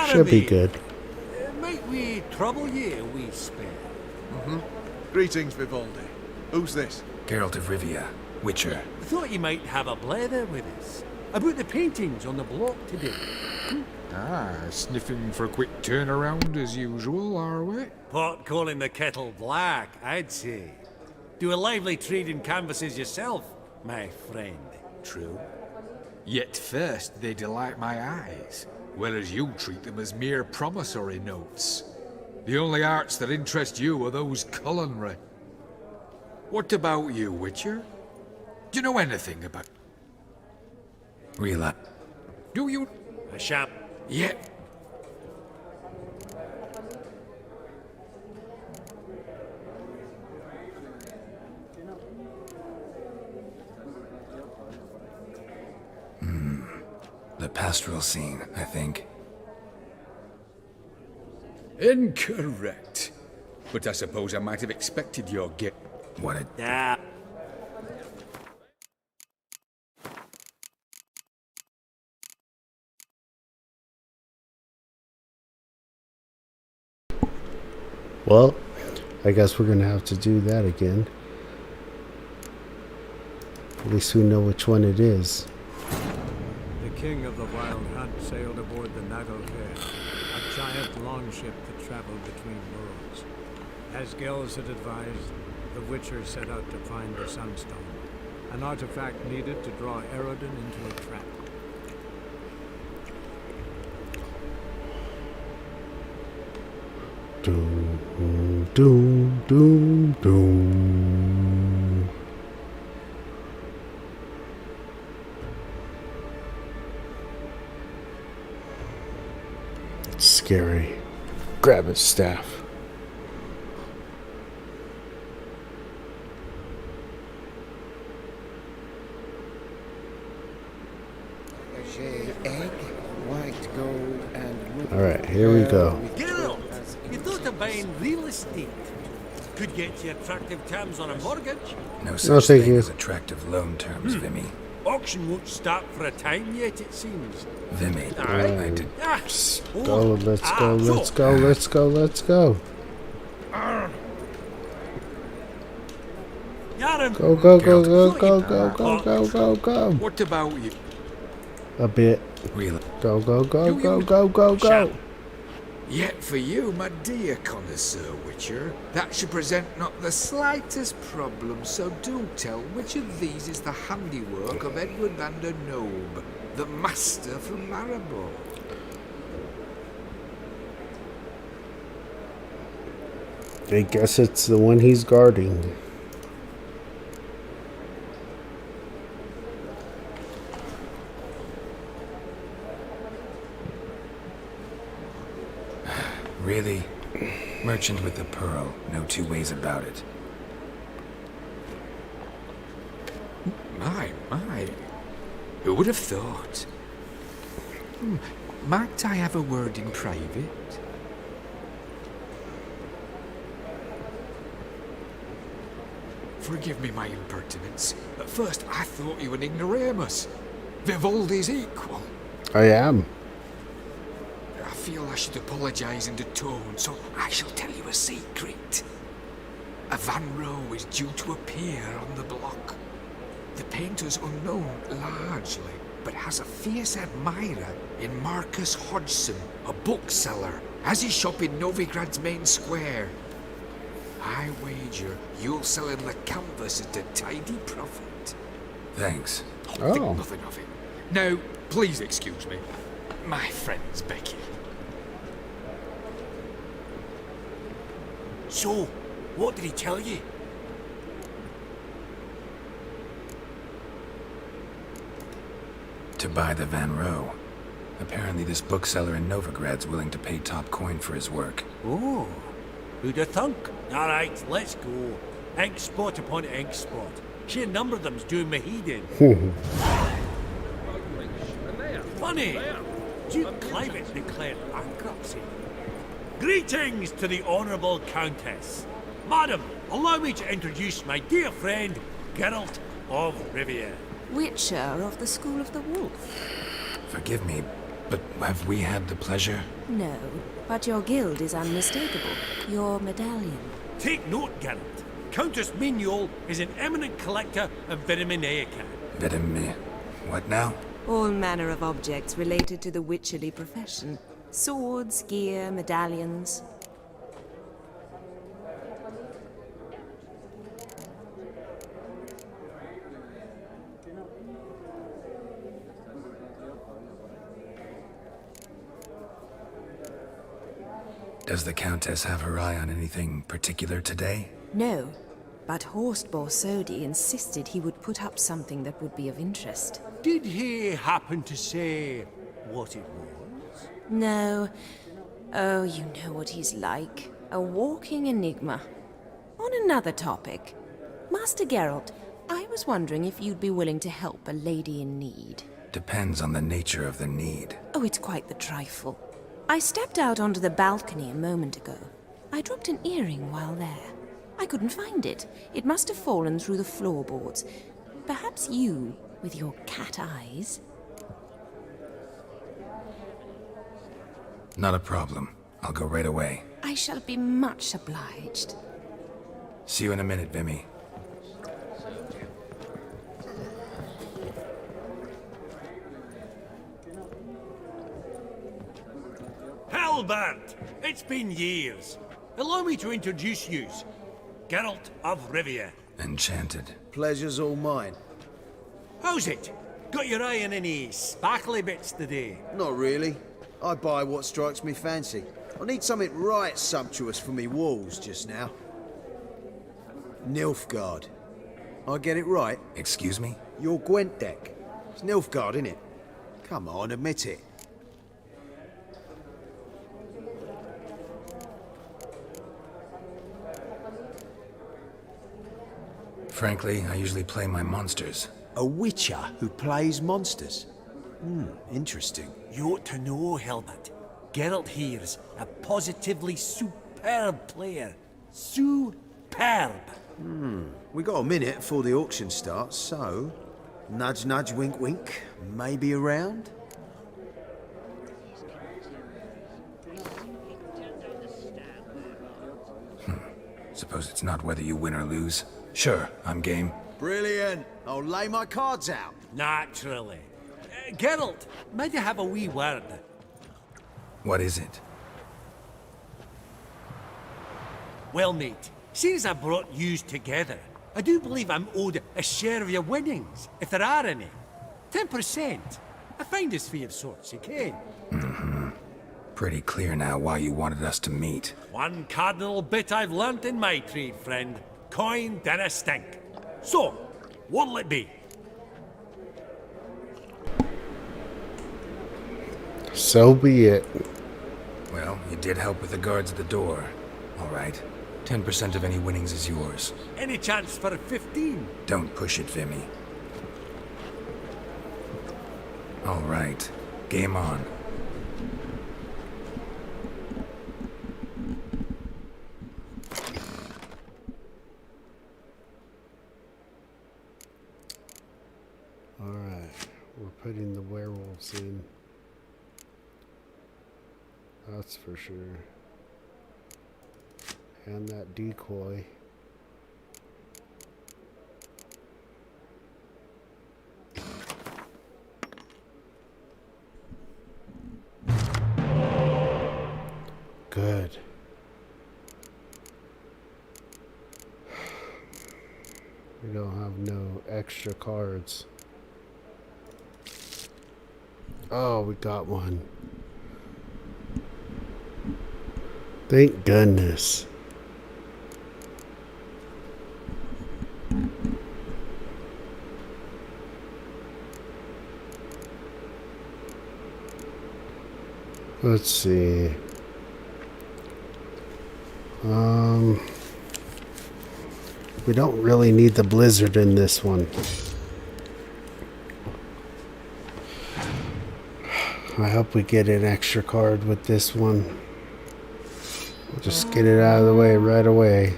M: Should be good.
A: Might we trouble ye a wee spell?
B: Greetings, Vivaldi. Who's this?
G: Geralt of Rivia, Witcher.
A: I thought you might have a blather with us about the paintings on the block today.
I: Ah, sniffing for a quick turnaround as usual, are we?
A: Pot calling the kettle black, I'd say. Do a lively trade in canvases yourself, my friend.
I: True. Yet first they delight my eyes, whereas you treat them as mere promissory notes. The only arts that interest you are those culinary. What about you, Witcher? Do you know anything about...
G: Rila.
I: Do you?
A: A shamp.
I: Yeah.
G: The pastoral scene, I think.
I: Incorrect. But I suppose I might have expected your get.
G: What a...
A: Yeah.
M: Well, I guess we're gonna have to do that again. At least we know which one it is.
C: The king of the Wild Hunt sailed aboard the Naglfare, a giant longship that traveled between worlds. As Gels had advised, the Witcher set out to find the Sunstone, an artifact needed to draw Eredin into a trap.
M: Doom, doom, doom, doom. It's scary. Grab his staff.
L: Egg, white gold, and...
M: Alright, here we go.
A: Geralt, you thought of buying real estate. Could get you attractive terms on a mortgage.
G: No such thing as attractive loan terms, Vimy.
A: Auction won't start for a time yet, it seems.
G: Vimy,
A: Alright.
G: I did...
M: Go, let's go, let's go, let's go, let's go. Go, go, go, go, go, go, go, go, go, go.
I: What about you?
M: A bit.
G: Really?
M: Go, go, go, go, go, go, go.
I: Yet for you, my dear connoisseur Witcher, that should present not the slightest problem, so do tell which of these is the handiwork of Edward van der Nobe, the master from Maribor.
M: I guess it's the one he's guarding.
G: Really? Merchant with the pearl, no two ways about it.
I: My. Who would have thought? Might I have a word in private? Forgive me my impertinence. At first I thought you an ignoramus. Vivaldi's equal.
E: I am.
I: I feel I should apologise in the tone, so I shall tell you a secret. A Van Row is due to appear on the block. The painter's unknown, largely, but has a fierce admirer in Marcus Hodgson, a bookseller, has his shop in Novigrad's main square. I wager you'll sell him the canvas at a tidy profit.
G: Thanks.
I: Think nothing of it. Now, please excuse me. My friend's Becky.
A: So, what did he tell you?
G: To buy the Van Row. Apparently this bookseller in Novigrad's willing to pay top coin for his work.
A: Oh, who'd have thunk? All right, let's go. Ink spot upon ink spot. Sheer number of them's doing me heed in. Funny, Duke Climate declared bankruptcy. Greetings to the Honourable Countess. Madam, allow me to introduce my dear friend, Geralt of Rivia.
T: Witcher of the School of the Wolf.
G: Forgive me, but have we had the pleasure?
T: No, but your guild is unmistakable. Your medallion.
A: Take note, Geralt. Countess Mignol is an eminent collector of Vitaminaica.
G: What now?
T: All manner of objects related to the witcherly profession. Swords, gear, medallions.
G: Does the Countess have her eye on anything particular today?
T: No, but Horst Borsodi insisted he would put up something that would be of interest.
A: Did he happen to say what it was?
T: No. Oh, you know what he's like. A walking enigma. On another topic, Master Geralt, I was wondering if you'd be willing to help a lady in need.
G: Depends on the nature of the need.
T: Oh, it's quite the trifle. I stepped out onto the balcony a moment ago. I dropped an earring while there. I couldn't find it. It must have fallen through the floorboards. Perhaps you, with your cat eyes...
G: Not a problem. I'll go right away.
T: I shall be much obliged.
G: See you in a minute, Vimy.
A: Halbert! It's been years. Allow me to introduce you. Geralt of Rivia.
V: Enchanted. Pleasure's all mine.
A: How's it? Got your eye on any sparkly bits today?
V: Not really. I buy what strikes me fancy. I need something right sumptuous for me walls just now. Nilfgaard. I get it right?
G: Excuse me?
V: Your Gwent deck. It's Nilfgaard, innit? Come on, admit it.
G: Frankly, I usually play my monsters.
V: A witcher who plays monsters? Interesting.
A: You ought to know, Helmut. Geralt here's a positively superb player. Superb.
V: We got a minute before the auction starts, so... Nudge, nudge, wink, wink. Maybe around?
G: Suppose it's not whether you win or lose. Sure, I'm game.
V: Brilliant. I'll lay my cards out.
A: Naturally. Geralt, might I have a wee word?
G: What is it?
A: Well, mate, seeing as I brought yous together, I do believe I'm owed a share of your winnings, if there are any. 10%. A finder's fee of sorts, you can.
G: Pretty clear now why you wanted us to meet.
A: One cardinal bit I've learnt in my trade, friend. Coin dinna stink. So, what'll it be?
E: So be it.
G: Well, you did help with the guards at the door. All right. 10% of any winnings is yours.
A: Any chance for a 15?
G: Don't push it, Vimy. All right. Game on.
E: Alright, we're putting the werewolves in. That's for sure. And that decoy. Good. We don't have no extra cards. Oh, we got one. Thank goodness. Let's see. We don't really need the blizzard in this one. I hope we get an extra card with this one. We'll just get it out of the way right away.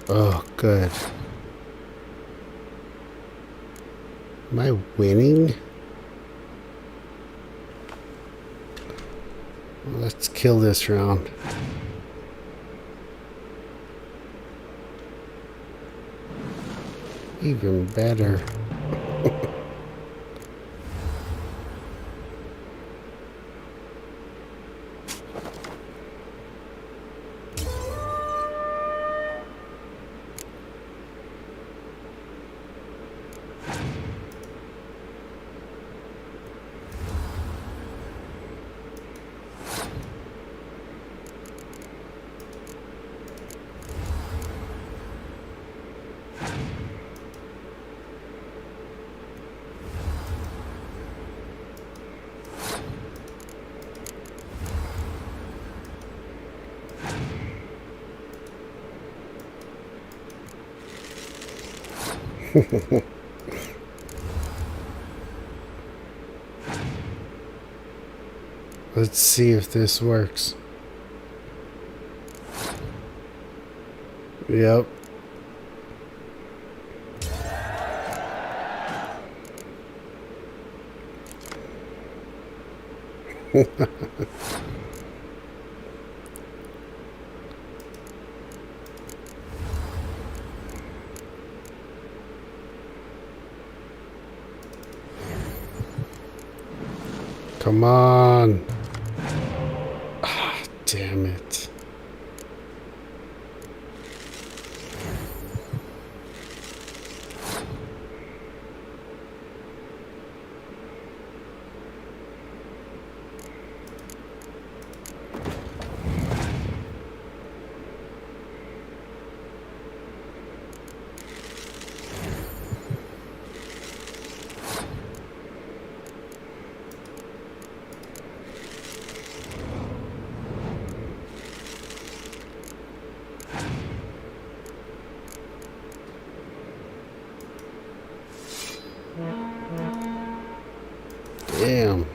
E: Oh, good. Am I winning? Let's kill this round. Even better. Let's see if this works. Yep. Come on. Ah, damn it. Damn.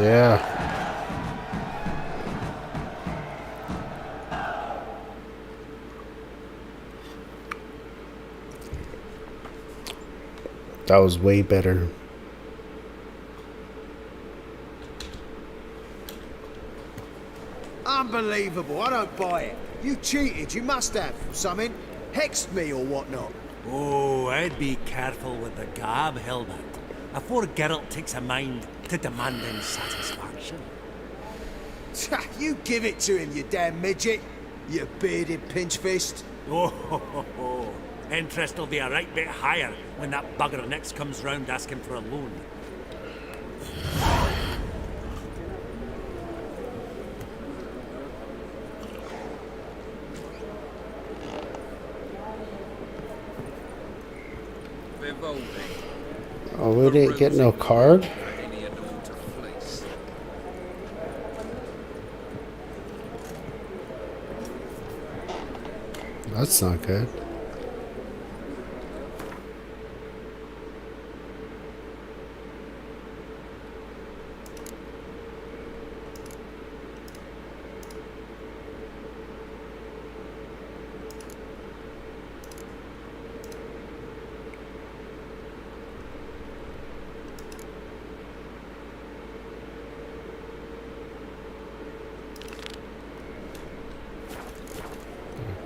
E: Yeah. That was way better.
V: Unbelievable, I don't buy it. You cheated, you must have. Something. Hexed me or whatnot.
A: Oh, I'd be careful with the gab, Hilbert. Afore Geralt takes a mind to demanding satisfaction.
V: You give it to him, you damn midget. You bearded pinchfist.
A: Oh, interest will be a right bit higher when that bugger next comes round asking for a loan.
E: Oh, we didn't get no card? That's not good.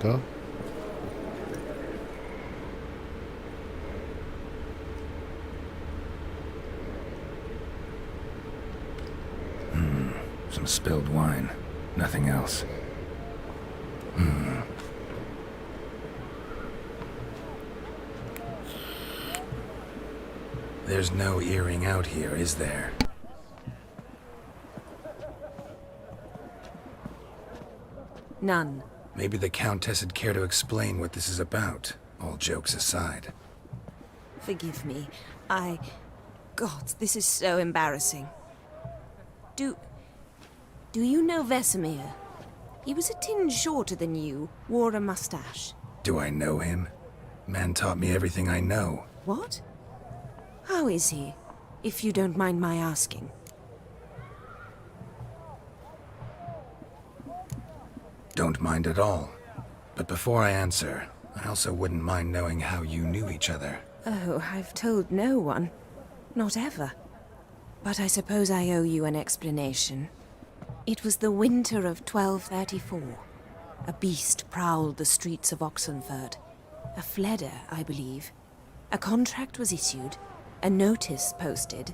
E: Go.
G: Some spilled wine. Nothing else. There's no earring out here, is there?
T: None.
G: Maybe the Countess would care to explain what this is about, all jokes aside.
T: Forgive me. God, this is so embarrassing. Do you know Vesemir? He was a tinge shorter than you, wore a mustache.
G: Do I know him? Man taught me everything I know.
T: What? How is he, if you don't mind my asking?
G: Don't mind at all. But before I answer, I also wouldn't mind knowing how you knew each other.
T: Oh, I've told no one. Not ever. But I suppose I owe you an explanation. It was the winter of 1234. A beast prowled the streets of Oxenford. A fledder, I believe. A contract was issued, a notice posted,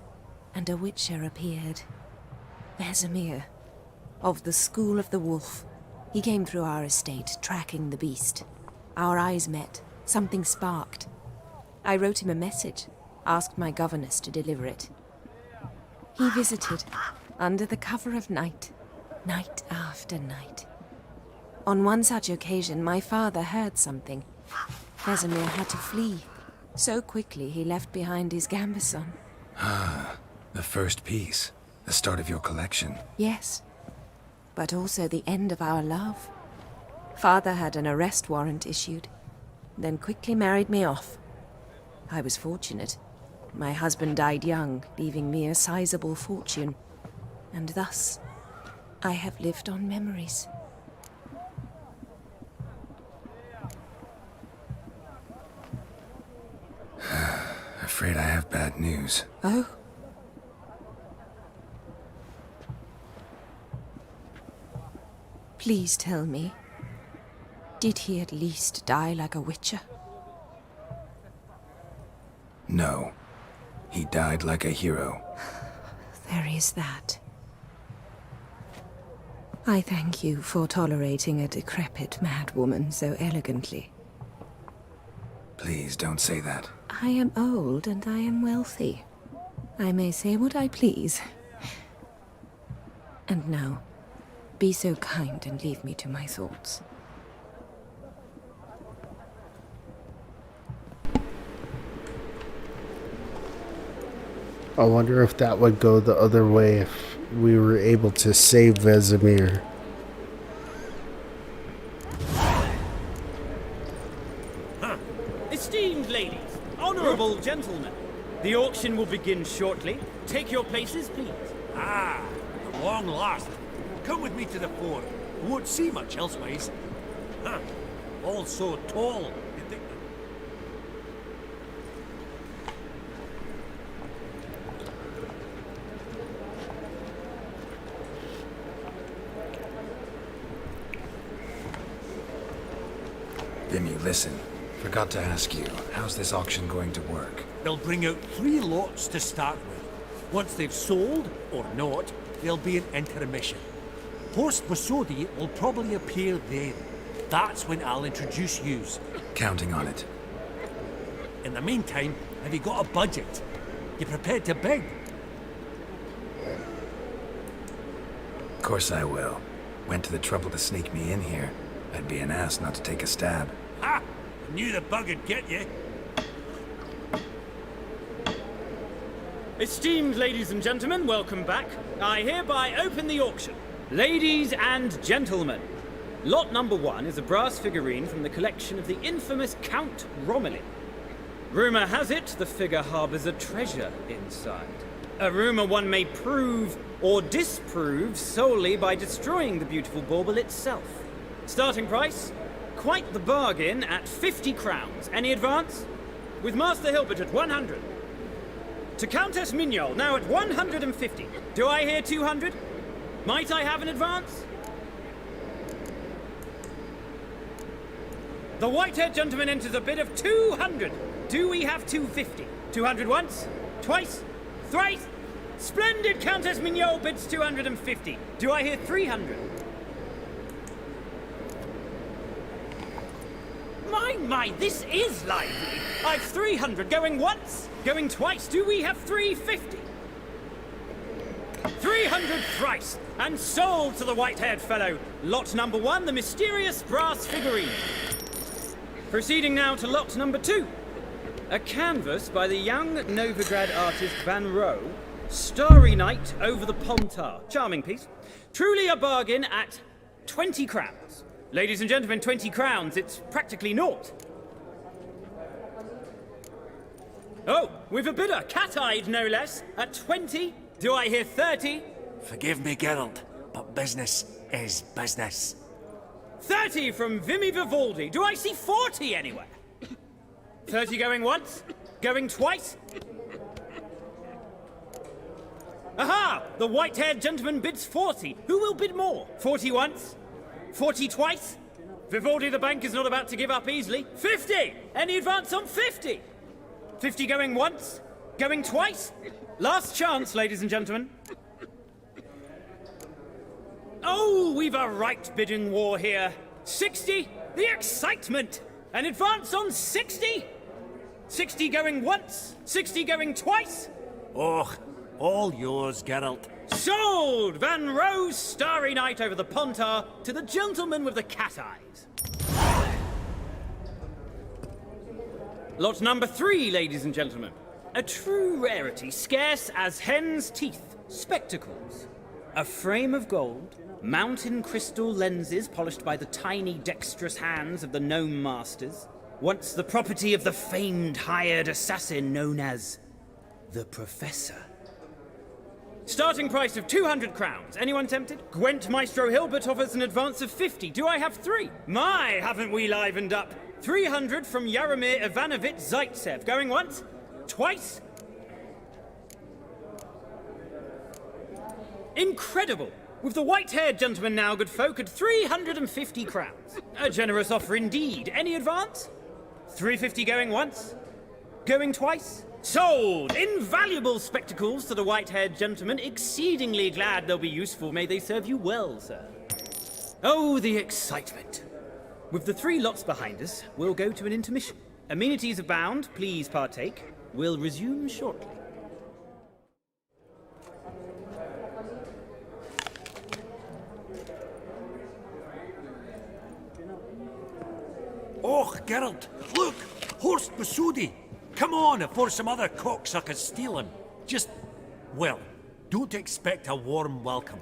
T: and a witcher appeared. Vesemir, of the School of the Wolf. He came through our estate, tracking the beast. Our eyes met. Something sparked. I wrote him a message, asked my governess to deliver it. He visited, under the cover of night, night after night. On one such occasion, my father heard something. Vesemir had to flee. So quickly, he left behind his gambeson.
G: Ah, the first piece. The start of your collection.
T: Yes, but also the end of our love. Father had an arrest warrant issued, then quickly married me off. I was fortunate. My husband died young, leaving me a sizable fortune. And thus, I have lived on memories.
G: Afraid I have bad news.
T: Oh? Please tell me, did he at least die like a witcher?
G: No. He died like a hero.
T: There is that. I thank you for tolerating a decrepit madwoman so elegantly.
G: Please don't say that.
T: I am old and I am wealthy. I may say what I please. And now, be so kind and leave me to my thoughts.
E: I wonder if that would go the other way if we were able to save Vesemir.
K: Esteemed ladies, honorable gentlemen, the auction will begin shortly. Take your places, please.
A: Ah, at long last. Come with me to the fore. We won't see much elsewise. Huh. All so tall. You think
G: Vimy, listen. Forgot to ask you, how's this auction going to work?
A: They'll bring out 3 lots to start with. Once they've sold, or not, there'll be an intermission. Horst Bosodi will probably appear then. That's when I'll introduce yous.
G: Counting on it.
A: In the meantime, have you got a budget? You prepared to bid?
G: Of course I will. Went to the trouble to sneak me in here. I'd be an ass not to take a stab.
A: Ha! I knew the bug would get you.
K: Esteemed ladies and gentlemen, welcome back. I hereby open the auction. Ladies and gentlemen, lot number 1 is a brass figurine from the collection of the infamous Count Romilly. Rumour has it the figure harbours a treasure inside. A rumour one may prove or disprove solely by destroying the beautiful bauble itself. Starting price? Quite the bargain at 50 crowns. Any advance? With Master Hilbert at 100. To Countess Mignol, now at 150. Do I hear 200? Might I have an advance? The white-haired gentleman enters a bid of 200. Do we have 250? 200 once? Twice? Thrice? Splendid! Countess Mignol bids 250. Do I hear 300? My, this is lively. I've 300 going once, going twice. Do we have 350? 300 thrice, and sold to the white-haired fellow. Lot number 1, the mysterious brass figurine. Proceeding now to lot number 2. A canvas by the young Novograd artist Van Rowe, Starry Night over the Pontar. Charming piece. Truly a bargain at 20 crowns. Ladies and gentlemen, 20 crowns, it's practically naught. Oh, we've a bidder, cat-eyed no less, at 20. Do I hear 30?
A: Forgive me, Geralt, but business is business.
K: 30 from Vimy Vivaldi. Do I see 40 anywhere? 30 going once? Going twice? Aha! The white-haired gentleman bids 40. Who will bid more? 40 once? 40 twice? Vivaldi the bank is not about to give up easily. 50! Any advance on 50? 50 going once? Going twice? Last chance, ladies and gentlemen. Oh, we've a right bidding war here. 60? The excitement! An advance on 60? 60 going once? 60 going twice?
A: Oh, all yours, Geralt.
K: Sold! Van Rowe's Starry Night over the Pontar to the gentleman with the cat eyes. Lot number 3, ladies and gentlemen. A true rarity, scarce as hen's teeth. Spectacles. A frame of gold, mountain crystal lenses polished by the tiny dexterous hands of the gnome masters. Once the property of the famed hired assassin known as the Professor. Starting price of 200 crowns. Anyone tempted? Gwent Maestro Hilbert offers an advance of 50. Do I have 3? My, haven't we livened up? 300 from Yaromir Ivanovich Zaitsev. Going once? Twice? Incredible! With the white-haired gentleman now, good folk, at 350 crowns. A generous offer indeed. Any advance? 350 going once? Going twice? Sold! Invaluable spectacles to the white-haired gentleman. Exceedingly glad they'll be useful. May they serve you well, sir. Oh, the excitement. With the 3 lots behind us, we'll go to an intermission. Amenities abound. Please partake. We'll resume shortly.
A: Oh, Geralt, look! Horst Bosodi! Come on, before some other cocksuckers steal him. Just, well, don't expect a warm welcome.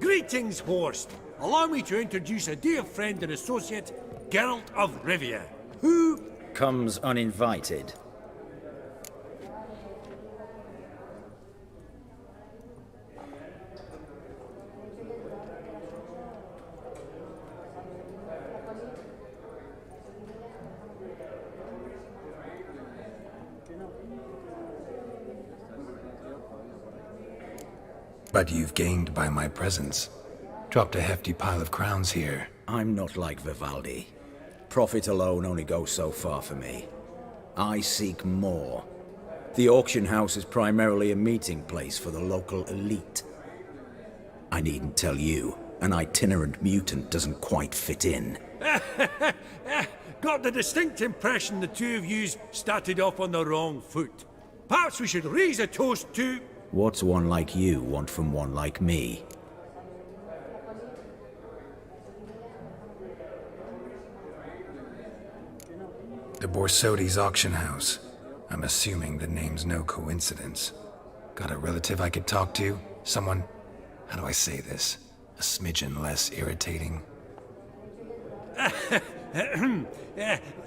A: Greetings, Horst. Allow me to introduce a dear friend and associate, Geralt of Rivia, who
O: comes uninvited.
G: But you've gained by my presence. Dropped a hefty pile of crowns here.
O: I'm not like Vivaldi. Profit alone only goes so far for me. I seek more. The auction house is primarily a meeting place for the local elite. I needn't tell you, an itinerant mutant doesn't quite fit in.
A: Got the distinct impression the two of yous started off on the wrong foot. Perhaps we should raise a toast to...
O: What's one like you want from one like me?
G: The Borsodi's auction house. I'm assuming the name's no coincidence. Got a relative I could talk to? Someone, how do I say this? A smidgen less irritating?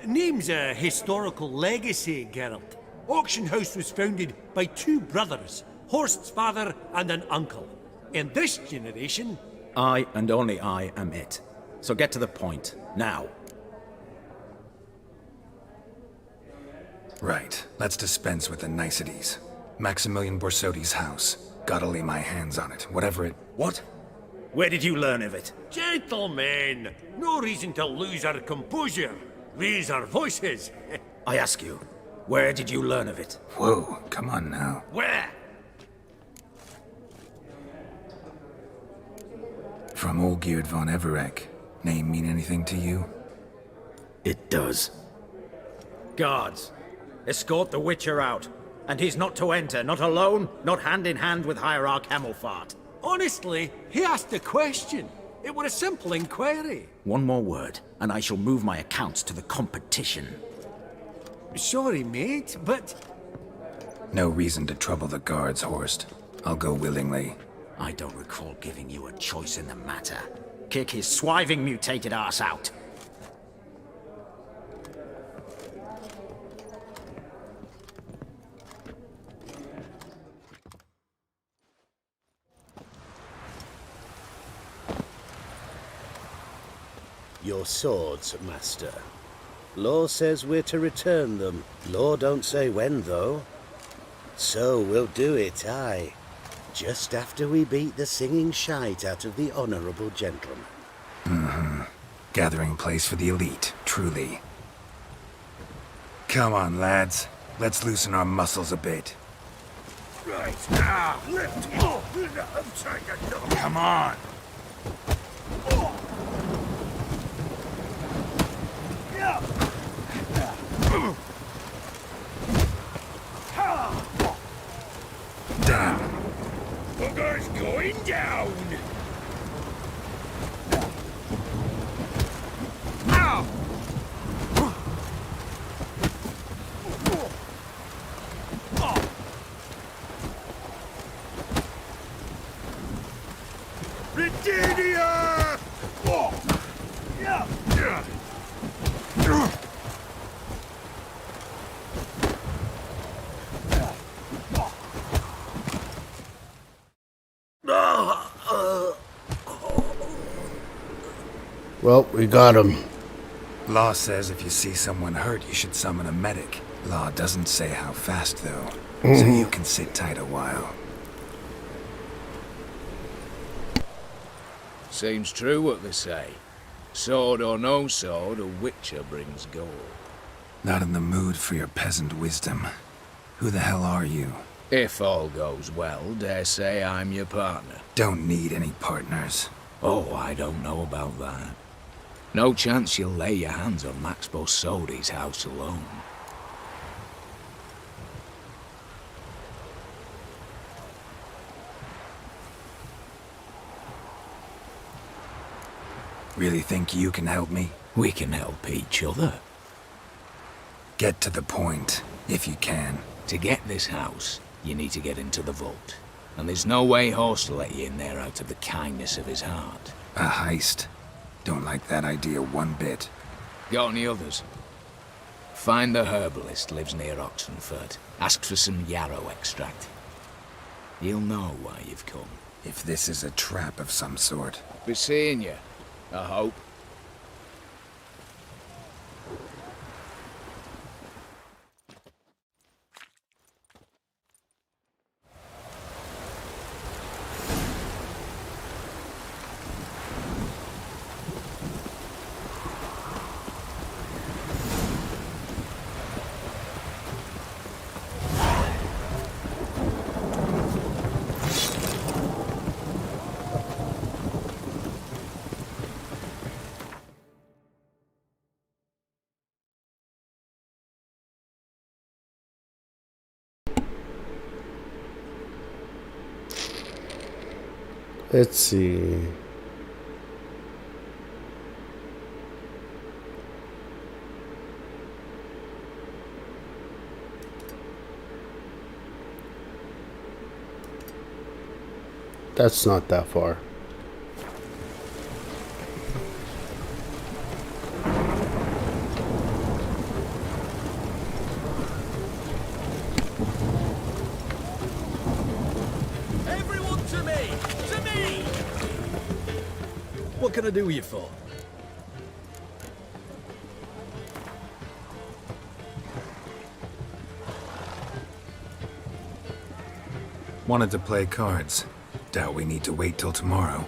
A: Name's a historical legacy, Geralt. Auction house was founded by two brothers, Horst's father and an uncle. In this generation...
O: I and only I am it. So get to the point, now.
G: Right, let's dispense with the niceties. Maximilian Borsodi's house. Gotta lay my hands on it, whatever it...
O: What? Where did you learn of it?
A: Gentlemen, no reason to lose our composure. Raise our voices.
O: I ask you, where did you learn of it?
G: Whoa, come on now.
A: Where?
G: From Olgierd von Everek. Name mean anything to you?
O: It does. Guards, escort the Witcher out. And he's not to enter, not alone, not hand in hand with Hierarch Hemmelfart.
A: Honestly, he asked a question. It were a simple inquiry.
O: One more word, and I shall move my accounts to the competition.
A: Sorry, mate, but...
G: No reason to trouble the guards, Horst. I'll go willingly.
O: I don't recall giving you a choice in the matter. Kick his swiving mutated ass out.
J: Your swords, master. Law says we're to return them. Law don't say when, though. So we'll do it, aye. Just after we beat the singing shite out of the honourable gentleman.
G: Mm-hmm. Gathering place for the elite, truly. Come on, lads. Let's loosen our muscles a bit.
D: Right, now, lift. Come on.
G: Damn.
D: Bugger's going down.
A: Ow!
D: Britannia! Yeah.
E: Well, we got him.
G: Law says if you see someone hurt, you should summon a medic. Law doesn't say how fast, though. So you can sit tight a while.
N: Seems true what they say. Sword or no sword, a witcher brings gold.
G: Not in the mood for your peasant wisdom. Who the hell are you?
N: If all goes well, dare say I'm your partner.
G: Don't need any partners.
N: Oh, I don't know about that. No chance you'll lay your hands on Max Borsodi's house alone.
G: Really think you can help me?
N: We can help each other.
G: Get to the point, if you can.
N: To get this house, you need to get into the vault. And there's no way Horst will let you in there out of the kindness of his heart.
G: A heist? Don't like that idea one bit.
N: Got any others? Find the herbalist, lives near Oxenford. Ask for some yarrow extract. He'll know why you've come.
G: If this is a trap of some sort.
N: Be seeing you, I hope.
E: Let's see. That's not that far.
A: Everyone to me! To me!
F: What can I do you for?
G: Wanted to play cards. Doubt we need to wait till tomorrow.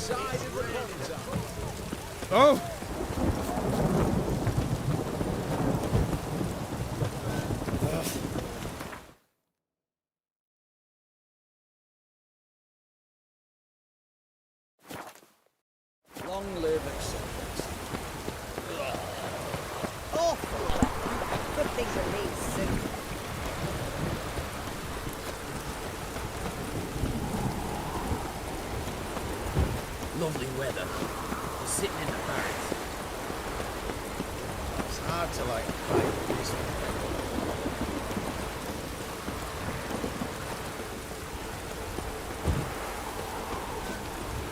B: Oh!
F: Long live acceptance. Awful. Good things are made soon.
P: Lovely weather. We're sitting in the barracks.
L: It's hard to like fight this